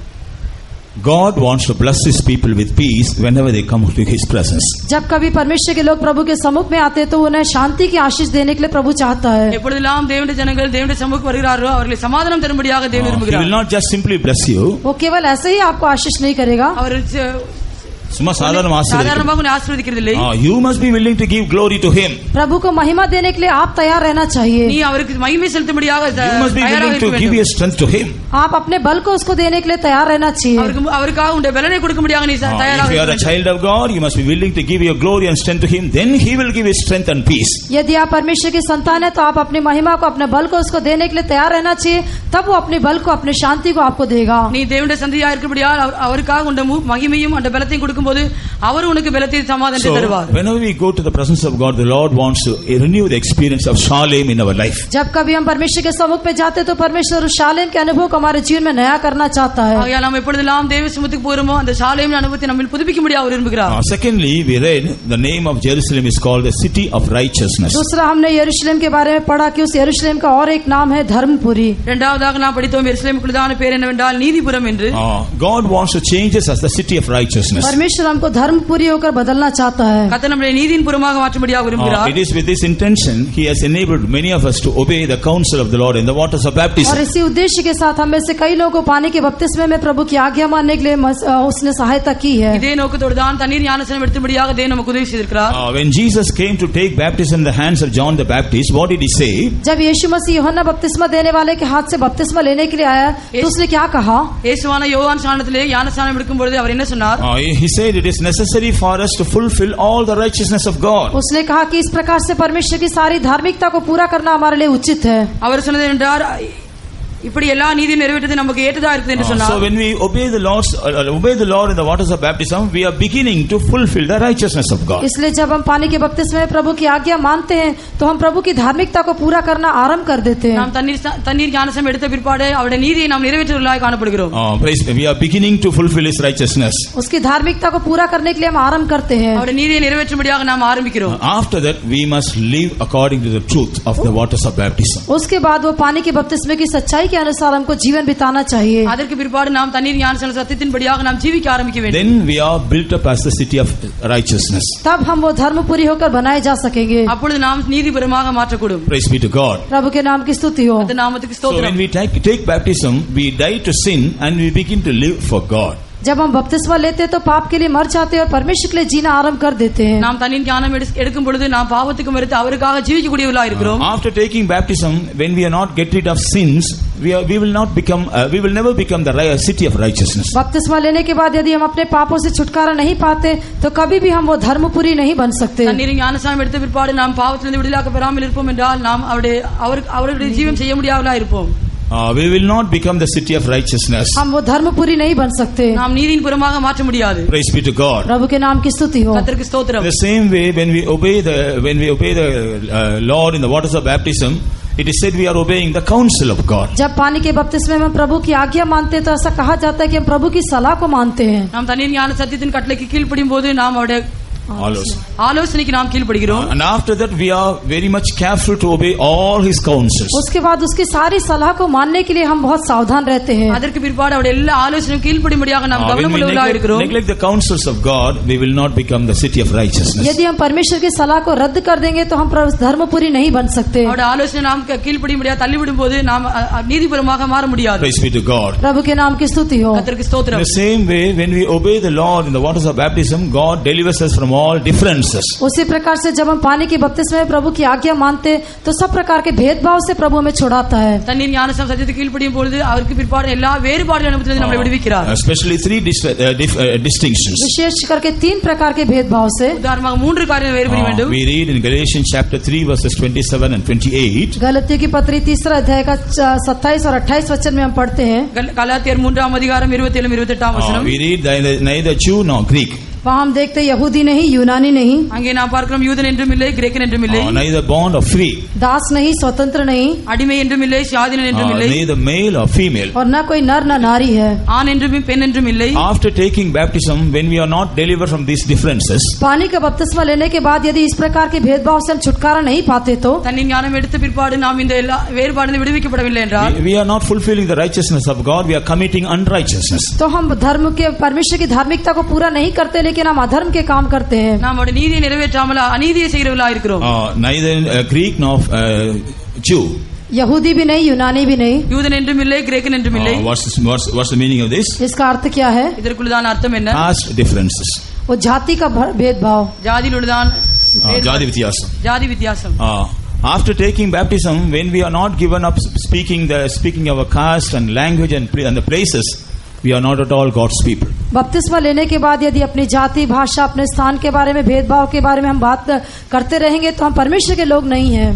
God wants to bless his people with peace whenever they come to his presence. जब कभी परमेश्वर के लोग प्रभु के सम्मुख में आते हैं तो उन्हें शांति की आशीष देने के लिए प्रभु चाहता है. எப்பொழுதெல்லாம் தேவனுடைய ஜனங்கள் தேவனுடைய சமூகத்துக்கு வருகிறார்களோ அவர்களை சமாதானம் தரும்படியாக தேவன் He விரும்புகிறார். will not just simply bless you. वो केवल ऐसे ही आपको आशीष नहीं करेगा. அவர் சும்மா சாதாரண சாதாரணமாக உன்னை ஆசீர்வதிக்கிறது இல்லை. You must be willing to give glory to him. प्रभु को महिमा देने के लिए आप तैयार रहना चाहिए. நீ அவருக்கு மகிமை செலுத்தும்படியாக You must be willing to give your strength to him. आप अपने बल को उसको देने के लिए तैयार रहना चाहिए. அவருக்காக உன்னுடைய பலனை கொடுக்கும்படியாக நீ தயாராக If you are a child of God, you must be willing to give your glory and strength to him. Then he will give his strength and peace. यदि आप परमेश्वर की संतान है तो आप अपनी महिमा को अपने बल को उसको देने के लिए तैयार रहना चाहिए. तब वो अपने बल को अपनी शांति को आपको देगा. நீ தேவனுடைய சந்ததியாக இருக்கிறபடியால் அவருக்காக உன்னுடைய மகிமையும் அந்த பலத்தையும் கொடுக்கும்போது அவர் உனக்கு பலத்தை சமாதானத்தை தருவார். Whenever we go to the presence of God, the Lord wants to renew the experience of Shalem in our life. जब कभी हम परमेश्वर के सम्मुख में जाते तो परमेश्वर उस शालेम के अनुभव को हमारे जीवन में नया करना चाहता है. ஆகையால் நாம் எப்பொழுதெல்லாம் தேவ சமூகத்துக்கு போறோமோ அந்த ஷாலேமின் அனுபவத்தை நம்மில் புதுப்பிக்கும்படியாக அவர் விரும்புகிறார். Secondly, we read the name of Jerusalem is called the city of righteousness. दूसरा हमने यरूशलेम के बारे में पढ़ा कि उस यरूशलेम का और एक नाम है धर्मपुरी. இரண்டாவதாக நாம் படித்தோம் எருசலேமுக்குள்ளதான பேர் என்னவென்றால் நீதிபுரம் என்று. God wants to change us as the city of righteousness. परमेश्वर हमको धर्मपुरी होकर बदलना चाहता है. கர்த்தர் நம்மை நீதியின் புறமாக மாற்றும்படியாக விரும்புகிறார். It is with this intention he has enabled many of us to obey the counsel of the Lord in the waters of baptism. और इसी उद्देश्य के साथ हम में से कई लोगों को पानी के बपतिस्मे में प्रभु की आज्ञा मानने के लिए उसने सहायता की है. இதே நோக்கத்தோடு தான் தண்ணீர் ஞானஸ்நானம் எடுத்தும்படியாக தேவன் நமக்கு உதவி செய்திருக்கிறார். When Jesus came to take baptism in the hands of John the Baptist, what did he say? जब यीशु मसीह यूहन्ना बपतिस्मा देने वाले के हाथ से बपतिस्मा लेने के लिए आया तो उसने क्या कहा? இயேசுவான யோவான் ஸ்நானத்திலே ஞானஸ்நானம் எடுக்கும் பொழுது அவர் என்ன சொன்னார்? He said it is necessary for us to fulfill all the righteousness of God. उसने कहा कि इस प्रकार से परमेश्वर की सारी धार्मिकता को पूरा करना हमारे लिए उचित है. அவர் சொன்னது என்றார் இப்படி எல்லா நீதியும் நிறைவேற்றது நமக்கு ஏற்றதா இருக்குது என்று சொன்னார். So when we obey the Lord in the waters of baptism, we are beginning to fulfill the righteousness of God. इसलिए जब हम पानी के बपतिस्मे में प्रभु की आज्ञा मानते हैं तो हम प्रभु की धार्मिकता को पूरा करना आरंभ कर देते हैं. நாம் தண்ணீர் ஞானஸ்நானம் எடுத்த பிற்பாடு அவருடைய நீதியை நாம் நிறைவேற்றுவதாக காணப்படுகிறோம். We are beginning to fulfill his righteousness. उसकी धार्मिकता को पूरा करने के लिए हम आरंभ करते हैं. அவருடைய நீதியை நிறைவேற்றும்படியாக நாம் ஆரம்பிக்கிறோம். After that we must live according to the truth of the waters of baptism. उसके बाद वो पानी के बपतिस्मे की सच्चाई के अनुसार हमको जीवन बिताना चाहिए. அதற்கு பிற்பாடு நாம் தண்ணீர் ஞானஸ்நான சத்தியத்தின்படியாக நாம் ஜீவிக்க ஆரம்பிக்க வேண்டும். Then we are built up as the city of righteousness. तब हम वो धर्मपुरी होकर बनाए जा सकेंगे. அப்பொழுது நாம் நீதிபுரமாக மாற்றக்கூடும். Praise be to God. प्रभु के नाम की स्तुति हो. அந்த நாமத்துக்கு So when ஸ்தோத்திரம். we take baptism, we die to sin and we begin to live for God. जब हम बपतिस्मा लेते हैं तो पाप के लिए मर जाते हैं और परमेश्वर के लिए जीना आरंभ कर देते हैं. நாம் தண்ணீர் ஞானம் எடுக்கும் பொழுது நாம் பாவத்துக்கு மரித்து அவருக்காக ஜீவிக்கக்கூடியவர்களாக இருக்கிறோம். After taking baptism, when we are not get rid of sins, we will never become the city of righteousness. बपतिस्मा लेने के बाद यदि हम अपने पापों से छुटकारा नहीं पाते तो कभी भी हम वो धर्मपुरी नहीं बन सकते. தண்ணீர் ஞானஸ்நானம் எடுத்த பிற்பாடு நாம் பாவத்திலிருந்து விடுதலை பெறாமல் இருப்போம் என்றால் நாம் அவருடைய ஜீவன் செய்ய முடியாதவர்களாக இருப்போம். We will not become the city of righteousness. हम वो धर्मपुरी नहीं बन सकते. நாம் நீதியின் புறமாக மாற்ற முடியாது. Praise be to God. प्रभु के नाम की स्तुति हो. கர்த்தருக்கு ஸ்தோத்திரம். The same way when we obey the Lord in the waters of baptism, it is said we are obeying the counsel of God. जब पानी के बपतिस्मे में प्रभु की आज्ञा मानते हैं तो ऐसा कहा जाता है कि हम प्रभु की सलाह को मानते हैं. நாம் தண்ணீர் ஞான சத்தியத்தின் கட்டளைக்கு கீழ்ப்படியும் போது நாம் அவருடைய ஆலோசனைக்கு நாம் கீழ்ப்படுகிறோம். And after that we are very much careful to obey all his counsels. उसके बाद उसकी सारी सलाह को मानने के लिए हम बहुत सावधान रहते हैं. அதற்கு பிற்பாடு அவருடைய எல்லா ஆலோசனைக்கும் கீழ்ப்படியும்படியாக நாம் கவனமுள்ளவர்களாக இருக்கிறோம். Neglect the counsels of God, we will not become the city of righteousness. यदि हम परमेश्वर की सलाह को रद्द कर देंगे तो हम धर्मपुरी नहीं बन सकते. அவருடைய ஆலோசனை நாம் கீழ்ப்படியும்படியாக தள்ளிவிடும்போது நாம் நீதிபுரமாக மாற முடியாது. Praise be to God. प्रभु के नाम की स्तुति हो. கர்த்தருக்கு ஸ்தோத்திரம். In the same way when we obey the Lord in the waters of baptism, God delivers us from all differences. उसी प्रकार से जब हम पानी के बपतिस्मे में प्रभु की आज्ञा मानते तो सब प्रकार के भेदभाव से प्रभु हमें छुड़ाता है. தண்ணீர் ஞானஸ்நானம் சத்தியத்துக்கு கீழ்ப்படியும் பொழுது அவருக்கு பிற்பாடு எல்லா வேறுபாடுகள் அனுபவத்திலிருந்து நம்மை விடுவிக்கிறார். Especially three distinctions. विशेष करके 3 प्रकार के भेदभाव से. உதாரணமாக 3 காரியங்களை வேறுபட வேண்டும். We read in Galatians chapter 3 verses 27 and 28. गलातियों की पत्री 3 अध्याय का 27 और 28 वचन में हम पढ़ते हैं. गलातियर 3 अधिகாரம் 27 28 वचனம். We read neither Jew nor Greek. वहाँ हम देखते यहूदी नहीं, यूनानी नहीं. அங்கே நாம் பார்க்கிறோம் யூதன் என்றும் இல்லை, கிரேக்கன் என்றும் இல்லை. Neither bond or free. दास नहीं, स्वतंत्र नहीं. அடிமை என்றும் இல்லை, சுயாதீனன் என்றும் இல்லை. Neither male or female. और न कोई नर न नारी है. ஆண் என்றும் பெண் என்றும் இல்லை. After taking baptism, when we are not delivered from these differences, पानी का बपतिस्मा लेने के बाद यदि इस प्रकार के भेदभाव से हम छुटकारा नहीं पाते तो தண்ணீர் ஞானம் எடுத்த பிற்பாடு நாம் இந்த எல்லா வேறுபாடுகளிலிருந்து விடுவிக்கப்படவில்லை என்றால் we are not fulfilling the righteousness of God, we are committing unrighteousness. तो हम धर्म के परमेश्वर की धार्मिकता को पूरा नहीं करते, लेकिन हम अधर्म के काम करते हैं. நாம் அவருடைய நீதியை நிறைவேற்றாமல் அநீதியை செய்கிறவர்களாக இருக்கிறோம். Neither Greek nor Jew. यहूदी भी नहीं, यूनानी भी नहीं. யூதன் என்றும் இல்லை, கிரேக்கன் என்றும் இல்லை. What's the meaning of this? इसका अर्थ क्या है? இதற்குள்ளதான அர்த்தம் என்ன? Caste differences. वो जाति का भेदभाव. ஜாதியில் உள்ளதான ஜாதி வித்தியாசம். ஜாதி வித்தியாசம். After taking baptism, when we are not given up speaking our caste and language and the places, we are not at all God's people. बपतिस्मा लेने के बाद यदि अपनी जाति, भाषा, अपने स्थान के बारे में, भेदभाव के बारे में हम बात करते रहेंगे तो हम परमेश्वर के लोग नहीं हैं.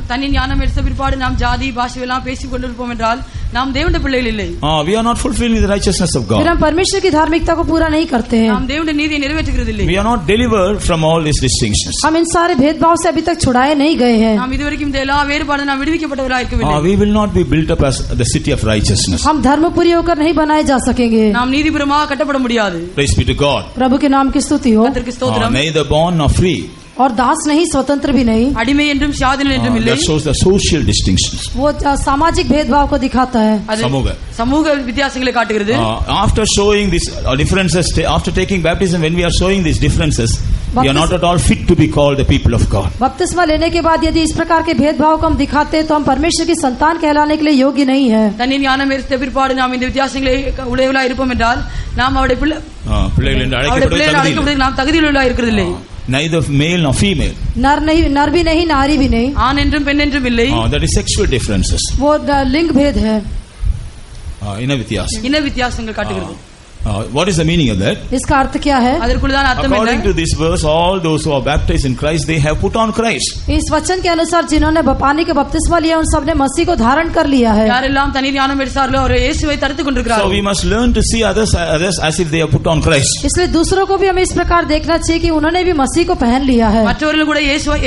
தண்ணீர் ஞானம் எடுத்த பிற்பாடு நாம் ஜாதி பாஷை எல்லாம் பேசிக் கொண்டிருப்போம் என்றால் நாம் தேவனுடைய பிள்ளைகள் இல்லை. We are not fulfilling the righteousness of God. फिर हम परमेश्वर की धार्मिकता को पूरा नहीं करते हैं. நாம் தேவனுடைய நீதியை நிறைவேற்றுகிறது இல்லை. We are not delivered from all these distinctions. हम इन सारे भेदभाव से अभी तक छुड़ाए नहीं गए हैं. நாம் இதுவரைக்கும் இந்த எல்லா வேறுபாடுகளிலிருந்து நாம் விடுவிக்கப்பட்டவர்களாக இருக்கவில்லை. We will not be built up as the city of righteousness. हम धर्मपुरी होकर नहीं बनाए जा सकेंगे. நாம் நீதிபுரமாக கட்டப்பட முடியாது. Praise be to God. प्रभु के नाम की स्तुति हो. கர்த்தருக்கு ஸ்தோத்திரம். Neither bond nor free. और दास नहीं, स्वतंत्र भी नहीं. அடிமை என்றும் சுயாதீனன் என்றும் இல்லை. That shows the social distinctions. वो सामाजिक भेदभाव को दिखाता है. சமூக வித்தியாசங்களை காட்டுகிறது. After showing these differences, after taking baptism, when we are showing these differences, we are not at all fit to be called the people of God. बपतिस्मा लेने के बाद यदि इस प्रकार के भेदभाव को हम दिखाते हैं तो हम परमेश्वर की संतान कहलाने के लिए योग्य नहीं है. தண்ணீர் ஞானம் எடுத்த பிற்பாடு நாம் இந்த வித்தியாசங்களை உடையவர்களாக இருப்போம் என்றால் நாம் அவருடைய பிள்ளைகள் என்று அழைக்கப்படுவதற்கு நாம் தகுதியுள்ளவர்களாக இருக்கிறதில்லை. Neither male nor female. नर भी नहीं, नारी भी नहीं. ஆண் என்றும் பெண் என்றும் இல்லை. That is sexual differences. वो लिंग भेद है. इன வித்தியாசங்கள் காட்டுகிறது. What is the meaning of that? इसका अर्थ क्या है? அதற்குள்ளதான அர்த்தம் என்ன? According to this verse, all those who are baptized in Christ, they have put on Christ. इस वचन के अनुसार जिन्होंने पानी का बपतिस्मा लिया उन सबने मसीह को धारण कर लिया है. யாரெல்லாம் தண்ணீர் ஞானம் எடுத்தார்களோ அவர் இயேசுவை தரித்துக் கொண்டிருக்கிறார்கள். So we must learn to see others as if they have put on Christ. इसलिए दूसरों को भी हमें इस प्रकार देखना चाहिए कि उन्होंने भी मसीह को पहन लिया है. மற்றவர்கள் கூட இயேசுவை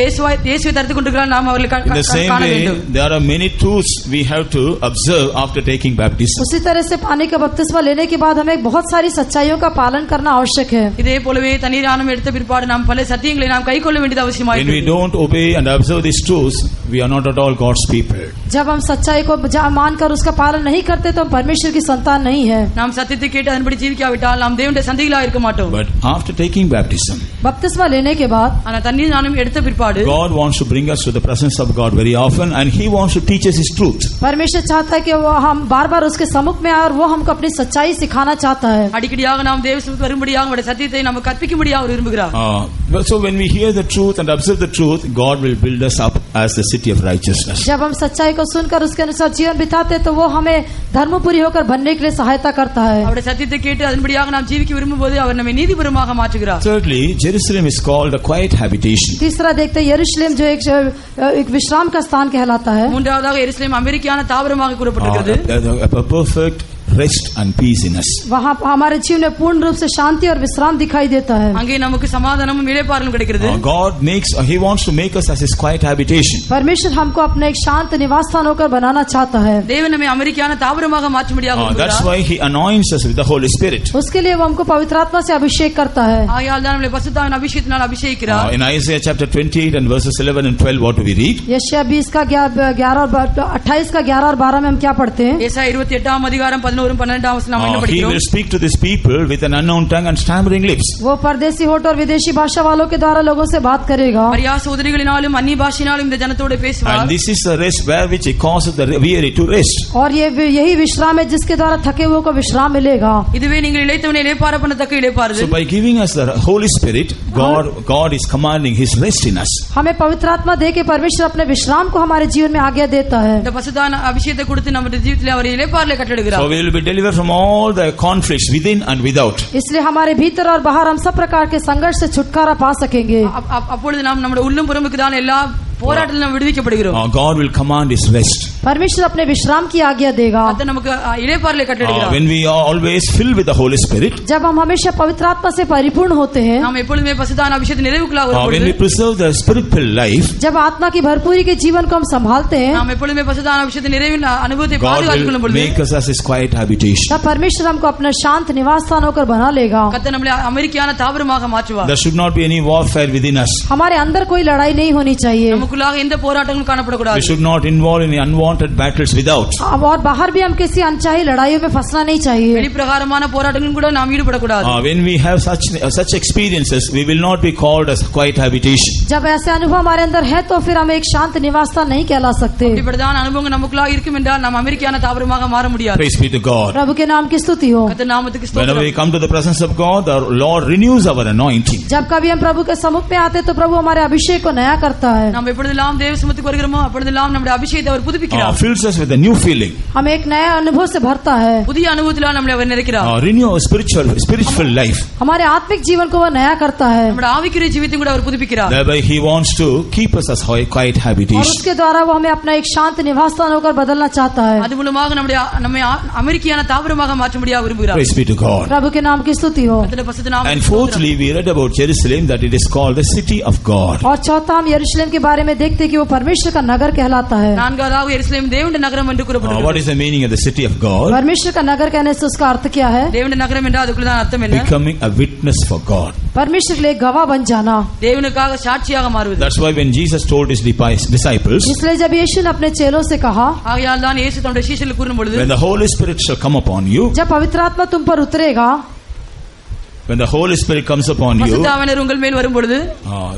தரித்துக் கொண்டிருக்கிறார்கள். நாம் அவர்களை காண வேண்டும். In the same way, there are many truths we have to observe after taking baptism. उसी तरह से पानी का बपतिस्मा लेने के बाद हमें बहुत सारी सच्चाइयों का पालन करना आवश्यक है. இதே போலவே தண்ணீர் ஞானம் எடுத்த பிற்பாடு நாம் பல சத்தியங்களை நாம் கைக்கொள்ள வேண்டியது அவசியமாய் When we don't obey and observe these truths, we are not at all God's people. जब हम सच्चाई को मानकर उसका पालन नहीं करते तो हम परमेश्वर की संतान नहीं है. நாம் சத்தியத்தை கேட்டு அதன்படி ஜீவிக்காவிட்டால் நாம் தேவனுடைய சந்ததிகளாக இருக்க மாட்டோம். But after taking baptism, बपतिस्मा लेने के बाद ஆனா தண்ணீர் ஞானம் எடுத்த பிற்பாடு God wants to bring us to the presence of God very often, and He wants to teach us His truth. परमेश्वर चाहता है कि वो हम बार-बार उसके सम्मुख में आए और वो हमको अपनी सच्चाई सिखाना चाहता है. அடிக்கடியாக நாம் தேவசமூகத்துக்கு வரும்படியாக அவருடைய சத்தியத்தை நமக்கு கற்பிக்கும்படியாக அவர் விரும்புகிறார். So when we hear the truth and observe the truth, God will build us up as the city of righteousness. जब हम सच्चाई को सुनकर उसके अनुसार जीवन बिताते तो वो हमें धर्मपुरी होकर बनने के लिए सहायता करता है. அவருடைய சத்தியத்தை கேட்டு அதன்படியாக நாம் ஜீவிக்க விரும்பும்போது அவர் நம்மை நீதிபுரமாக மாற்றுகிறார். Thirdly, Jerusalem is called a quiet habitation. तीसरा देखते हैं यरूशलेम जो एक विश्राम का स्थान कहलाता है. மூன்றாவதாக எருசலேம் அமெரிக்கான தாவரமாக கூறப்பட்டிருக்கிறது. A perfect rest and peace in us. वहाँ हमारे जीवन में पूर्ण रूप से शांति और विश्राम दिखाई देता है. அங்கே நமக்கு சமாதானமும் இளைப்பாறலும் கிடைக்கிறது. God he wants to make us as His quiet habitation. परमेश्वर हमको अपने एक शांत निवास स्थान होकर बनाना चाहता है. தேவன் நம்மை அமெரிக்கான தாவரமாக மாற்றும்படியாக விரும்புகிறார். That's why He anoints us with the Holy Spirit. उसके लिए वो हमको पवित्र आत्मा से अभिषेक करता है. ஆகையால் தான் நம்மை பரிசுத்தாவின் அபிஷேகத்தினால் அபிஷேகிக்கிறார். In Isaiah chapter 28 and verses 11 and 12, what do we read? यशायाह 20 का 11 और 28 का 11 और 12 में हम क्या पढ़ते हैं? ஏசாயா 28 ஆம் அதிகாரம் 11 11 12 வசனம் நாம் என்ன He படிக்கிறோம்? will speak to these people with an unknown tongue and stammering lips. वो परदेसी होठ और विदेशी भाषा वालों के द्वारा लोगों से बात करेगा. பரியாச உதடுகளினாலும் அந்நிய பாஷையினாலும் இந்த ஜனத்தோடு பேசுவார். And this is the rest where which it causes the weary to rest. और यही विश्राम है जिसके द्वारा थके हुए को विश्राम मिलेगा. இதுவே நீங்கள் இளைத்தவனை இளைப்பார பண்ணத்தக்க இளைப்பாறுதல். So by giving us the Holy Spirit, God is commanding His rest in us. हमें पवित्र आत्मा दे के परमेश्वर अपने विश्राम को हमारे जीवन में आज्ञा देता है. இந்த பசுதான அபிஷேகத்தை கொடுத்து நம்முடைய ஜீவிதத்திலே அவர் இளைப்பாறலை கட்டளையிடுகிறார். So we will be delivered from all the conflicts within and without. इसलिए हमारे भीतर और बाहर हम सब प्रकार के संघर्ष से छुटकारा पा सकेंगे. அப்பொழுது நாம் நம்முடைய உள்ளம் புறமுக்குதான எல்லா போராட்டத்தில் நாம் விடுவிக்கப்படுகிறோம். God will command His rest. परमेश्वर अपने विश्राम की आज्ञा देगा. அது நமக்கு இளைப்பாறலை கட்டளையிடுகிறார். When we are always filled with the Holy Spirit, जब हम हमेशा पवित्र आत्मा से परिपूर्ण होते हैं, நாம் எப்பொழுதுமே பசுதான அபிஷேகத்தை நிறைவுக்குள்ளாக வரும்போது, when we preserve the spirit-filled life, जब आत्मा की भरपूरी के जीवन को हम संभालते हैं, நாம் எப்பொழுதுமே பசுதான அபிஷேகத்தின் நிறைவின் அனுபவத்தை God பாதுகாத்துக் கொள்ளும் will பொழுது make us as His quiet habitation. तब परमेश्वर हमको अपना शांत निवास स्थान होकर बना लेगा. கர்த்தர் நம்மை அமெரிக்கான தாவரமாக மாற்றுவார். There should not be any warfare within us. हमारे अंदर कोई लड़ाई नहीं होनी चाहिए. நமக்குள்ளாக எந்த போராட்டங்களும் காணப்படக்கூடாது. We should not involve in unwanted battles without. और बाहर भी हम किसी अनचाही लड़ाइयों में फंसना नहीं चाहिए. வெளிப்பிரகாரமான போராட்டங்களும் கூட நாம் ஈடுபடக்கூடாது. When we have such experiences, we will not be called as quiet habitation. जब ऐसे अनुभव हमारे अंदर है तो फिर हम एक शांत निवास स्थान नहीं कहला सकते. இப்படிப்பட்டதான அனுபவங்கள் நமக்குள்ளாக இருக்கும் என்றால் நாம் அமெரிக்கான தாவரமாக மாற முடியாது. Praise be to God. प्रभु के नाम की स्तुति हो. கர்த்தர் நாமத்துக்கு Whenever ஸ்தோத்திரம். we come to the presence of God, the Lord renews our anointing. जब कभी हम प्रभु के सम्मुख में आते तो प्रभु हमारे अभिषेक को नया करता है. நாம் எப்பொழுதெல்லாம் தேவ சமூகத்துக்கு வருகிறோமோ அப்பொழுதெல்லாம் நம்முடைய அபிஷேகத்தை அவர் புதுப்பிக்கிறார். Fills us with a new feeling. हमें एक नया अनुभव से भरता है. புதிய அனுபவத்தினால் நம்மை அவர் நிறைக்கிறார். Renew our spiritual life. हमारे आत्मिक जीवन को वो नया करता है. நம்முடைய ஆவிக்குரிய ஜீவியத்தை கூட அவர் புதுப்பிக்கிறார். Thereby He wants to keep us as quiet और habitation. उसके द्वारा वो हमें अपना एक शांत निवास स्थान होकर बदलना चाहता है. அது மூலமாக நம்மை அமெரிக்கான தாவரமாக மாற்றும்படியாக விரும்புகிறார். Praise be to God. प्रभु के नाम की स्तुति हो. கர்த்தருடைய பரிசுத்த நாமத்துக்கு And ஸ்தோத்திரம். fourthly, we read about Jerusalem that it is called the city of God. और चौथा हम यरूशलेम के बारे में देखते हैं कि वो परमेश्वर का नगर कहलाता है. நான்காவதாக எருசலேம் தேவனுடைய நகரம் என்று What கூறப்படுகிறது. is the meaning of the city of God? परमेश्वर का नगर कहने से उसका अर्थ क्या है? தேவனுடைய நகரம் என்றால் அதுக்குள்ளதான் அர்த்தம் என்ன? Becoming a witness for God. परमेश्वर के लिए गवाह बन जाना. தேவனுக்காக சாட்சியாக மாறுவது. That's why when Jesus told His disciples, इसलिए जब यीशु ने अपने चेलों से कहा, ஆகையால் தான் இயேசு தம்முடைய சீஷர்களுக்கு கூறும் பொழுது, when the Holy Spirit shall come upon you, जब पवित्र आत्मा तुम पर उतरेगा, when the Holy Spirit comes upon you, பரிசுத்த ஆவியானவர் உங்கள் மேல் வரும் பொழுது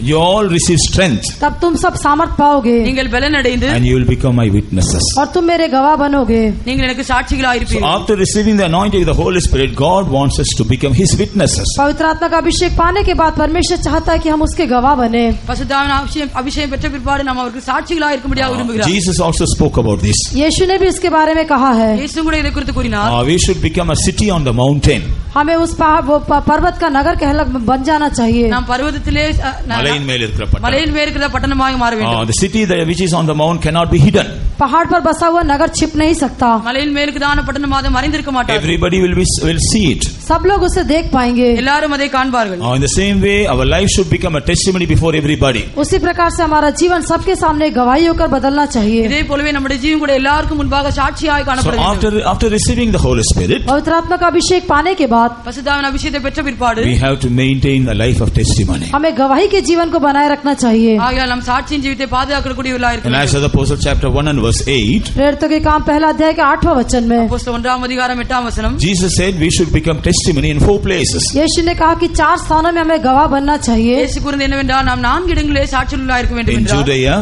you all receive strength तब तुम सब सामर्थ पाओगे நீங்கள் பலன் அடைந்து and you will become my witnesses. और तुम मेरे गवाह बनोगे. நீங்கள் எனக்கு சாட்சிகளாக So இருப்பீர்கள். after receiving the anointing of the Holy Spirit, God wants us to become His witnesses. पवित्र आत्मा का अभिषेक पाने के बाद परमेश्वर चाहता है कि हम उसके गवाह बने. பரிசுத்த ஆவியின் அபிஷேகம் பெற்ற பிற்பாடு நாம் அவருக்கு சாட்சிகளாக இருக்கும்படியாக விரும்புகிறார். Jesus also spoke about this. यीशु ने भी इसके बारे में कहा है. இயேசு கூட இதை குறித்து கூறினார். We should become a city on the mountain. हमें उस पर्वत का नगर बन जाना चाहिए. நாம் பர்வதத்திலே மலையின் மேல் இருக்கிற பட்டணம். மலையின் மேல் இருக்கிற பட்டணமாக மாற வேண்டும். The city which is on the mount cannot be hidden. पहाड़ पर बसा हुआ नगर छिप नहीं सकता. மலையின் மேல் இருக்கிறதான பட்டணமாக மறைந்திருக்க மாட்டார். Everybody will see it. सब लोग उसे देख पाएंगे. எல்லாரும் அதை காண்பார்கள். In the same way, our life should become a testimony before everybody. उसी प्रकार से हमारा जीवन सबके सामने गवाही होकर बदलना चाहिए. இதே போலவே நம்முடைய ஜீவன் கூட எல்லாருக்கும் முன்பாக சாட்சியாக காணப்பட So வேண்டும். after receiving the Holy Spirit, पवित्र आत्मा का अभिषेक पाने के बाद பரிசுத்த ஆவியின் அபிஷேகத்தை பெற்ற பிற்பாடு we have to maintain a life of testimony. हमें गवाही के जीवन को बनाए रखना चाहिए. ஆகையால் நாம் சாட்சியின் ஜீவித்தை பாதுகாக்கக்கூடியவர்களாக இருக்க And வேண்டும். as the Apostle chapter 1 and verse 8, प्रेरितों के काम पहला अध्याय के 8वां वचन में அப்போஸ்தலர் 1 அதிகாரம் 8 வசனம், Jesus said we should become testimony in 4 places. यीशु ने कहा कि 4 स्थानों में हमें गवाह बनना चाहिए. இயேசு கூறியது என்னவென்றால் நாம் 4 இடங்களிலே சாட்சியுள்ளவர்களாக இருக்க வேண்டும் In என்றார். Judea,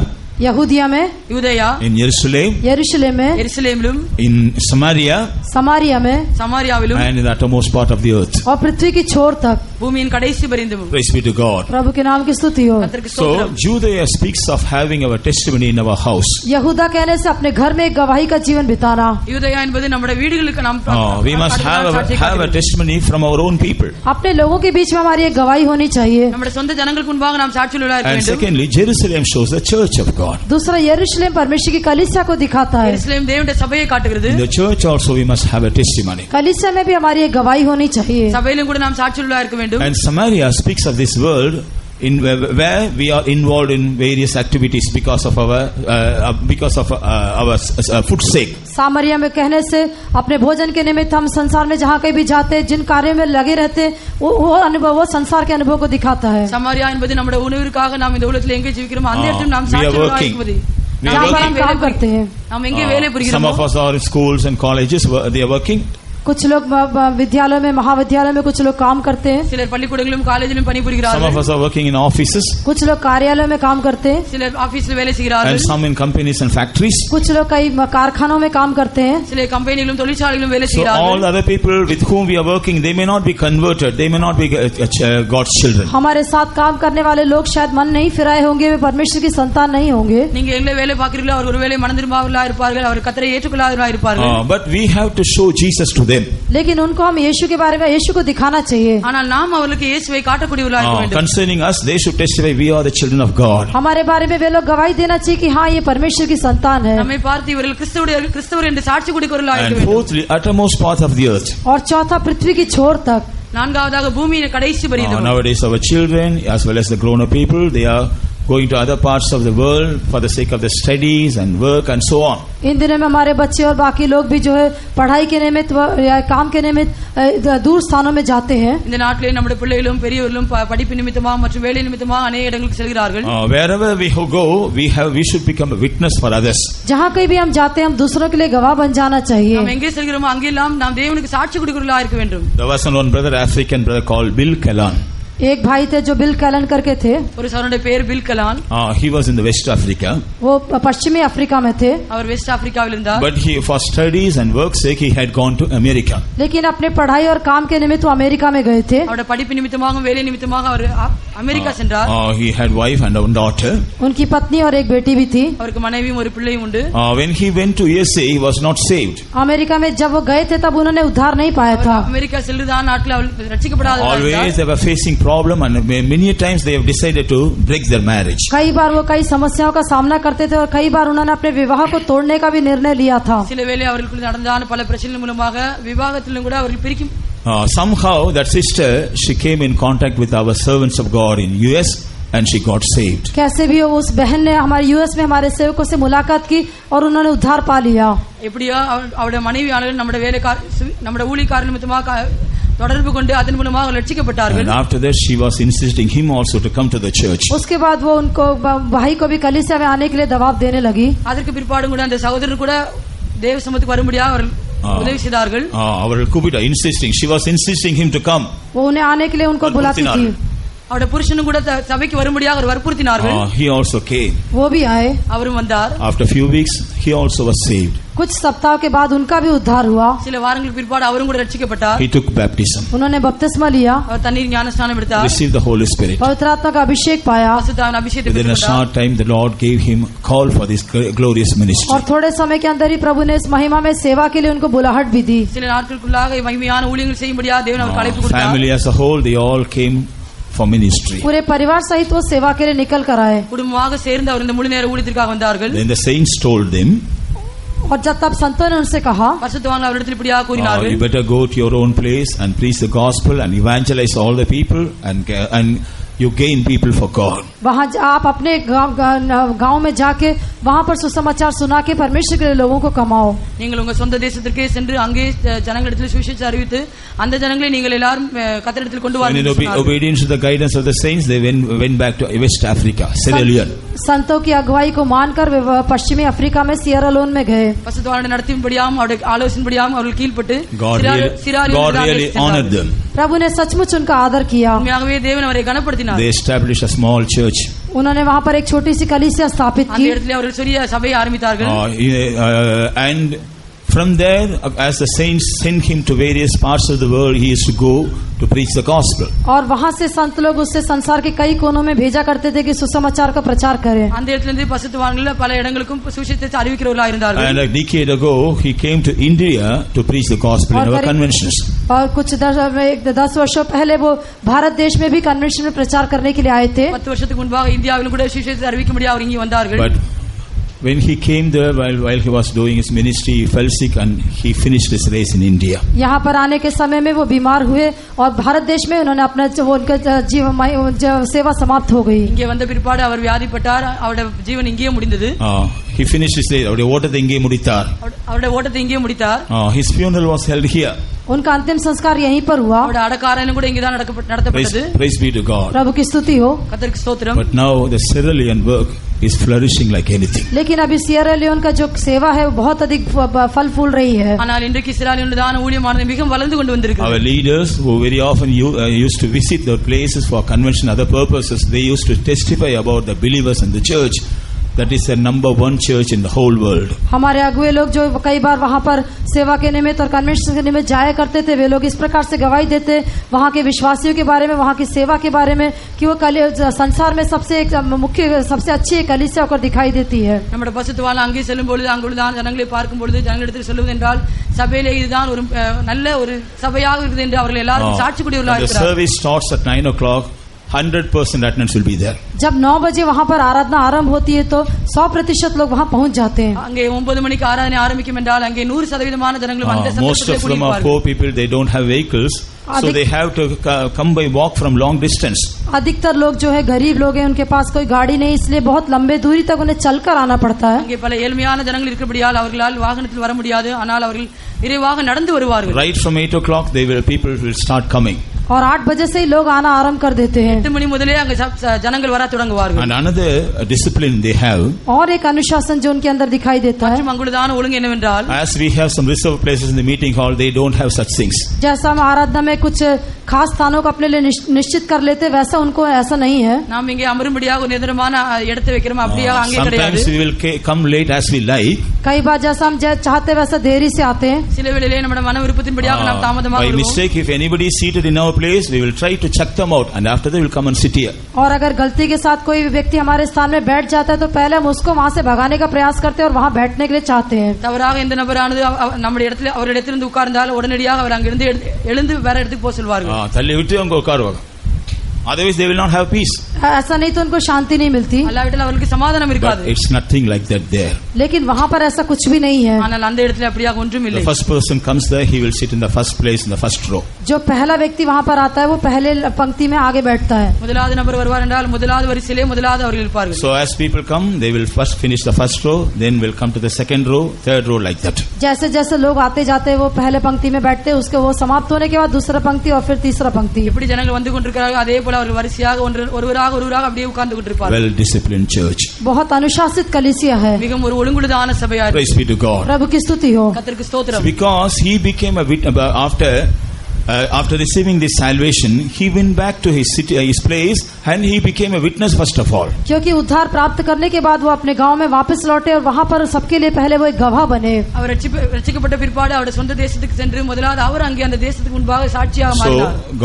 यहूदिया में, யூதேயா, in Jerusalem, यरूशलेम में, எருசலேமிலும், in Samaria, समारिया में சமாரியாவிலும், and in the uttermost part of the earth. और पृथ्वी की छोर तक. பூமியின் கடைசி பரிந்தும். Praise be to God. प्रभु के नाम की स्तुति हो. கர்த்தருக்கு So ஸ்தோத்திரம். Judea speaks of having our testimony in our house. यहूदा कहने से अपने घर में एक गवाही का जीवन बिताना. யூதேயா என்பது நம்முடைய வீடுகளுக்கு நாம் We must have a testimony from our own people. अपने लोगों के बीच में हमारी एक गवाही होनी चाहिए. நம்முடைய சொந்த ஜனங்களுக்கு முன்பாக நாம் சாட்சியுள்ளவர்களாக இருக்க And வேண்டும். secondly, Jerusalem shows the church of God. दूसरा यरूशलेम परमेश्वर की कलीसिया को दिखाता है. எருசலேம் தேவனுடைய சபையை காட்டுகிறது. In the church also we must have a testimony. कलीसिया में भी हमारी एक गवाही होनी चाहिए. சபையிலும் கூட நாம் சாட்சியுள்ளவர்களாக இருக்க வேண்டும். And Samaria speaks of this world in where we are involved in various activities because of our food sake. सामरिया में कहने से अपने भोजन के निमित्त हम संसार में जहाँ कहीं भी जाते हैं, जिन कार्यों में लगे रहते हैं, वो अनुभव, वो संसार के अनुभव को दिखाता है. சமாரியா என்பது நம்முடைய உணவிற்காக நாம் இந்த உலகத்தில் எங்கே ஜீவிக்கிறோம் அந்த இடத்தில் நாம் சாட்சியுள்ளவர்களாக இருப்பது. जहाँ पर हम काम करते हैं. நாம் எங்கே வேலை Some புரிகிறோமோ, of us are in schools and colleges, they are working. कुछ लोग विद्यालय में महाविद्यालय में कुछ लोग काम करते हैं. சிலர் பள்ளிக்கூடங்களிலும் காலேஜிலும் Some பணிபுரிகிறார்கள். of us are working in offices. कुछ लोग कार्यालय में काम करते हैं. சிலர் ஆபீஸ்ல வேலை செய்கிறார்கள். And some in companies and factories. कुछ लोग कई कारखानों में काम करते हैं. சில கம்பெனிகளிலும் தொழிற்சாலைகளிலும் வேலை So செய்கிறார்கள். all other people with whom we are working, they may not be converted. They may not be God's children. हमारे साथ काम करने वाले लोग शायद मन नहीं फिराए होंगे, वे परमेश्वर की संतान नहीं होंगे. நீங்க எங்க வேலை பார்க்கிறீங்களோ அவர் ஒருவேளை மனதிரும்பாவலா இருப்பார்கள், அவர் கர்த்தரை ஏற்றுக்கொள்ளாதவர்களா இருப்பார்கள். But we have to show Jesus to them. लेकिन उनको हम यीशु के बारे में यीशु को दिखाना चाहिए. ஆனால் நாம் அவர்களுக்கு இயேசுவை காட்டக்கூடியவர்களா இருக்க வேண்டும். Concerning us, they should testify we are the children of God. हमारे बारे में वे लोग गवाही देना चाहिए कि हाँ ये परमेश्वर की संतान है. நம்மை பார்த்து இவர்கள் கிறிஸ்தவர் என்று சாட்சி கொடுக்கிறவர்களா இருக்க And வேண்டும். fourthly, uttermost part of the earth. और चौथा पृथ्वी की छोर तक. நான்காவதாக பூமியின் கடைசி பரியந்தம். Nowadays our children as well as the grown up people, they are going to other parts of the world for the sake of the studies and work and so on. इन दिनों में हमारे बच्चे और बाकी लोग भी जो है पढ़ाई के निमित्त या काम के निमित्त दूर स्थानों में जाते हैं. இந்த நாட்டிலே நம்முடைய பிள்ளைகளும் பெரியவர்களும் படிப்பு நிமித்தமாக மற்றும் வேலை நிமித்தமாக अनेक இடங்களுக்கு செல்கிறார்கள். Wherever we go, we should become a witness for others. जहाँ कहीं भी हम जाते हैं हम दूसरों के लिए गवाह बन जाना चाहिए. நாம் எங்கே செல்கிறோமோ அங்கெல்லாம் நாம் தேவனுக்கு சாட்சி கொடுக்கிறவர்களா இருக்க வேண்டும். There was one brother, African brother called Bill Callan. एक भाई थे जो बिल कैलन करके थे. ஒரு சகோதரனுடைய பெயர் bill Kalan. He was in the West Africa. वो पश्चिमी अफ्रीका में थे. அவர் வெஸ்ட் ஆப்பிரிக்காவில் இருந்தார். But he, for studies and work sake, he had gone to America. लेकिन अपने पढ़ाई और काम के निमित्त वो अमेरिका में गए थे. அவருடைய படிப்பு நிமித்தமாக வேலை நிமித்தமாக அவர் அமெரிக்கா சென்றார். He had wife and a daughter. उनकी पत्नी और एक बेटी भी थी. அவருக்கு மனைவியும் ஒரு பிள்ளையும் உண்டு. When he went to USA, he was not saved. America में जब वो गए थे तब उन्होंने उद्धार नहीं पाया था. அமெரிக்கா செல்லுதான் நாட்டில் அவர் ரட்சிக்கப்படாதவர். Always they were facing problem and many times they have decided to break their marriage. कई बार वो कई समस्याओं का सामना करते थे और कई बार उन्होंने अपने विवाह को तोड़ने का भी निर्णय लिया था. சில வேளை அவர்களுக்கு நடந்தான பல பிரச்சனைகள் மூலமாக விவாகத்திலும் கூட அவர்கள் பிரிக்கும். Somehow that sister, she came in contact with our servants of God in US and she got saved. कैसे भी उस बहन ने हमारे यूएस में हमारे सेवकों से मुलाकात की और उन्होंने उद्धार पा लिया. எப்படியோ அவருடைய மனைவி ஆனவர்கள் நம்முடைய ஊழியக்காரர் நிமித்தமாக தொடர்பு கொண்டு அதன் மூலமாக ரட்சிக்கப்பட்டார்கள். And after that she was insisting him also to come to the church. उसके बाद वो उनको भाई को भी कलीसिया में आने के लिए दबाव देने लगी. அதற்கு பிற்பாடு கூட அந்த சகோதரர் கூட தேவ சமூகத்துக்கு வரும்படியாக அவர்கள் உதவி செய்தார்கள். அவர்கள் கூப்பிட்டா insisting, she was insisting him to come. वो उन्हें आने के लिए उनको बुलाती थी. அவருடைய புருஷனும் கூட சபைக்கு வரும்படியாக அவர் வற்புறுத்தினார்கள். He also came. वो भी आए. அவரும் வந்தார். After a few weeks he also was saved. कुछ सप्ताह के बाद उनका भी उद्धार हुआ. சில வாரங்களுக்கு பிற்பாடு அவரும் கூட ரட்சிக்கப்பட்டார். He took baptism. उन्होंने बपतिस्मा लिया. அவர் தண்ணீர் ஞானஸ்நானம் எடுத்தார். Received the Holy Spirit. पवित्र आत्मा का अभिषेक पाया. பரிசுத்தாவின் அபிஷேகத்தை Within a short time the Lord gave him call for this glorious ministry. और थोड़े समय के अंदर ही प्रभु ने इस महिमा में सेवा के लिए उनको बुलाहट भी दी. சில நாட்களுக்குள்ளாக மகிமையான ஊழியங்கள் செய்யும்படியாக தேவன் அவருக்கு அழைப்பு கொடுத்தார். Family as a whole, they all came for ministry. पूरे परिवार सहित वो सेवा के लिए निकल कर आए. குடும்பமாக சேர்ந்து அவர் இந்த முழு நேர ஊழியத்திற்காக வந்தார்கள். Then the saints told them, और जब तब संतों ने उनसे कहा, பரிசுத்தவான்கள் அவரிடத்தில் இப்படியாக கூறினார்கள், you better go to your own place and preach the gospel and evangelize all the people and you gain people for God. वहाँ आप अपने गांव में जाके वहाँ पर सुसमाचार सुना के परमेश्वर के लिए लोगों को कमाओ. நீங்கள் உங்க சொந்த தேசத்திற்கே சென்று அங்கே ஜனங்களிடத்தில் சுவிசேஷத்தை அறிவித்து அந்த ஜனங்களை நீங்கள் எல்லாரும் கர்த்தரிடத்தில் கொண்டு வாருங்கள். In obedience to the guidance of the saints, they went back to West Africa, Sierra Leone. संतों की अगुवाई को मानकर वे पश्चिमी अफ्रीका में सियरा लोन में गए. பரிசுத்தவான்கள் நடத்தின்படியாம் அவருடைய ஆலோசனைப்படியாம் அவர்கள் கீழ்ப்பட்டு God really honored them. प्रभु ने सचमुच उनका आदर किया. உண்மையாகவே தேவன் அவரை கனப்படுத்தினார். They established a small church. उन्होंने वहाँ पर एक छोटी सी कलीसिया स्थापित அந்த की. இடத்துல அவர்கள் சிறிய சபையை ஆரம்பித்தார்கள். And from there, as the saints sent him to various parts of the world, he used to go to preach the gospel. और वहाँ से संत लोग उससे संसार के कई कोनों में भेजा करते थे कि सुसमाचार का प्रचार करें. அந்த இடத்திலிருந்து பரிசுத்தவான்கள் பல இடங்களுக்கும் சுவிசேஷத்தை அறிவிக்கிறவர்களாக இருந்தார்கள். And a decade ago, he came to India to preach the gospel in our conventions. और कुछ 10 वर्षों पहले वो भारत देश में भी कन्वेंशन में प्रचार करने के लिए आए थे. 10 வருஷத்துக்கு முன்பாக இந்தியாவிலும் கூட சுவிசேஷத்தை அறிவிக்கும்படி அவர் இங்கே வந்தார்கள். But when he came there, while he was doing his ministry, he fell sick and he finished his race in India. यहाँ पर आने के समय में वो बीमार हुए और भारत देश में उन्होंने अपना उनका सेवा समाप्त हो गई. இங்கே வந்த பிற்பாடு அவர் வியாதிப்பட்டார். அவருடைய ஜீவன் இங்கேயே முடிந்தது. He finished his race. அவருடைய ஓட்டத்தை இங்கே முடித்தார். அவருடைய ஓட்டத்தை இங்கே முடித்தார். His funeral was held here. उनका अंतिम संस्कार यहीं पर हुआ. அவருடைய அடக்காரனும் கூட இங்கே தான் நடத்தப்பட்டது. Praise be to God. प्रभु की स्तुति हो. கர்த்தருக்கு ஸ்தோத்திரம். But now the Sierra Leone work is flourishing like anything. लेकिन अभी सियरा लियोन का जो सेवा है वो बहुत अधिक फल फूल रही है. ஆனால் இன்றைக்கு இஸ்ரேலின் தான ஊழியமானது மிகவும் வளர்ந்து கொண்டு வந்திருக்கிறது. Our leaders who very often used to visit the places for convention other purposes, they used to testify about the believers in the church. That is the number one church in the whole world. हमारे अगुए लोग जो कई बार वहाँ पर सेवा के निमित्त और कन्वेंशन के निमित्त जाया करते थे, वे लोग इस प्रकार से गवाही देते वहाँ के विश्वासियों के बारे में, वहाँ की सेवा के बारे में, कि वो संसार में सबसे एक मुख्य सबसे अच्छी कलीसिया होकर दिखाई देती है. நம்முடைய பசுத்துவால அங்கே செல்லும் பொழுது அங்குள்ளதான் ஜனங்களை பார்க்கும் பொழுது ஜனங்களிடத்தில் சொல்லுவது என்றால் சபையிலே இதுதான் ஒரு நல்ல ஒரு சபையாக இருக்குது என்று அவர்கள் எல்லாரும் சாட்சி கூடியவர்களாக இருக்கிறார்கள். The service starts at 9 o'clock. 100% attendance will be there. जब 9 बजे वहाँ पर आराधना आरंभ होती है तो 100% लोग वहाँ पहुँच जाते हैं. அங்கே 9 மணிக்கு ஆராதனை ஆரம்பிக்கும் என்றால் அங்கே 100% ஜனங்களும் அந்த most of them are poor people, they don't have vehicles, so they have to come by walk from long distance. अधिकतर लोग जो है गरीब लोग हैं, उनके पास कोई गाड़ी नहीं, इसलिए बहुत लंबे दूरी तक उन्हें चलकर आना पड़ता है. அங்கே பல ஏழ்மையான ஜனங்கள் இருக்கிறபடியால் அவர்களால் வாகனத்தில் வர முடியாது, ஆனால் அவர்கள் விரைவாக நடந்து வருவார்கள். Right from 8 o'clock people will start coming. और 8 बजे से ही लोग आना आरंभ कर देते हैं. 8 மணி முதலே அங்கே ஜனங்கள் வர தொடங்குவார்கள். And another discipline they have. और एक अनुशासन जो उनके अंदर दिखाई देता है. அங்குள்ளதான ஒழுங்கு என்னவென்றால், as we have some reserved places in the meeting hall, they don't have such things. जैसा हम आराधना में कुछ खास स्थानों को अपने लिए निश्चित कर लेते, वैसा उनको ऐसा नहीं है. நாம் இங்கே அமரும்படியாக நிரந்தரமான இடத்தை வைக்கிறோம், அப்படியே அங்கே கிடையாது. Sometimes we will come late as we like. कई बार जैसा हम चाहते वैसा देरी से आते हैं. சில வேளையிலே நம்ம மன விருப்பத்தின்படியாக நாம் தாமதமாக by வருவோம். mistake if anybody is seated in our place, we will try to check them out, and after that we will come and sit here. और अगर गलती के साथ कोई व्यक्ति हमारे स्थान में बैठ जाता है तो पहले हम उसको वहां से भगाने का प्रयास करते हैं और वहां बैठने के लिए चाहते हैं. தவறாக இந்த நபரானது நம்முடைய இடத்துல அவரிடத்திலிருந்து உட்கார்ந்தால் உடனடியாக அவர் அங்கிருந்து எழுந்து வேற இடத்துக்கு போக சொல்வார்கள். தள்ளி விட்டு அங்க உட்காருவாங்க. Otherwise they will not have peace. ऐसा नहीं तो उनको शांति नहीं मिलती. அல்லாவிட்டால் அவர்களுக்கு சமாதானம் இருக்காது. But it's nothing like that there. लेकिन वहाँ पर ऐसा कुछ भी नहीं है. ஆனால் அந்த இடத்துல அப்படியாக ஒன்றும் இல்லை. The first person comes there, he will sit in the first place in the first row. जो पहला व्यक्ति वहाँ पर आता है वो पहले पंक्ति में आगे बैठता है. முதலாவது நபர் வருவார் என்றால் முதலாவது வரிசையிலே முதலாவது அவர்கள் இருப்பார்கள். So as people come, they will first finish the first row, then will come to the second row, third row, like that. जैसे जैसे लोग आते जाते हैं वो पहले पंक्ति में बैठते हैं, उसके वो समाप्त होने के बाद दूसरा पंक्ति और फिर तीसरा पंक्ति. இப்படி ஜனங்கள் வந்து கொண்டிருக்கிறார்கள், அதே போல அவர்கள் வரிசையாக ஒருவராக அப்படியே உட்கார்ந்து கொண்டிருப்பார்கள். Well disciplined church. बहुत अनुशासित कलीसिया है. மிகவும் ஒரு ஒழுங்குள்ளதான சபையா. Praise be to God. प्रभु की स्तुति हो. கர்த்தருக்கு ஸ்தோத்திரம். Because he became a witness after receiving this salvation, he went back to his city, his place, and he became a witness first of all. क्योंकि उद्धार प्राप्त करने के बाद वो अपने गांव में वापस लौटे और वहां पर सबके लिए पहले वो एक गवाह बने. அவர் ரட்சிக்கப்பட்ட பிற்பாடு அவருடைய சொந்த தேசத்துக்கு சென்று முதலாவது அவர் அங்கே அந்த தேசத்துக்கு முன்பாக சாட்சியாக மாறினார். So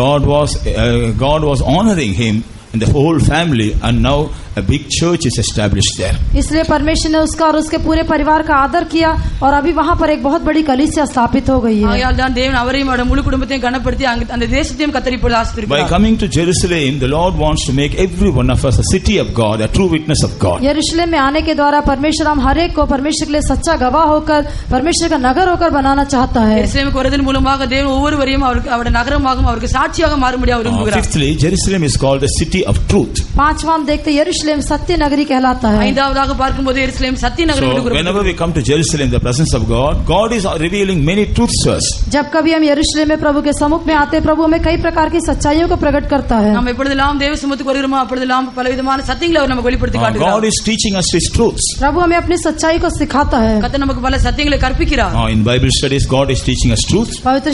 God was honoring him and the whole family, and now a big church is established there. इसलिए परमेश्वर ने उसका और उसके पूरे परिवार का आदर किया और अभी वहाँ पर एक बहुत बड़ी कलीसिया स्थापित हो गई है. ஆகையால் தான் தேவன் அவரையும் அவருடைய முழு குடும்பத்தையும் கனப்படுத்தி அந்த தேசத்தையும் கர்த்தர் இப்பொழுது ஆசீர்வதிக்கிறார். By coming to Jerusalem, the Lord wants to make every one of us a city of God, a true witness of God. यरूशलेम में आने के द्वारा परमेश्वर हम हर एक को परमेश्वर के लिए सच्चा गवाह होकर परमेश्वर का नगर होकर बनाना चाहता है. எருசலேமுக்கு வருவதன் மூலமாக தேவன் ஒவ்வொருவரையும் அவருடைய நகரமாகவும் அவருக்கு சாட்சியாக மாறும்படியாக விரும்புகிறார். Fifthly, Jerusalem is called the city of truth. पांचवां हम देखते यरूशलेम सत्य नगरी कहलाता है. ஐந்தாவதாக பார்க்கும்போது எருசலேம் சத்திய நகரம் என்று கூறப்படுகிறது. Whenever we come to Jerusalem, the presence of God is revealing many truths to us. जब कभी हम यरूशलेम में प्रभु के सम्मुख में आते हैं, प्रभु हमें कई प्रकार की सच्चाइयों को प्रकट करता है. நாம் எப்பொழுதெல்லாம் தேவ சமூகத்துக்கு வருகிறோமோ அப்பொழுதெல்லாம் பலவிதமான சத்தியங்களை அவர் நமக்கு வெளிப்படுத்தி காட்டுகிறார். God is teaching us his truths. प्रभु हमें अपनी सच्चाई को सिखाता है. கர்த்தர் நமக்கு பல சத்தியங்களை கற்பிக்கிறார். In Bible studies, God is teaching us truths. पवित्र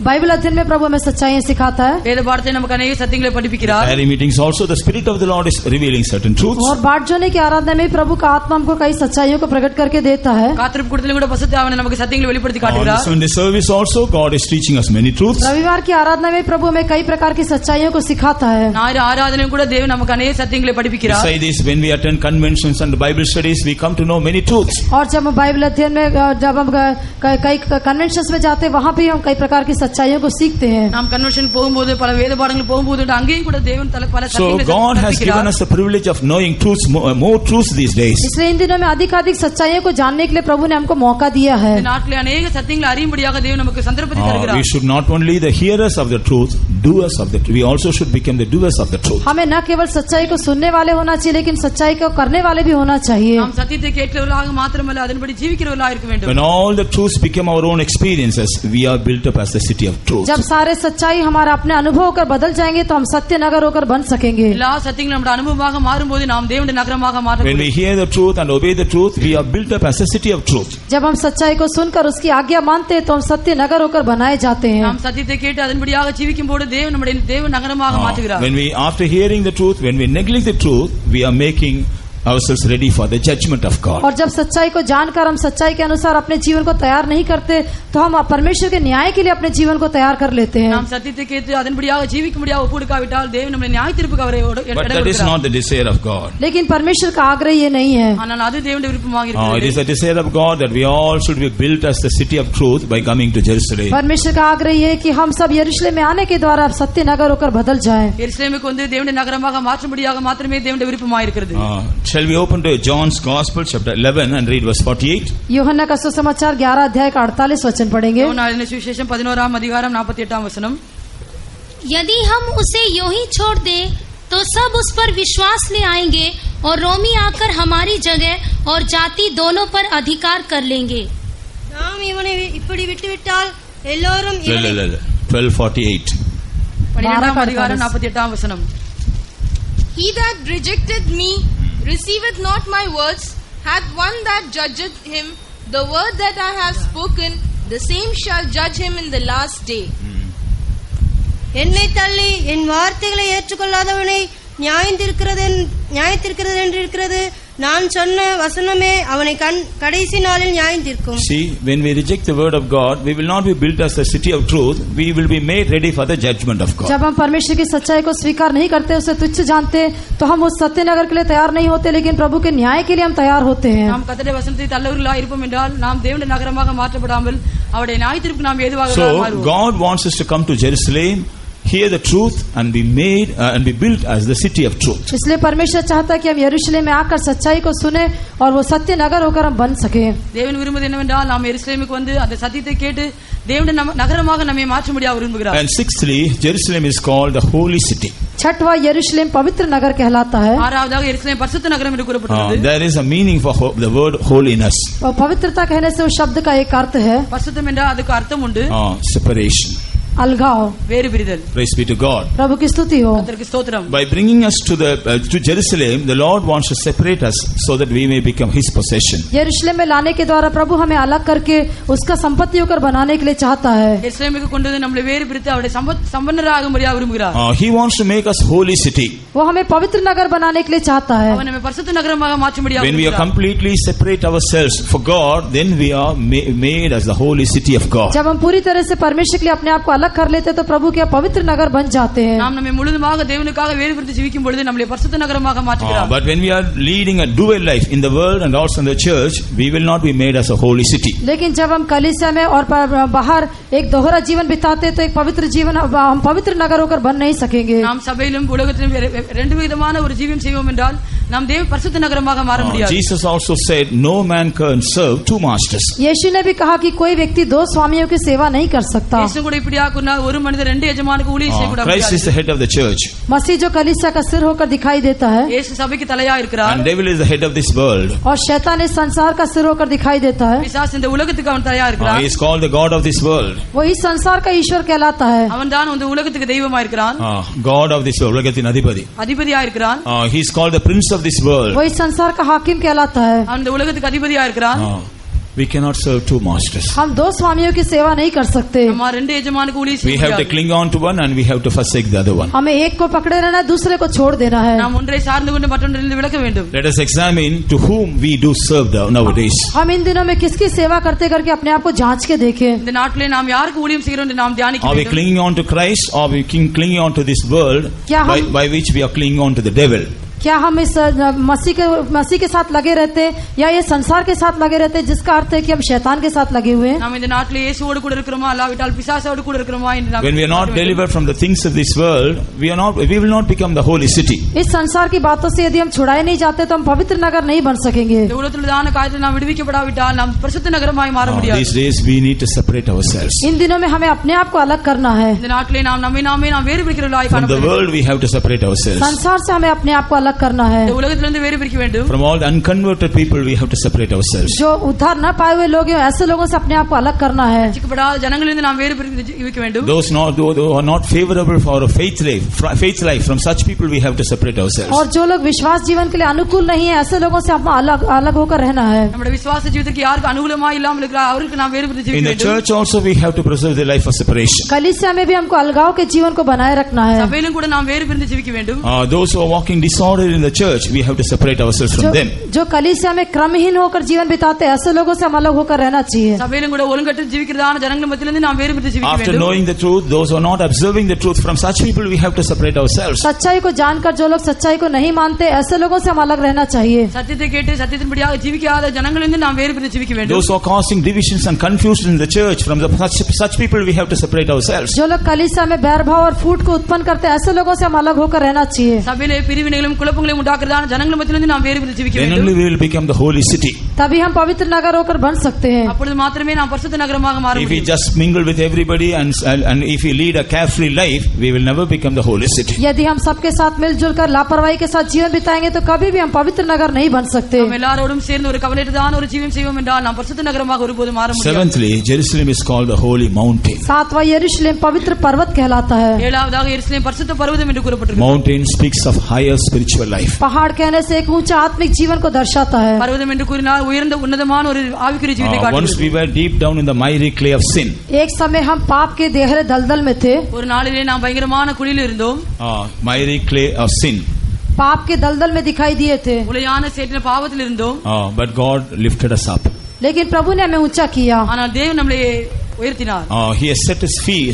बाइबल अध्ययन में प्रभु हमें सच्चाइयां सिखाता है. வேத பாடத்தை நமக்கு अनेक சத்தியங்களை படிப்பிக்கிறார். Prayer meetings also, the Spirit of the Lord is revealing certain truths. और बाट जोने की आराधना में प्रभु का आत्मा हमको कई सच्चाइयों को प्रकट करके देता है. காத்திருப்பு கூட்டத்திலும் கூட பரிசுத்த ஆவியானவர் நமக்கு சத்தியங்களை வெளிப்படுத்தி காட்டுகிறார். Sunday service also, God is teaching us many truths. रविवार की आराधना में प्रभु हमें कई प्रकार की सच्चाइयों को सिखाता है. ஞாயிறு ஆராதனையும் கூட தேவன் நமக்கு अनेक சத்தியங்களை படிப்பிக்கிறார். Besides this, when we attend conventions and Bible studies, we come to know many truths. और जब हम बाइबल अध्ययन में जब हम कई कन्वेंशंस में जाते हैं, वहाँ भी हम कई प्रकार की सच्चाइयों को सीखते हैं. நாம் கன்வென்ஷன் போகும்போது பல வேத பாடங்கள் போகும்போது அங்கேயும் கூட தேவன் பல So God has given us the privilege of knowing truths, more truths these days. इसलिए इन दिनों में अधिक सच्चाइयों को जानने के लिए प्रभु ने हमको मौका दिया है. நாட்களில் अनेक சத்தியங்களை அறியும்படியாக தேவன் நமக்கு சந்தர்ப்பத்தை தருகிறார். We should not only the hearers of the truth, doers of the truth. We also should become the doers of the truth. हमें न केवल सच्चाई को सुनने वाले होना चाहिए लेकिन सच्चाई को करने वाले भी होना चाहिए. நாம் சத்தியத்தை கேட்கிறவர்களாக மாத்திரமல்ல அதன்படி ஜீவிக்கிறவர்களாக இருக்க வேண்டும். When all the truths become our own experiences, we are built up as the city of truth. जब सारे सच्चाई हमारा अपने अनुभव होकर बदल जाएंगे तो हम सत्य नगर होकर बन सकेंगे. எல்லா சத்தியங்களும் நம்முடைய அனுபவமாக மாறும்போது நாம் தேவனுடைய நகரமாக மாறலாம். When we hear the truth and obey the truth, we are built up as a city of truth. जब हम सच्चाई को सुनकर उसकी आज्ञा मानते हैं तो हम सत्य नगर होकर बनाए जाते हैं. நாம் சத்தியத்தை கேட்டு அதன்படியாக ஜீவிக்கும்போது தேவன் நம்முடைய தேவ நகரமாக மாற்றுகிறார். When we, after hearing the truth, when we neglect the truth, we are making ourselves ready for the judgment of God. और जब सच्चाई को जानकर हम सच्चाई के अनुसार अपने जीवन को तैयार नहीं करते तो हम परमेश्वर के न्याय के लिए अपने जीवन को तैयार कर लेते हैं. நாம் சத்தியத்தை கேட்டு அதன்படியாக ஜீவிக்கும்படியாக ஒப்புக்கொடுக்காவிட்டால் தேவன் நம்மை நியாய தீர்ப்புக்கு அவரை But that is not the desire of God. लेकिन परमेश्वर का आग्रह ये नहीं है. ஆனால் அது தேவனுடைய விருப்பமாக It இருக்கிறது. is the desire of God that we all should be built as the city of truth by coming to Jerusalem. परमेश्वर का आग्रह ये है कि हम सब यरूशलेम में आने के द्वारा सत्य नगर होकर बदल जाएं. எருசலேமுக்கு வந்து தேவனுடைய நகரமாக மாற்றும்படியாக மாத்திரமே தேவனுடைய விருப்பமாக இருக்கிறது. Shall we open to John's Gospel chapter 11 and read verse 48? यूहन्ना का सुसमाचार 11 अध्याय का 48 वचन पढ़ेंगे. யோவான் சுவிசேஷம் 11 அதிகாரம் 48 वचனம். यदि हम उसे यूं ही छोड़ दें तो सब उस पर विश्वास ले आएंगे और रोमी आकर हमारी जगह और जाति दोनों पर अधिकार कर लेंगे. நாம் இவனை இப்படி விட்டுவிட்டால் எல்லோரும் இவனை 12:48. 12 அதிகாரம் 48 வசனம். He that rejecteth me receiveth not my words, hath one that judgeth him. The word that I have spoken, the same shall judge him in the last day. என்னை தள்ளி என் வார்த்தைகளை ஏற்றுக்கொள்ளாதவனை நியாயத்திருக்கிறது என்று இருக்கிறது. நான் சொன்ன வசனமே அவனை கடைசி நாளில் நியாயம் தீர்க்கும். See, when we reject the word of God, we will not be built as a city of truth. We will be made ready for the judgment of God. जब हम परमेश्वर की सच्चाई को स्वीकार नहीं करते, उसे तुच्छ जानते, तो हम उस सत्य नगर के लिए तैयार नहीं होते, लेकिन प्रभु के न्याय के लिए हम तैयार होते हैं. நாம் கர்த்தருடைய வசனத்தை தள்ளவர்களாக இருப்போம் என்றால் நாம் தேவனுடைய நகரமாக மாற்றப்படாமல் அவருடைய நியாய தீர்ப்புக்கு நாம் ஏதுவாக So மாறுவோம். God wants us to come to Jerusalem, hear the truth and be made and be built as the city of truth. इसलिए परमेश्वर चाहता है कि हम यरूशलेम में आकर सच्चाई को सुने और वो सत्य नगर होकर हम बन सके. தேவன் விரும்புவது என்னவென்றால் நாம் எருசலேமுக்கு வந்து அந்த சத்தியத்தை கேட்டு தேவனுடைய நகரமாக நம்மை மாற்றும்படியாக விரும்புகிறார். And sixthly, Jerusalem is called the holy city. छठवां यरूशलेम पवित्र नगर कहलाता है. ஆறாவதாக எருசலேம் பரிசுத்த நகரம் என்று கூறப்பட்டுள்ளது. There is a meaning for the word holiness. और पवित्रता कहने से उस शब्द का एक अर्थ है பரிசுத்தம் என்றால் அதுக்கு அர்த்தம் உண்டு. Separation. अलगाव. வேறு பிரிதல். Praise be to God. प्रभु की स्तुति हो. கர்த்தருக்கு ஸ்தோத்திரம். By bringing us to Jerusalem, the Lord wants to separate us so that we may become His possession. यरूशलेम में लाने के द्वारा प्रभु हमें अलग करके उसका संपत्ति होकर बनाने के लिए चाहता है. எருசலேமுக்கு கொண்டு வந்து நம்மை வேறு பிரித்து அவருடைய சம்பன்னராகும்படியாக விரும்புகிறார். He wants to make us holy city. वो हमें पवित्र नगर बनाने के लिए चाहता है. அவன் நம்மை பரிசுத்த நகரமாக மாற்றும்படியாக When we are விரும்புகிறார். completely separate ourselves for God, then we are made as the holy city of God. जब हम पूरी तरह से परमेश्वर के लिए अपने आप को अलग कर लेते हैं तो प्रभु के पवित्र नगर बन जाते हैं. நாம் நம்மை முழுதுமாக தேவனுக்காக வேறு பிரித்து ஜீவிக்கும் பொழுது நம்மை பரிசுத்த நகரமாக மாற்றுகிறார். But when we are leading a dual life in the world and also in the church, we will not be made as a holy city. लेकिन जब हम कलीसिया में और बाहर एक दोहरा जीवन बिताते हैं तो एक पवित्र जीवन हम पवित्र नगर होकर बन नहीं सकेंगे. நாம் சபையிலும் உலகத்திலும் ரெண்டு விதமான ஒரு ஜீவன் செய்வோம் என்றால் நாம் தேவ பரிசுத்த நகரமாக மாற முடியாது. Jesus also said no man can serve two masters. यीशु ने भी कहा कि कोई व्यक्ति दो स्वामियों की सेवा नहीं कर सकता. இயேசு கூட இப்படியாக கூறினார், ஒரு மனிதர் ரெண்டு எஜமானுக்கு ஊழியம் செய்ய கூடாது. Christ is the head of the church. मसीह जो कलीसिया का सिर होकर दिखाई देता है இயேசு சபைக்கு தலையா இருக்கிறார். And devil is the head of this world. और शैतान इस संसार का सिर होकर दिखाई देता है. பிசாசு இந்த உலகத்துக்கு அவன் தலையா இருக்கிறான். He is called the god of this world. वो इस संसार का ईश्वर कहलाता है. அவன் தான் இந்த உலகத்துக்கு தெய்வமா இருக்கிறான். God of this world, உலகத்தின் அதிபதி. அதிபதியா இருக்கிறான். He is called the prince of this world. वो इस संसार का हाकिम कहलाता है. அவன் இந்த உலகத்துக்கு அதிபதியா இருக்கிறான். We cannot serve two masters. हम दो स्वामियों की सेवा नहीं कर सकते. நம்ம ரெண்டு எஜமானுக்கு ஊழியம் We செய்ய have to முடியாது. cling on to one and we have to forsake the other one. हमें एक को पकड़े रहना है, दूसरे को छोड़ देना है. நாம் ஒன்றை சார்ந்து கொண்டு மற்றொன்றிலிருந்து விலக வேண்டும். Let us examine to whom we do serve nowadays. हम इन दिनों में किसकी सेवा करते करके अपने आप को जांच के देखें. இந்த நாட்டிலே நாம் யாருக்கு ஊழியம் செய்கிறோம் என்று நாம் தியானிக்க Are we வேண்டும். clinging on to Christ or are we clinging on to this world क्या हम- by which we are clinging on to the devil? क्या हम इस मसीह के साथ लगे रहते या ये संसार के साथ लगे रहते, जिसका अर्थ है कि हम शैतान के साथ लगे हुए हैं। நாம் இந்த நாட்டிலே இயேசுவோடு கூட இருக்கிறோமா அல்லாவிட்டால் பிசாசோடு கூட இருக்கிறோமா என்று நாம் When we are not delivered from the things of this world, we will not become the holy city. इस संसार की बातों से यदि हम छुड़ाए नहीं जाते तो हम पवित्र नगर नहीं बन सकेंगे। இந்த உலகத்திலுதான காரியத்தில் நாம் விடுவிக்கப்படாவிட்டால் நாம் பரிசுத்த நகரமாய் மாற முடியாது। These days we need to separate ourselves. इन दिनों में हमें अपने आप को अलग करना है। இந்த நாட்டிலே நாம் நம்மை நாம் வேறு பிரிக்கிறவர்களாய் From the காணப்படுகிறோம்। world we have to separate ourselves. संसार से हमें अपने आप को अलग करना है। இந்த உலகத்திலிருந்து வேறு பிரிக்க வேண்டும்। From all the unconverted people we have to separate ourselves. जो उद्धार न पाए हुए लोग हैं, ऐसे लोगों से अपने आप को अलग करना है। ரட்சிக்கப்படாத ஜனங்களிலிருந்து நாம் வேறு பிரித்து ஜீவிக்க வேண்டும்। Those who are not favorable for a faith life, from such people we have to separate ourselves. और जो लोग विश्वास जीवन के लिए अनुकूल नहीं है, ऐसे लोगों से हम अलग होकर रहना है। நம்முடைய விசுவாச ஜீவிதத்துக்கு யாருக்கு அனுகூலமா இல்லாமல் இருக்கிறார் அவருக்கு நாம் வேறு பிரித்து In ஜீவிக்க the வேண்டும்। church also we have to preserve the life of separation. कलीसिया में भी हमको अलगाव के जीवन को बनाए रखना है। சபையிலும் கூட நாம் வேறு பிரித்து ஜீவிக்க வேண்டும்। Those who are walking disorder in the church, we have to separate ourselves from them. जो कलीसिया में क्रमहीन होकर जीवन बिताते हैं, ऐसे लोगों से हम अलग होकर रहना चाहिए। சபையிலும் கூட ஒழுங்கற்று ஜீவிக்கிறதான ஜனங்கள் மத்தியிலிருந்து நாம் வேறு பிரித்து ஜீவிக்க After வேண்டும்। knowing the truth, those who are not observing the truth, from such people we have to separate ourselves. सच्चाई को जानकर जो लोग सच्चाई को नहीं मानते, ऐसे लोगों से हम अलग रहना चाहिए। சத்தியத்தை கேட்டு சத்தியத்தின்படியாக ஜீவிக்காத ஜனங்களிலிருந்து நாம் வேறு பிரித்து ஜீவிக்க வேண்டும்। Those who are causing divisions and confusion in the church, from such people we have to separate ourselves. जो लोग कलीसिया में बैरभाव और फूट को उत्पन्न करते हैं, ऐसे लोगों से हम अलग होकर रहना चाहिए। சபையிலே பிரிவினைகளும் குழப்பங்களையும் உண்டாக்குறதான ஜனங்கள் மத்தியிலிருந்து நாம் வேறு பிரித்து ஜீவிக்க Then வேண்டும்। only we will become the holy city. तभी हम पवित्र नगर होकर बन सकते हैं। அப்பொழுது மாத்திரமே நாம் பரிசுத்த நகரமாக மாற If we முடியும்। just mingle with everybody and if we lead a carefree life, we will never become the holy city. यदि हम सबके साथ मिलजुल कर लापरवाही के साथ जीवन बिताएंगे तो कभी भी हम पवित्र नगर नहीं बन सकते। நாம் எல்லாரோடும் சேர்ந்து ஒரு கவலையற்றதான ஒரு ஜீவன் செய்வோம் என்றால் நாம் பரிசுத்த நகரமாக ஒருபோதும் மாற முடியாது। Seventhly, Jerusalem is called the holy mountain. सातवां यरूशलेम पवित्र पर्वत कहलाता है। ஏழாவதாக எருசலேம் பரிசுத்த பர்வதம் என்று கூறப்பட்டிருக்கு। Mountain speaks of higher spiritual life. पहाड़ कहने से एक ऊंचा आत्मिक जीवन को दर्शाता है। பர்வதம் என்று கூறினால் உயர்ந்த உன்னதமான ஒரு ஆவிக்குரிய ஜீவித்தை Once காட்டுகிறது। we were deep down in the miry clay of sin. एक समय हम पाप के गहरे दलदल में थे। ஒரு நாளிலே நாம் பயங்கரமான குழியில் இருந்தோம்। Miry clay of sin. पाप के दलदल में दिखाई दिए थे। உளையான சேற்றின பாவத்தில் இருந்தோம்। But God lifted us up. लेकिन प्रभु ने हमें ऊंचा किया। ஆனால் தேவன் நம்மை உயர்த்தினார்। He has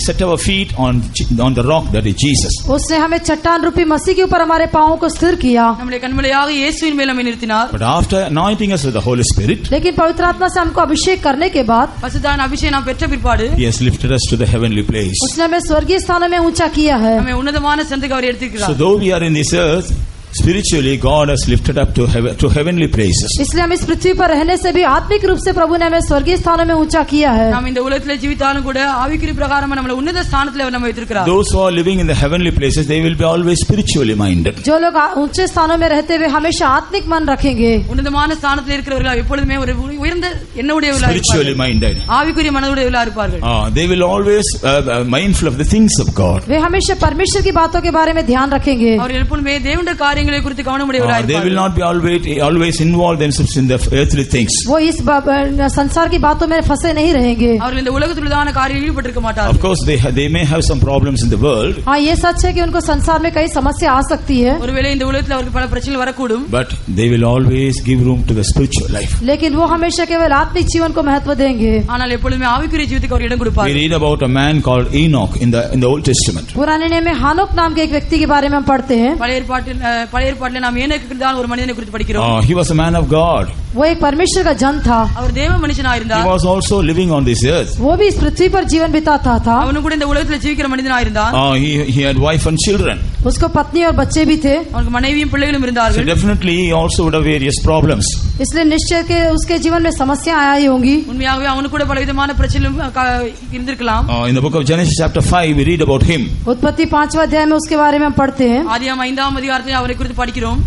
set our feet on the rock that is Jesus. उसने हमें चट्टान रूपी मसीह के ऊपर हमारे पांवों को स्थिर किया। நம்முடைய கண்மலையாக இயேசுவின் மேல் நம்மை நிறுத்தினார்। But after anointing us with the Holy Spirit, लेकिन पवित्र आत्मा से हमको अभिषेक करने के बाद பரிசுத்தான அபிஷேகம் நாம் பெற்ற பிற்பாடு He has lifted us to the heavenly place. उसने हमें स्वर्गीय स्थानों में ऊंचा किया है। நம்மை உன்னதமான ஸ்தானத்துக்கு அவர் So எடுத்திருக்கிறார்। though we are in this earth, spiritually God has lifted up to heavenly places. इसलिए हम इस पृथ्वी पर रहने से भी आत्मिक रूप से प्रभु ने हमें स्वर्गीय स्थानों में ऊंचा किया है। நாம் இந்த உலகத்திலே ஜீவித்தாலும் கூட ஆவிக்குரிய பிரகாரமா நம்மளை உன்னத ஸ்தானத்திலே அவர் நம்மை வைத்திருக்கிறார்। Those who are living in the heavenly places, they will be always spiritually minded. जो लोग ऊंचे स्थानों में रहते हुए हमेशा आत्मिक मन रखेंगे, உன்னதமான ஸ்தானத்திலே இருக்கிறவர்கள் எப்பொழுதுமே ஒரு உயர்ந்த எண்ணவுடையவர்களாக Spiritually இருப்பார்கள்। minded. ஆவிக்குரிய மனதுடையவர்களாக இருப்பார்கள்। They will always mindful of the things of God. वे हमेशा परमेश्वर की बातों के बारे में ध्यान रखेंगे। அவர்கள் எப்பொழுதுமே தேவனுடைய காரியங்களை குறித்து கவனமுடையவர்களாக They will இருப்பார்கள்। not be always involve themselves in the earthly things. वो इस संसार की बातों में फंसे नहीं रहेंगे। அவர்கள் இந்த உலகத்திலுதான காரியங்களில் ஈடுபட்டிருக்க Of மாட்டார்கள்। course, they may have some problems in the world, हाँ, ये सच है कि उनको संसार में कई समस्या आ सकती है, ஒருவேளை இந்த உலகத்தில் அவருக்கு பல பிரச்சனைகள் வரக்கூடும்। but they will always give room to the spiritual life. लेकिन वो हमेशा केवल आत्मिक जीवन को महत्व देंगे। ஆனால் எப்பொழுதுமே ஆவிக்குரிய ஜீவிதத்துக்கு அவர் இடம் We கொடுப்பார்। read about a man called Enoch in the Old Testament. पुराने नियम में हानोक नाम के एक व्यक्ति के बारे में हम पढ़ते हैं। பழைய ஏற்பாட்டில் நாம் ஏனோக்குதான் ஒரு மனிதனை குறித்து படிக்கிறோம்। He was a man of God. वो एक परमेश्वर का जन था। அவர் தேவ மனுஷனாக He இருந்தார்। was also living on this earth. वो भी इस पृथ्वी पर जीवन बिताता था। அவனும் கூட இந்த உலகத்தில் ஜீவிக்கிற மனிதனாக இருந்தான்। He had wife and children. उसको पत्नी और बच्चे भी थे। அவனுக்கு மனைவியும் பிள்ளைகளும் So இருந்தார்கள்। definitely he also would have various problems. इसलिए निश्चय के उसके जीवन में समस्या आई होंगी। உண்மையாகவே அவனுக்கு கூட பலவிதமான பிரச்சனைகளும் இருந்திருக்கலாம்। In the book of Genesis chapter 5 we read about him. उत्पत्ति 5वां अध्याय में उसके बारे में हम पढ़ते हैं। ஆதியாகமம் 5ஆம் அதிகாரத்தில் அவரை குறித்து படிக்கிறோம்।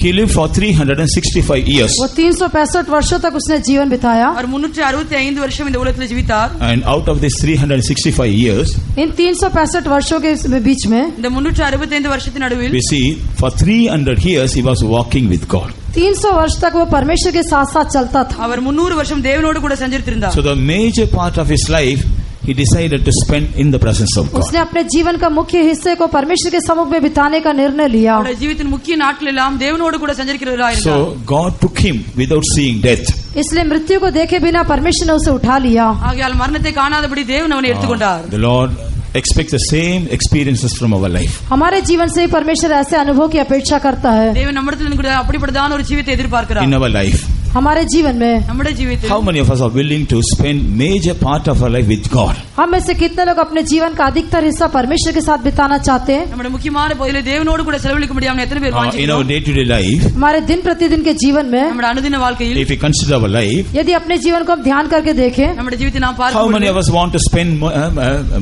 He lived for 365 years. वो 365 वर्षों तक उसने जीवन बिताया। அவர் 365 வருஷம் இந்த உலகத்தில் ஜீவித்தார்। And out of these 365 years, इन 365 वर्षों के बीच में இந்த 365 வருஷத்தின் நடுவில் we see for 300 years he was walking with God. 300 वर्ष तक वो परमेश्वर के साथ साथ चलता था। அவர் 300 வருஷம் தேவனோடு கூட சஞ்சரித்திருந்தார்। So the major part of his life he decided to spend in the presence of God. उसने अपने जीवन का मुख्य हिस्से को परमेश्वर के सम्मुख में बिताने का निर्णय लिया। அவருடைய ஜீவிதத்தின் முக்கிய நாட்கள் எல்லாம் தேவனோடு கூட சஞ்சரிக்கிறவராக இருந்தார்। So God took him without seeing death. इसलिए मृत्यु को देखे बिना परमेश्वर ने उसे उठा लिया। ஆகையால் மரணத்தை காணாதபடி தேவன் அவனை எடுத்துக்கொண்டார்। The Lord expects the same experiences from our life. हमारे जीवन से ही परमेश्वर ऐसे अनुभव की अपेक्षा करता है தேவன் நம்மிடத்தில் கூட அப்படிப்பட்டதான ஒரு ஜீவித்தை எதிர்பார்க்கிறார். In our life, हमारे जीवन में நம்முடைய ஜீவித்தில் how many of us are willing to spend major part of our life with God? हम में से कितने लोग अपने जीवन का अधिकतर हिस्सा परमेश्वर के साथ बिताना चाहते हैं? நம்முடைய முக்கியமான பகுதியிலே தேவனோடு கூட செலவழிக்க முடியாம எத்தனை பேர் In our வாஞ்சிக்கிறோம்? day-to-day life, हमारे दिन प्रतिदिन के जीवन में நம்முடைய அனுதின வாழ்க்கையில் if we consider our life, यदि अपने जीवन को हम ध्यान करके देखें, நம்முடைய ஜீவித்தை நாம் how many of பார்க்கும்போது us want to spend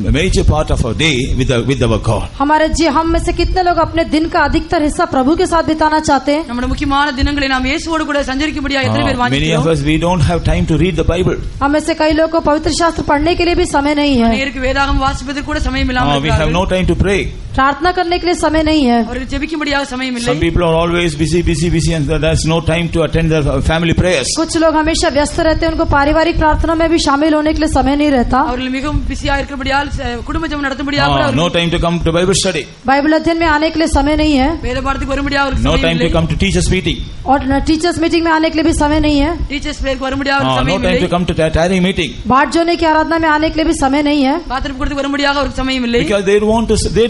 a major part of our day with our God? हम में से कितने लोग अपने दिन का अधिकतर हिस्सा प्रभु के साथ बिताना चाहते हैं? நம்முடைய முக்கியமான தினங்களை நாம் இயேசுவோடு கூட சஞ்சரிக்கும்படியா எத்தனை பேர் Many of வாஞ்சிக்கிறோம்? us, we don't have time to read the Bible. हम में से कई लोगों को पवित्र शास्त्र पढ़ने के लिए भी समय नहीं है, நேருக்கு வேதாகம் வாசிப்பதற்கு கூட சமயம் இல்லாமல் We have இருக்கிறார்கள். no time to pray. प्रार्थना करने के लिए समय नहीं है. அவருக்கு ஜெபிக்கும்படியாக சமயம் இல்லை. Some people are always busy, and there's no time to attend their family prayers. कुछ लोग हमेशा व्यस्त रहते हैं, उनको पारिवारिक प्रार्थना में भी शामिल होने के लिए समय नहीं रहता. அவர்கள் மிகவும் பிஸியா இருக்கிறபடியால் குடும்ப ஜெபம் நடத்தும்படியாக கூட No time to come to Bible study. Bible अध्ययन में आने के लिए समय नहीं है, வேத பாடத்துக்கு வரும்படியாக அவருக்கு No சமயம் time to இல்லை. come to teachers meeting. और टीचर्स मीटिंग में आने के लिए भी समय नहीं है, டீச்சர்ஸ் பேருக்கு வரும்படியாக அவருக்கு No சமயம் time to இல்லை. come to tiring meeting. बाट जोड़ने की आराधना में आने के लिए भी समय नहीं है, பாத்திரம் கொடுத்து வரும்படியாக அவருக்கு சமயம் இல்லை. Because they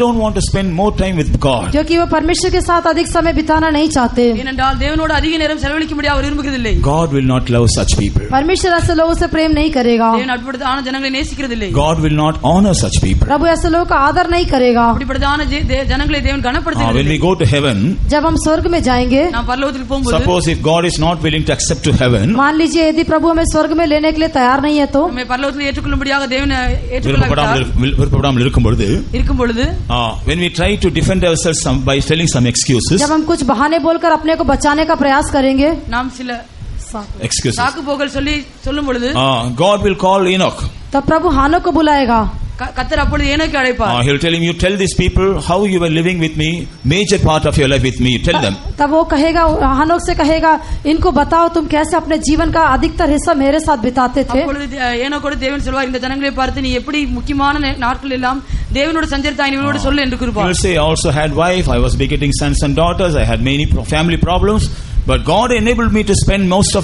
don't want to spend more time with God. क्योंकि वो परमेश्वर के साथ अधिक समय बिताना नहीं चाहते. ஏனென்றால் தேவனோடு அதிக நேரம் செலவழிக்கும்படியாக அவர் விரும்புகிறதில்லை. God will not love such people. परमेश्वर ऐसे लोगों से प्रेम नहीं करेगा. தேவன் அப்படிப்பட்டதான ஜனங்களை நேசிக்கிறதில்லை. God will not honor such people. प्रभु ऐसे लोगों का आदर नहीं करेगा. அப்படிப்பட்டதான ஜனங்களை தேவன் When கனப்படுத்துகிறதில்லை. we go to heaven, जब हम स्वर्ग में जाएंगे, நாம் பரலோகத்துக்கு போகும்போது suppose if God is not willing to accept to heaven, मान लीजिए यदि प्रभु हमें स्वर्ग में लेने के लिए तैयार नहीं है, तो நம்மை பரலோகத்தில் ஏற்றுக்கொள்ளும்படியாக தேவன் ஏற்றுக்கொள்ளாவிட்டால் விருப்பப்படாமல் இருக்கும் பொழுது, இருக்கும் பொழுது when we try to defend ourselves by telling some excuses, जब हम कुछ बहाने बोलकर अपने को बचाने का प्रयास करेंगे, நாம் சில excuses, சாக்கு போகல் சொல்லும் பொழுது God will call Enoch. तब प्रभु हानो को बुलाएगा. கர்த்தர் அப்பொழுது ஏனோக்கை அழைப்பார். He'll tell him, you tell these people how you were living with me, major part of your life with me, you tell them. तब वो कहेगा, हानोक से कहेगा, इनको बताओ तुम कैसे अपने जीवन का अधिकतर हिस्सा मेरे साथ बिताते थे. அப்பொழுது ஏனோக்கோடு தேவன் சொல்வார், இந்த ஜனங்களை பார்த்து நீ எப்படி முக்கியமான நாட்கள் எல்லாம் தேவனோட சஞ்சரித்தாய் இவனோடு சொல்லு என்று He கூறுவார். will say, I also had wife, I was begetting sons and daughters, I had many family problems, but God enabled me to spend most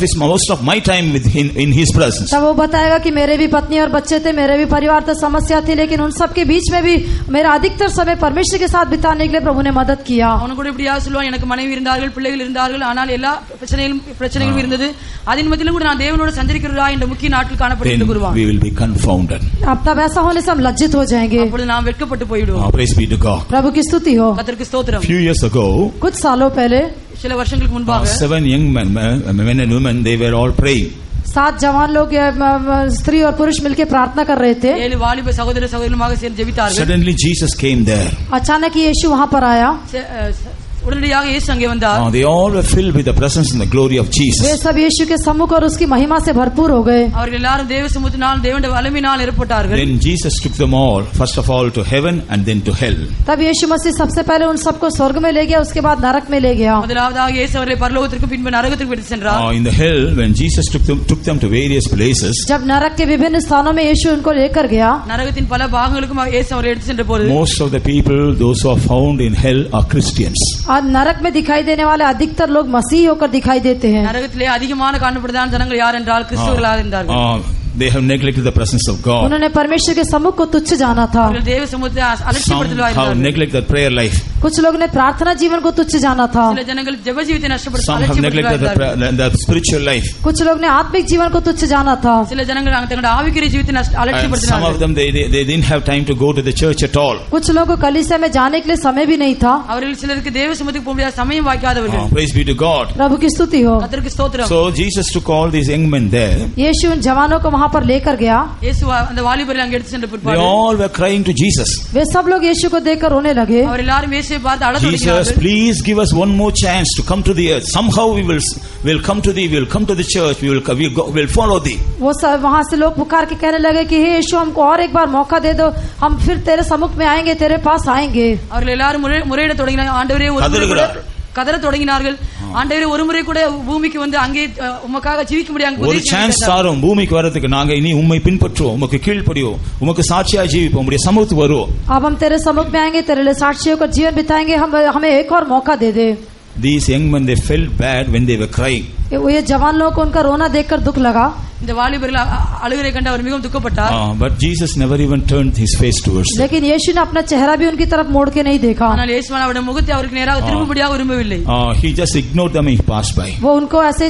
of my time in His presence. तब वो बताएगा कि मेरे भी पत्नी और बच्चे थे, मेरे भी परिवार था, समस्या थी, लेकिन उन सब के बीच में भी मेरा अधिकतर समय परमेश्वर के साथ बिताने के लिए प्रभु ने मदद किया. அவனு கூட இப்படியா சொல்லுவான், எனக்கு மனைவி இருந்தார்கள், பிள்ளைகள் இருந்தார்கள், ஆனால் எல்லா பிரச்சனைகளும் இருந்தது, அதன் மத்தியிலும் கூட நான் தேவனோடு சஞ்சரிக்கிறதா என்ற முக்கிய நாட்கள் காணப்படும் என்று Then கூறுவான். we will be confounded. अब तब ऐसा होने से हम लज्जित हो जाएंगे. அப்பொழுது நாம் வெட்கப்பட்டு போய்விடுவோம். Praise be to God. प्रभु की स्तुति हो. கர்த்தருக்கு ஸ்தோத்திரம். Few years ago, कुछ सालों पहले சில வருஷங்களுக்கு முன்பாக 7 young men and women, they were all praying. 7 जवान लोग स्त्री और पुरुष मिलकर प्रार्थना कर रहे थे. 7 வாலிப சகோதர சகோதரிகளுமாக சேர்ந்து ஜெபித்தார்கள். Suddenly Jesus came there. अचानक ही यीशु वहां पर आया. உடனடியாக இயேசு அங்கே வந்தார். They all were filled with the presence and the glory of way Jesus. सब यीशु के सम्मुख और उसकी महिमा से भरपूर हो गए. அவர்கள் எல்லாரும் தேவ சமூகத்தினால் தேவனுடைய வல்லமையினால் நிரப்பப்பட்டார்கள். Then Jesus took them all, first of all to heaven and then to hell. तब यीशु मसीह सबसे पहले उन सबको स्वर्ग में ले गया, उसके बाद नरक में ले गया. முதலாவதாக இயேசு அவர்களை பரலோகத்திற்கு பின்பு நரகத்திற்கு எடுத்து சென்றார். In the hell, when Jesus took them to various places, जब नरक के विभिन्न स्थानों में यीशु उनको लेकर गया, நரகத்தின் பல பாகங்களுக்கும் இயேசு அவர்களை எடுத்து சென்ற போது most of the people, those who are found in hell, are Christians. आज नरक में दिखाई देने वाले अधिकतर लोग मसीही होकर दिखाई देते हैं. நரகத்திலே அதிகமான காணப்படுதான ஜனங்கள் யார் என்றால் கிறிஸ்தவர்களாக இருந்தார்கள். They have neglected the presence of God. उन्होंने परमेश्वर के सम्मुख को तुच्छ जाना था. அவர்கள் தேவ சமூகத்தை Some அலட்சியப்படுத்தலாக have இருந்தார்கள். neglected their prayer life. कुछ लोग ने प्रार्थना जीवन को तुच्छ जाना था. சில ஜனங்கள் ஜெப ஜீவித்தை Some have neglected the spiritual life. कुछ लोग ने आत्मिक जीवन को तुच्छ जाना था. சில ஜனங்கள் தங்களுடைய ஆவிக்குரிய ஜீவித்தை And some of அலட்சியப்படுத்தினார்கள். them, they didn't have time to go to the church at all. कुछ लोगों को कलीसिया में जाने के लिए समय भी नहीं था. அவர்கள் சிலருக்கு தேவ சமூகத்துக்கு போக முடியாத சமயம் வாய்க்காதவர்கள். Praise be to God. प्रभु की स्तुति हो. கர்த்தருக்கு ஸ்தோத்திரம். So Jesus took all these young men there. यीशु उन जवानों को वहां पर लेकर गया. இயேசு அந்த வாலிபரை அங்கே எடுத்து சென்ற They பிற்பாடு all were crying to Jesus. वे सब लोग यीशु को देखकर रोने लगे. அவர் எல்லாரும் இயேசுவை பார்த்து அழத் Jesus, தொடங்கினார்கள். please give us one more chance to come to the earth. Somehow we will come to thee. We will come to the church. We will follow thee. वो सब वहां से लोग पुकार के कहने लगे कि हे यीशु, हमको और एक बार मौका दे दो, हम फिर तेरे सम्मुख में आएंगे, तेरे पास आएंगे. அவர்கள் எல்லாரும் முறையிட தொடங்கினார்கள். ஆண்டவரே ஒரு முறை கூட கதற தொடங்கினார்கள். ஆண்டவரே ஒரு முறை கூட பூமிக்கு வந்து அங்கே உமக்காக ஜீவிக்க முடியாது. ஒரு சான்ஸ் தாரும், பூமிக்கு வரதுக்கு நாங்க இனி உம்மை பின்பற்றுவோம், உமக்கு கீழ்ப்படியோம், உமக்கு சாட்சியா ஜீவிப்போம், உம்முடைய சமூகத்துக்கு வருவோம். अब हम तेरे सम्मुख में आएंगे, तेरे लिए साक्षी होकर जीवन बिताएंगे, हमें एक और मौका दे दे. These young men, they felt bad when they were crying. ये जवान लोगों को उनका रोना देखकर दुख लगा, இந்த வாலிபர்கள் அழுகிறதை கண்டு அவர் மிகவும் துக்கப்பட்டார். But Jesus never even turned his face towards them. लेकिन यीशु ने अपना चेहरा भी उनकी तरफ मोड़ के नहीं देखा. ஆனால் இயேசுவான் அவருடைய முகத்தை அவருக்கு நேராக திரும்பும்படியாக விரும்பவில்லை. He just ignored them and he passed by. वो उनको ऐसे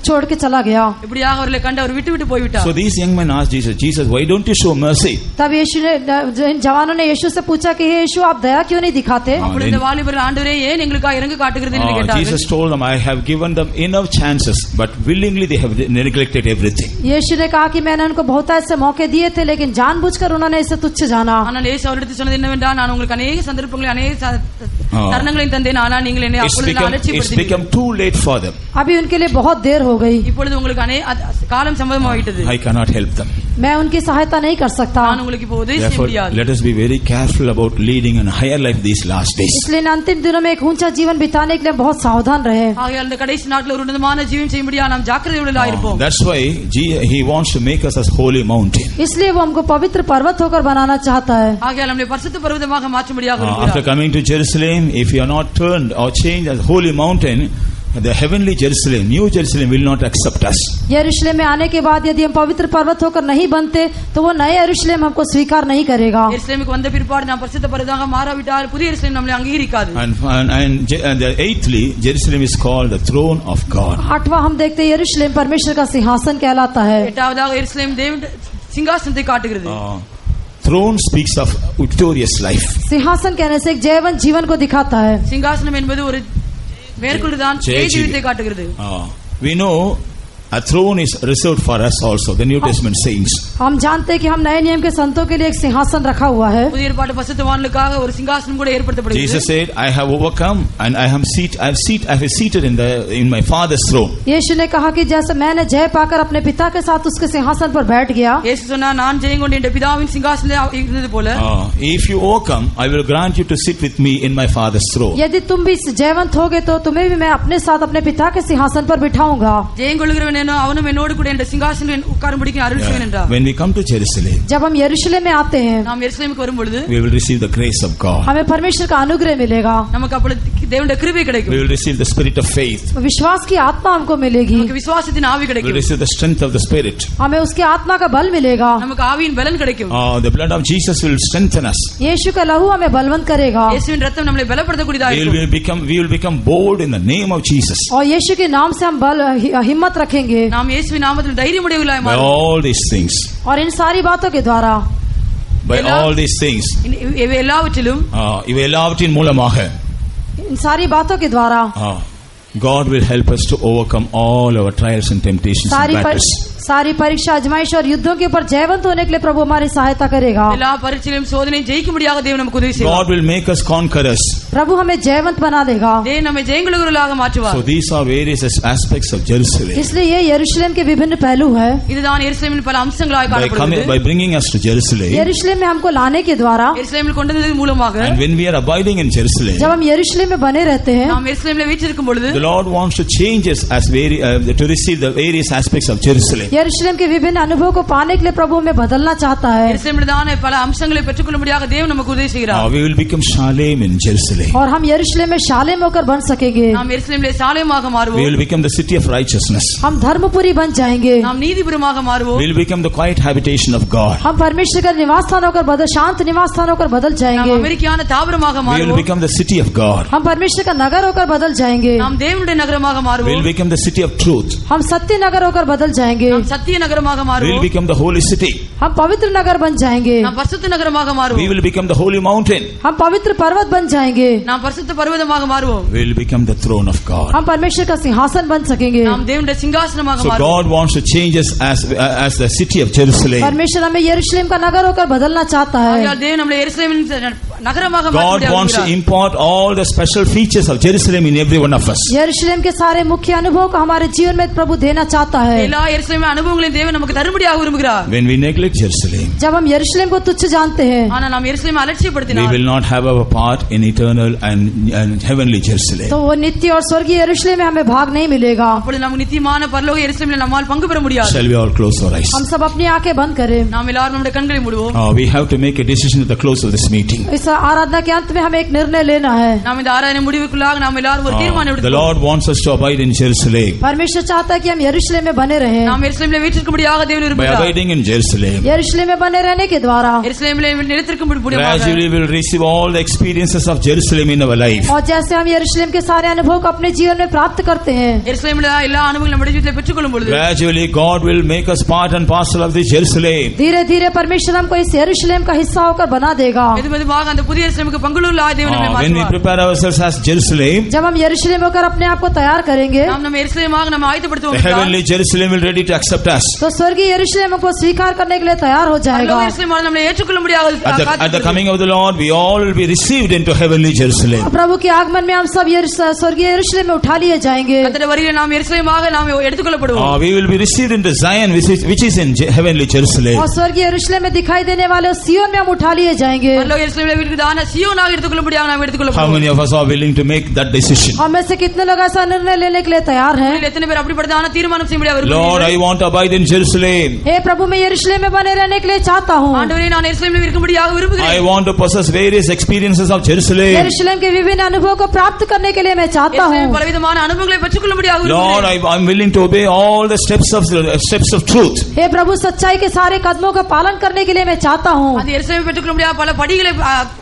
छोड़ के चला गया. இப்படியாக அவர்களை கண்டு அவர் விட்டு போய் விட்டார். So these young men asked Jesus, why don't you show mercy? तब यीशु ने, इन जवानों ने यीशु से पूछा कि हे यीशु, आप दया क्यों नहीं दिखाते? அப்பொழுது இந்த வாலிபர்கள் ஆண்டவரே ஏன் எங்களுக்காக இறங்கு காட்டுகிறீர்கள் என்று கேட்டார்கள். Jesus told them, I have given them enough chances, but willingly they have neglected everything. यीशु ने कहा कि मैंने उनको बहुत ऐसे मौके दिए थे, लेकिन जानबूझकर उन्होंने इसे तुच्छ जाना. ஆனால் இயேசு அவரிடத்தில் சொன்னது என்னவென்றால், நான் உங்களுக்கு अनेक சந்தர்ப்பங்களை अनेक தருணங்களையும் தந்தேன், ஆனால் நீங்கள் என்னை அப்பொழுது அலட்சியப்படுத்தினீர்கள். It's become too late for them. अभी उनके लिए बहुत देर हो गई. இப்பொழுது உங்களுக்கு காலம் சம்பவமாகிவிட்டது. I cannot help them. मैं उनकी सहायता नहीं कर सकता. நான் உங்களுக்கு இப்போ உதவி செய்ய முடியாது. Let us be very careful about leading a higher life these last days. इसलिए अंतिम दिनों में एक ऊंचा जीवन बिताने के लिए बहुत सावधान रहे. ஆகையால் இந்த கடைசி நாட்களில் ஒரு உன்னதமான ஜீவன் செய்யும்படியா நாம் ஜாக்கிரதையுள்ளவர்களாக இருப்போம். That's why he wants to make us as holy mountain. इसलिए वो हमको पवित्र पर्वत होकर बनाना चाहता है. ஆகையால் நம்மை பரிசுத்த பர்வதமாக மாற்றும்படியாக விரும்புகிறார். After coming to Jerusalem, if you are not turned or changed as holy mountain, the heavenly Jerusalem, New Jerusalem will not accept us. यरूशलेम में आने के बाद यदि हम पवित्र पर्वत होकर नहीं बनते, तो वो नए यरूशलेम हमको स्वीकार नहीं करेगा. यरूशलेमुக்கு வந்த பிற்பாடு நாம் பரிசுத்த பர்வதமாக மாறாவிட்டால் புதிய எருசலேம் நம்மை அங்கீகரிக்காது. And the eighthly, Jerusalem is called the throne of God. आठवां हम देखते हैं यरूशलेम परमेश्वर का सिंहासन कहलाता है. எட்டாவதாக எருசலேம் தேவனுடைய சிங்காசனத்தை காட்டுகிறது. Throne speaks of victorious life. सिंहासन कहने से एक जयवंत जीवन को दिखाता है. சிங்காசனம் என்பது ஒரு மேற்கொள்ளுதான் ஜீவித்தை காட்டுகிறது. We know a throne is reserved for us also, the New Testament saints. हम जानते हैं कि हम नए नियम के संतों के लिए एक सिंहासन रखा हुआ है. புதிய ஏற்பாட்டு பரிசுத்தவான்களுக்காக ஒரு சிங்காசனம் கூட ஏற்படுத்தப்படுகிறது. Jesus said, I have overcome and I have seated in my father's throne. यीशु ने कहा कि जैसे मैंने जय पाकर अपने पिता के साथ उसके सिंहासन पर बैठ गया. இயேசு சொன்னார், நான் ஜெயம் கொண்டு என் பிதாவின் சிங்காசனத்தில் இருந்தது போல. If you overcome, I will grant you to sit with me in my father's throne. यदि तुम भी जयवंत होगे तो तुम्हें भी मैं अपने साथ अपने पिता के सिंहासन पर बिठाऊंगा. ஜெயம் கொள்கிறவன் அவனும் என்னோடு கூட என் சிங்காசனத்தில் உட்காரும்படிக்கு அருள் செய்வேன் என்றார். When we come to Jerusalem, जब हम यरूशलेम में आते हैं, நாம் எருசலேமுக்கு வரும்பொழுது we will receive the grace of God. हमें परमेश्वर का अनुग्रह मिलेगा. நமக்கு அப்பொழுது தேவனுடைய கிருபை கிடைக்கும். We will receive the spirit of faith. विश्वास की आत्मा हमको मिलेगी. நமக்கு விசுவாசத்தின் ஆவி We will கிடைக்கும். receive the strength of the spirit. हमें उसकी आत्मा का बल मिलेगा. நமக்கு ஆவியின் பலன் கிடைக்கும். The blood of Jesus will strengthen us. यीशु का लहू हमें बलवंत करेगा. இயேசுவின் இரத்தம் நம்மை பலப்படுத்தக்கூடியதாக இருக்கும். We will become bold in the name of Jesus. और यीशु के नाम से हम हिम्मत रखेंगे. நாம் இயேசுவின் நாமத்தில் தைரியமுடையவர்களாய் By மாறுவோம். all these things. और इन सारी बातों के द्वारा, By all these things. இவை எல்லாவற்றிலும் இவை எல்லாவற்றின் மூலமாக इन सारी बातों के द्वारा God will help us to overcome all our trials and temptations and battles. सारी परीक्षा आजमाइश और युद्धों के ऊपर जयवंत होने के लिए प्रभु हमारी सहायता करेगा. எல்லா பரீட்சையிலும் சோதனை ஜெயிக்கும்படியாக தேவன் நமக்கு உதவி செய்வார். God will make us conquerors. प्रभु हमें जयवंत बना देगा. தேவன் நம்மை ஜெயங்கொள்கிறவர்களாக மாற்றுவார். So these are various aspects of Jerusalem. इसलिए ये यरूशलेम के विभिन्न पहलू है. இதுதான் எருசலேமின் பல அம்சங்களாய் காணப்படுகிறது. By bringing us to Jerusalem. यरूशलेम में हमको लाने के द्वारा, எருசலேமில் கொண்டு வந்ததன் மூலமாக, and when we are abiding in Jerusalem, जब हम यरूशलेम में बने रहते हैं, நாம் எருசலேமில் வீற்றிருக்கும் பொழுது, the Lord wants to change us to receive the various aspects of Jerusalem. यरूशलेम के विभिन्न अनुभव को पाने के लिए प्रभु हमें बदलना चाहता है. எருசலேமில்தான பல அம்சங்களை பெற்றுக்கொள்ளும்படியாக தேவன் நமக்கு உதவி செய்கிறார். We will become Shalem in Jerusalem. और हम यरूशलेम में शालेम होकर बन सकेंगे. நாம் எருசலேமிலே சாலேமாக We மாறுவோம். will become the city of righteousness. हम धर्मपुरी बन जाएंगे. நாம் நீதிபுரமாக மாறுவோம். We will become the quiet habitation of God. हम परमेश्वर का निवास स्थान होकर बदल, शांत निवास स्थान होकर बदल நாம் जाएंगे. அமெரிக்கான தாவரமாக We will மாறுவோம். become the city of God. हम परमेश्वर का नगर होकर बदल जाएंगे. நாம் தேவனுடைய நகரமாக We will மாறுவோம். become the city of truth. हम सत्य नगर होकर बदल जाएंगे. நாம் சத்திய நகரமாக We will மாறுவோம். become the holy city. हम पवित्र नगर बन जाएंगे. நாம் பரிசுத்த நகரமாக We மாறுவோம். will become the holy mountain. हम पवित्र पर्वत बन जाएंगे. நாம் பரிசுத்த பர்வதமாக மாறுவோம். We will become the throne of God. हम परमेश्वर का सिंहासन बन सकेंगे. நாம் தேவனுடைய சிங்காசனமாக So மாறுவோம். God wants to change us as the city of Jerusalem. परमेश्वर हमें यरूशलेम का नगर होकर बदलना चाहता है. ஆகையால் தேவன் நம்மை எருசலேமின் நகரமாக God மாற்றும்படியாக wants to விரும்புகிறார். impart all the special features of Jerusalem in every one of us. यरूशलेम के सारे मुख्य अनुभव को हमारे जीवन में प्रभु देना चाहता है. எல்லா எருசலேமின் அனுபவங்களையும் தேவன் நமக்கு தரும்படியாக விரும்புகிறார். When we neglect Jerusalem, जब हम यरूशलेम को तुच्छ जानते हैं, ஆனால் நாம் எருசலேமை we அலட்சியப்படுத்தினால் will not have our part in eternal and heavenly Jerusalem. तो वो नित्य और स्वर्गीय यरूशलेम में हमें भाग नहीं मिलेगा. அப்பொழுது நமக்கு நித்தியமான பரலோக எருசலேமில் நம்மால் பங்கு பெற முடியாது. Shall we all close our eyes? हम सब अपनी आंखें बंद करें. நாம் எல்லாரும் நம்முடைய கண்களை மூடுவோம். We have to make a decision at the close of this meeting. इस आराधना के अंत में हमें एक निर्णय लेना है। நாம் இந்த ஆராதனை முடிவுக்குள்ளாக நாம் எல்லாரும் ஒரு தீர்மானம் The எடுத்துக்கொள்வோம். Lord wants us to abide in Jerusalem. परमेश्वर चाहता है कि हम यरूशलेम में बने रहें। நாம் எருசலேமிலே வீற்றிருக்கும்படியாக தேவன் By விரும்புகிறார். abiding in Jerusalem, यरूशलेम में बने रहने के द्वारा எருசலேமிலே நிலைத்திருக்கும்படியாக gradually we will receive all the experiences of Jerusalem in our life. और जैसे हम यरूशलेम के सारे अनुभव को अपने जीवन में प्राप्त करते हैं, எருசலேமிலே எல்லா அனுபவங்களும் நம்முடைய ஜீவிதத்தில் பெற்றுக்கொள்ளும் பொழுது Gradually God will make us part and parcel of the Jerusalem. धीरे धीरे परमेश्वर हमको इस यरूशलेम का हिस्सा होकर बना देगा। மெதுமெதுவாக அந்த புதிய எருசலேமுக்கு பங்குள்ளவர்களாக தேவன் நம்மை When we மாற்றுவார். prepare ourselves as Jerusalem, जब हम यरूशलेम होकर अपने आप को तैयार करेंगे, நாம் நம்ம எருசலேமாக நம்ம the ஆயத்தப்படுத்துவோம். heavenly Jerusalem will ready to accept us. तो स्वर्गीय यरूशलेम को स्वीकार करने के लिए तैयार हो जाएगा। எருசலேமாக நம்மை ஏற்றுக்கொள்ளும்படியாக At the coming of the Lord, we all will be received into heavenly Jerusalem. प्रभु के आगमन में हम सब स्वर्गीय यरूशलेम में उठा लिए जाएंगे। கர்த்தருடைய வருகையில் நாம் எருசலேமாக நாம் எடுத்துக்கொள்ளப்படுவோம். We will be received into Zion, which is in heavenly Jerusalem. और स्वर्गीय यरूशलेम में दिखाई देने वाले उस सिय्योन में हम उठा लिए जाएंगे। பரலோக எருசலேமிலே வீற்றிருக்கிறதான சீயோனாக எடுத்துக்கொள்ளும்படியாக நாம் How எடுத்துக்கொள்ளப்படுவோம். many of us are willing to make that decision? हम में से कितने लोग ऐसा निर्णय लेने के लिए तैयार हैं? உங்களில் எத்தனை பேர் அப்படிப்பட்டதான தீர்மானம் செய்யும்படியாக Lord, விரும்புகிறீர்கள்? I want to abide in Jerusalem. हे प्रभु, मैं यरूशलेम में बने रहने के लिए चाहता हूँ। ஆண்டவரே, நான் எருசலேமில் இருக்கும்படியாக I விரும்புகிறேன். want to possess various experiences of Jerusalem. यरूशलेम के विभिन्न अनुभवों को प्राप्त करने के लिए मैं चाहता हूँ। எருசலேமில் பலவிதமான அனுபவங்களை பெற்றுக்கொள்ளும்படியாக Lord, விரும்புகிறேன். I'm willing to obey all the steps of truth. हे प्रभु, सच्चाई के सारे कदमों का पालन करने के लिए मैं चाहता हूँ। அந்த எருசலேமை பெற்றுக்கொள்ளும்படியாக பல படிகளை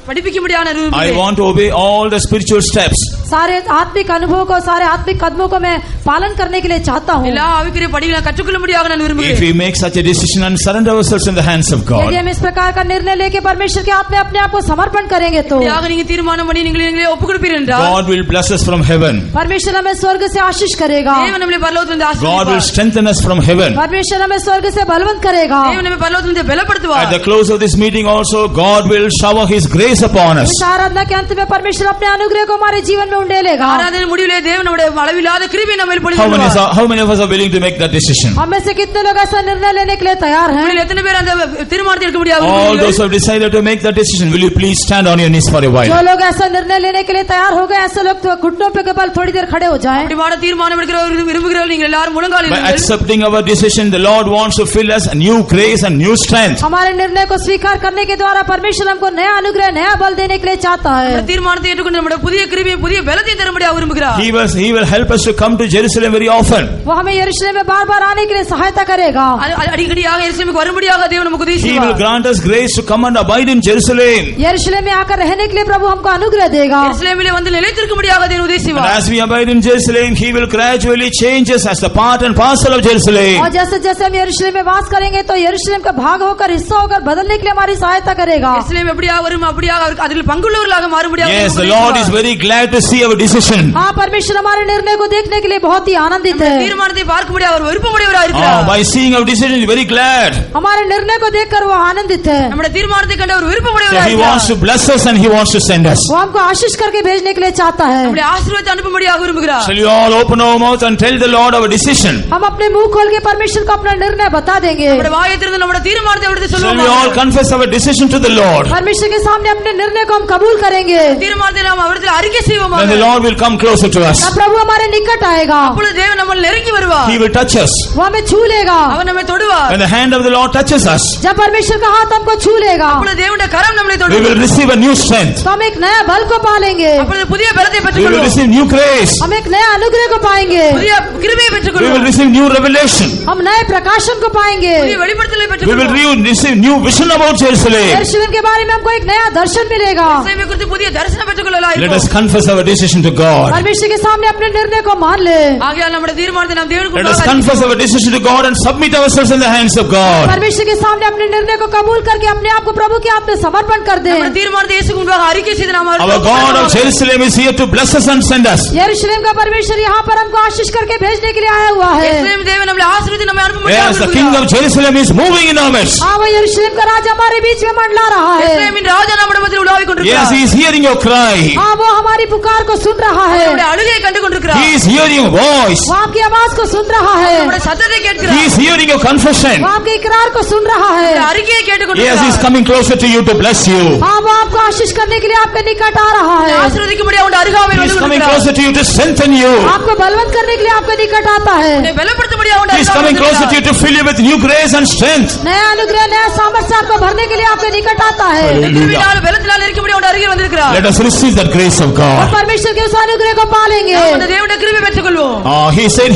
படிப்பிக்கும்படியாக I விரும்புகிறேன். want to obey all the spiritual steps. सारे आत्मिक अनुभवों को, सारे आत्मिक कदमों को मैं पालन करने के लिए चाहता हूँ। எல்லா ஆவிக்குரிய படிகளை கற்றுக்கொள்ளும்படியாக நான் If விரும்புகிறேன். we make such a decision and surrender ourselves in the hands of यदि God, हम इस प्रकार का निर्णय लेके परमेश्वर के हाथ में अपने आप को समर्पण करेंगे तो இப்படியாக நீங்க தீர்மானம் பண்ணி நீங்களே ஒப்புக் கொடுப்பீர்கள் என்றால் God will bless us from heaven. परमेश्वर हमें स्वर्ग से आशीष करेगा। தேவன் நம்மை பரலோகத்திலிருந்து God will ஆசீர்வதிப்பார். strengthen us from heaven. परमेश्वर हमें स्वर्ग से बलवंत करेगा। தேவன் நம்மை பரலோகத்திலிருந்து At பலப்படுத்துவார். the close of this meeting also, God will shower His grace upon us. इस आराधना के अंत में परमेश्वर अपने अनुग्रह को हमारे जीवन में उंडेलेगा। ஆராதனை முடிவிலே தேவன் நம்முடைய அளவில்லாத கிருபை நம்மை How பொழிவார். many of us are willing to make that decision? हम में से कितने लोग ऐसा निर्णय लेने के लिए तैयार हैं? உங்களில் எத்தனை பேர் அந்த தீர்மானத்தை எடுக்க முடியாது? All those who have decided to make that decision, will you please stand on your knees for a जो while? लोग ऐसा निर्णय लेने के लिए तैयार हो गए, ऐसे लोग तो घुटनों पे केवल थोड़ी देर खड़े हो जाएं। அப்படிமான தீர்மானம் எடுக்கிறவர்கள் விரும்புகிறவர்கள் நீங்கள் எல்லாரும் முழங்காலில் By நில்லுங்கள். accepting our decision, the Lord wants to fill us a new grace and new strength. हमारे निर्णय को स्वीकार करने के द्वारा परमेश्वर हमको नया अनुग्रह, नया बल देने के लिए चाहता है। இந்த தீர்மானத்தை ஏற்றுக்கொண்டு நம்முடைய புதிய கிருபையை புதிய பலத்தை தரும்படியாக விரும்புகிறார். He will help us to come to Jerusalem very often. वो हमें यरूशलेम में बार बार आने के लिए सहायता करेगा। அடிக்கடியாக எருசலேமுக்கு வரும்படியாக தேவன் நமக்கு உதவி He will செய்வார். grant us grace to come and abide in Jerusalem. यरूशलेम में आकर रहने के लिए प्रभु हमको अनुग्रह देगा। எருசலேமிலே வந்து நிலைத்திருக்கும்படியாக தேவன் உதவி And செய்வார். as we abide in Jerusalem, He will gradually change us as the part and parcel of Jerusalem. और जैसे जैसे हम यरूशलेम में वास करेंगे तो यरूशलेम का भाग होकर, हिस्सा होकर बदलने के लिए हमारी सहायता करेगा। எருசலேம் எப்படியாக வரும் அப்படியாக அதில் பங்குள்ளவர்களாக மாறும்படியாக Yes, தேவன் the உதவி Lord is செய்வார். very glad to see our decision. हाँ, परमेश्वर हमारे निर्णय को देखने के लिए बहुत ही आनंदित है। தீர்மானத்தை பார்க்கும்படியாக அவர் விருப்பமுடையவராக இருக்கிறார். By seeing our decision, He is very glad. हमारे निर्णय को देखकर वो आनंदित है। நம்முடைய தீர்மானத்தை கண்டு அவர் So விருப்பமுடையவராக He wants இருக்கிறார். to bless us and He wants to send us. वो हमको आशीष करके भेजने के लिए चाहता है। நம்முடைய ஆசீர்வாதத்தை அனுப்பும்படியாக விரும்புகிறார். Shall we all open our mouth and tell the Lord our decision? हम अपने मुंह खोल के परमेश्वर को अपना निर्णय बता देंगे। நம்முடைய வாயை திறந்து நம்முடைய தீர்மானத்தை எடுத்து Shall we all சொல்லுவோம். confess our decision to the Lord? परमेश्वर के सामने अपने निर्णय को हम कबूल करेंगे। தீர்மானத்தை நாம் அவரிடத்தில் அறிக்கை செய்வோம். Then the Lord will come closer to us. तब प्रभु हमारे निकट आएगा। அப்பொழுது தேவன் நம்மை நெருங்கி வருவார். He will touch us. वो हमें छू लेगा। அவர் நம்மை தொடுவார். When the hand of the Lord touches us, जब परमेश्वर का हाथ हमको छू लेगा அப்பொழுது தேவனுடைய கரம் நம்மை we will தொடும். receive a new strength. तो हम एक नया बल को पालेंगे। அப்பொழுது புதிய பலத்தை We will பெற்றுக்கொள்வோம். receive new grace. हम एक नया अनुग्रह को पाएंगे। புதிய கிருபையை We will பெற்றுக்கொள்வோம். receive new revelation. हम नए प्रकाशन को पाएंगे। புதிய வெளிப்படுத்தலை We will பெற்றுக்கொள்வோம். receive new vision about Jerusalem. यरूशलेम के बारे में हमको एक नया दर्शन मिलेगा। எருசலேமை குறித்து புதிய தரிசனம் பெற்றுக்கொள்ளலாம். Let us confess our decision to God. परमेश्वर के सामने अपने निर्णय को मान ले। ஆகையால் நம்முடைய தீர்மானத்தை நாம் தேவனுக்கு Let us முன்பாக confess our decision to God and submit ourselves in the hands of God. परमेश्वर के सामने अपने निर्णय को कबूल करके अपने आप को प्रभु के हाथ में समर्पण कर दे। நம்முடைய தீர்மானத்தை இயேசுவுக்கு முன்பாக அறிக்கை செய்து நாம் Our God of Jerusalem is here to bless us and send us. यरूशलेम का परमेश्वर यहाँ पर हमको आशीष करके भेजने के लिए आया हुआ है। எருசலேம் தேவன் நம்மை ஆசீர்வதித்து நம்மை அனுப்பும்படியாக Yes, the King of Jerusalem is moving in our midst. हाँ, वो यरूशलेम का राजा हमारे बीच में मंडला रहा है। எருசலேமின் ராஜா நம்முடைய மத்தியில் உலாவிக் Yes, கொண்டிருக்கிறார். He is hearing your cry. हाँ, वो हमारी पुकार को सुन रहा है, நம்முடைய அழுகையை கண்டு கொண்டிருக்கிறார். He is hearing your voice. वो आपकी आवाज को सुन रहा है, நம்முடைய சத்தத்தை He கேட்கிறார். is hearing your confession. वो आपके इकरार को सुन रहा है। நம்முடைய அறிக்கையை கேட்டு Yes, He is கொண்டிருக்கிறார். coming closer to you to bless you. हाँ, वो आपको आशीष करने के लिए आपके निकट आ रहा है, ஆசீர்வதிக்கும்படி அவருடைய அருகாமையில் He வந்து is coming கொண்டிருக்கிறார். closer to you to strengthen you. आपको बलवंत करने के लिए आपके निकट आता है, உன்னை பலப்படுத்தும்படி அவருடைய He is coming அருகாமையில் closer to you to fill you with new grace and strength. नया अनुग्रह नया सामर्थ्य आपको भरने के लिए आपके निकट आता है। கிருபையினால் பலத்தினால் இருக்கும்படி அவருடைய அருகில் வந்திருக்கிறார். Let us receive that grace of और God. परमेश्वर के उस अनुग्रह को पालेंगे। நாம் அந்த தேவனுடைய கிருபையை பெற்றுக்கொள்வோம். He said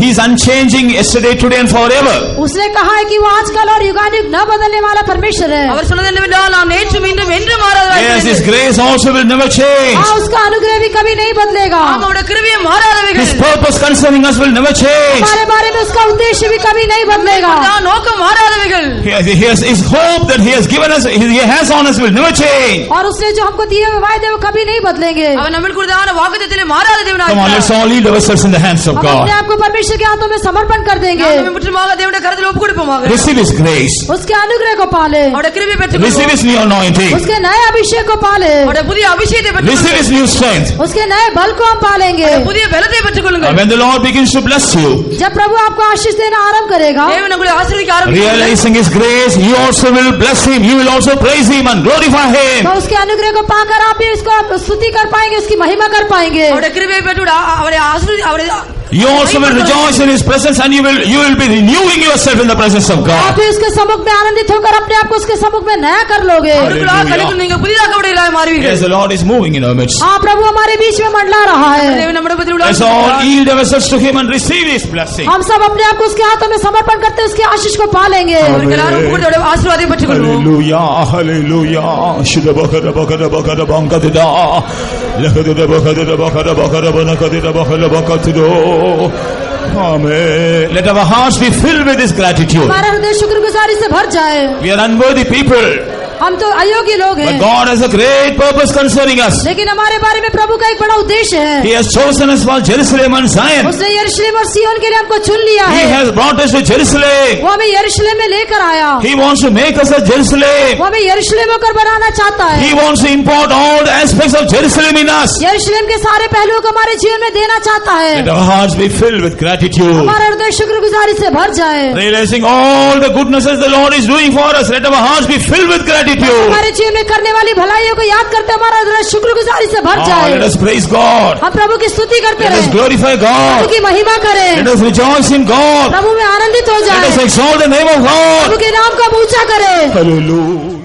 He is unchanging yesterday, today and forever. उसने कहा है कि वो आजकल और युगानुयुग न बदलने वाला परमेश्वर है। அவர் சொன்னது என்னவென்றால் நாம் நேற்றும் இன்றும் என்றும் மாறாதவராய் Yes, His இருக்கிறோம். grace also will never change. हाँ, उसका अनुग्रह भी कभी नहीं बदलेगा। நாம் அவருடைய கிருபையை மாறாதவைகள். His purpose concerning us will never change. हमारे बारे में उसका उद्देश्य भी कभी नहीं बदलेगा। நாம் நோக்கம் மாறாதவைகள். His hope that He has given us, He has on us will never change. और उसने जो हमको दिए हुए वायदे वो कभी नहीं बदलेंगे। அவர் நம்மில் கொடுத்தான வாக்குத்தத்தத்திலே மாறாத தேவனாய் Come on, let's இருக்கிறார். all yield ourselves in the hands of हम अपने God. आप को परमेश्वर के हाथों में समर्पण कर देंगे। நாம் நம்மை முற்றிலுமாக தேவனுடைய கரத்தில் ஒப்புக் கொடுப்போமாக. Receive His grace. उसके अनुग्रह को पाले, அவருடைய கிருபையை Receive பெற்றுக்கொள்வோம். His new anointing. उसके नए अभिषेक को पाले, அவருடைய புதிய அபிஷேகத்தை Receive பெற்றுக்கொள்ளுங்கள். His new strength. उसके नए बल को हम पालेंगे। புதிய பலத்தை பெற்றுக்கொள்ளுங்கள். When the Lord begins to bless you, जब प्रभु आपको आशीष देना आरंभ करेगा, தேவன் உங்களை ஆசீர்வதிக்க ஆரம்பிப்பார். realizing His grace, you also will bless Him. You will also praise Him and glorify Him. तो उसके अनुग्रह को पाकर आप भी उसको स्तुति कर पाएंगे, उसकी महिमा कर पाएंगे। அவருடைய கிருபையை பெற்று அவரை ஆசீர்வதி அவரை You also will rejoice in His presence, and you will be renewing yourself in the presence of आप God. भी उसके सम्मुख में आनंदित होकर अपने आप को उसके सम्मुख में नया कर लोगे। அவருக்குள்ளாக கலிக்குள் நீங்கள் புதிதாக்கப்படுவீர்களாய் மாறுவீர்கள். Yes, the Lord is moving in our midst. हाँ, प्रभु हमारे बीच में मंडला रहा है। தேவன் நம்முடைய மத்தியில் Let's all உள்ளார். yield ourselves to Him and receive His blessing. हम सब अपने आप को उसके हाथों में समर्पण करते उसके आशीष को पालेंगे। அவருக்கு எல்லாரும் ஒப்புக் கொடுத்து அவருடைய ஆசீர்வாதத்தை பெற்றுக்கொள்வோம். Hallelujah, hallelujah. Shida bakara bakara bakara bankadida. Lakadida bakadida bakara bakara banakadida bakara bakatido. Amen. Let our hearts be filled with His gratitude. हमारा हृदय शुक्रगुजारी से भर जाए। We are unworthy people, हम तो अयोग्य लोग but हैं, God has a great purpose concerning us. लेकिन हमारे बारे में प्रभु का एक बड़ा उद्देश्य है। He has chosen us for Jerusalem and Zion. उसने यरूशलेम और सिय्योन के लिए हमको चुन लिया He है। has brought us to Jerusalem. वो हमें यरूशलेम में लेकर आया। He wants to make us a Jerusalem. वो हमें यरूशलेम होकर बनाना चाहता है। He wants to import all the aspects of Jerusalem in us. यरूशलेम के सारे पहलुओं को हमारे जीवन में देना चाहता है। Let our hearts be filled with gratitude. हमारा हृदय शुक्रगुजारी से भर जाए। Realizing all the goodnesses the Lord is doing for us, let our hearts be filled with gratitude. हमारे जीवन में करने वाली भलाइयों को याद करते हमारा हृदय शुक्रगुजारी से भर Let जाए। us praise God. हम प्रभु की स्तुति करते Let us रहें, glorify प्रभु God. की महिमा करें, Let us rejoice in God. प्रभु में आनंदित हो Let जाए, us exalt the name of Prabhu God. के नाम को हम ऊंचा करें। Hallelujah.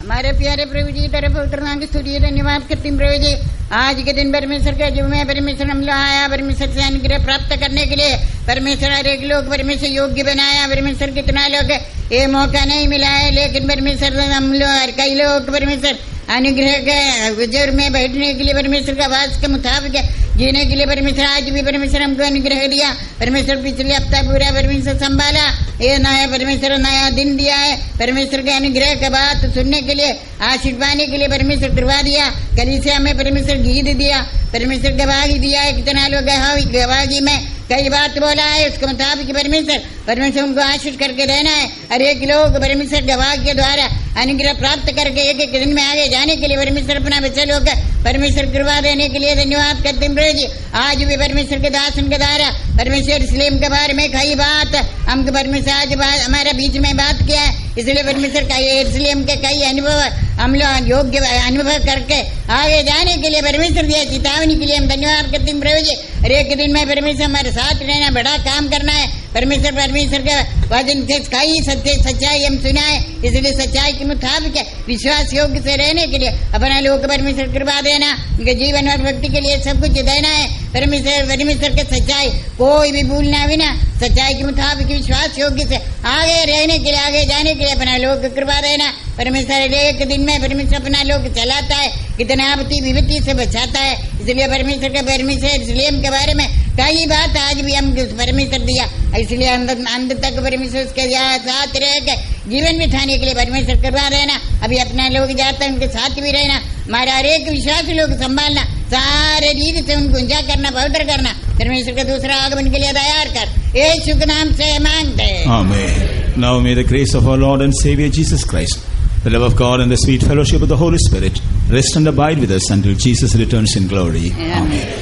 हमारे प्यारे प्रभु जी की तरफ पवित्र नाम की स्तुति धन्यवाद करती हूँ प्रभु जी। आज के दिन परमेश्वर का जो मैं परमेश्वर हम लोग आया परमेश्वर से अनुग्रह प्राप्त करने के लिए परमेश्वर हर एक लोग परमेश्वर योग्य बनाया। परमेश्वर कितना लोग ये मौका नहीं मिला है, लेकिन परमेश्वर हम लोग कई लोग परमेश्वर अनुग्रह के हुजूर में बैठने के लिए परमेश्वर का वास के मुताबिक जीने के लिए परमेश्वर आज भी परमेश्वर हमको अनुग्रह दिया। परमेश्वर पिछले हफ्ता पूरा परमेश्वर संभाला, ये नया परमेश्वर नया दिन दिया है। परमेश्वर के अनुग्रह के बात सुनने के लिए आशीष पाने के लिए परमेश्वर करवा दिया। कलीसिया में परमेश्वर गीत दिया, परमेश्वर गवाही दिया है। कितना लोग गवाही में कई बात बोला है, उसके मुताबिक परमेश्वर उनको आशीष करके देना है। हर एक लोग परमेश्वर गवाही के द्वारा अनुग्रह प्राप्त करके एक एक दिन में आगे जाने के लिए परमेश्वर अपना बच्चे लोग परमेश्वर कृपा देने के लिए धन्यवाद करते हैं प्रभु जी। आज भी परमेश्वर के दासन के द्वारा परमेश्वर इस्लाम के बारे में कई बात हमको परमेश्वर आज हमारे बीच में बात किया है, इसलिए परमेश्वर का ये इस्लाम के कई अनुभव हम लोग योग्य अनुभव करके आगे जाने के लिए परमेश्वर दिया चेतावनी के लिए हम धन्यवाद करते हैं प्रभु जी। हर एक दिन में परमेश्वर हमारे साथ रहना, बड़ा काम करना है। परमेश्वर के वचन से कई सच्चाई हम सुना है, इसलिए सच्चाई के मुताबिक विश्वास योग्य से रहने के लिए अपना लोग परमेश्वर कृपा देना, उनके जीवन और भक्ति के लिए सब कुछ देना है। परमेश्वर के सच्चाई कोई भी भूलना बिना सच्चाई के मुताबिक विश्वास योग्य से आगे रहने के लिए आगे जाने के लिए अपना लोग कृपा देना। परमेश्वर एक दिन में परमेश्वर अपना लोग चलाता है, कितना आपत्ति विपत्ति से बचाता है। इसलिए परमेश्वर इस्लाम के बारे में कई बात आज भी हम परमेश्वर दिया, इसलिए अंत तक परमेश्वर उसके साथ रह के जीवन बिठाने के लिए परमेश्वर करवा देना। अभी अपना लोग जाता है उनके साथ भी रहना, हमारा हर एक विश्वास लोग संभालना, सारे रीति से उनको ऊंचा करना, पवित्र करना, परमेश्वर का दूसरा आगमन के लिए तैयार कर, यीशु के नाम से मांगते हैं। Amen. Now may the grace of our Lord and Savior Jesus Christ, the love of God and the sweet fellowship of the Holy Spirit rest and abide with us until Jesus returns in glory. Amen.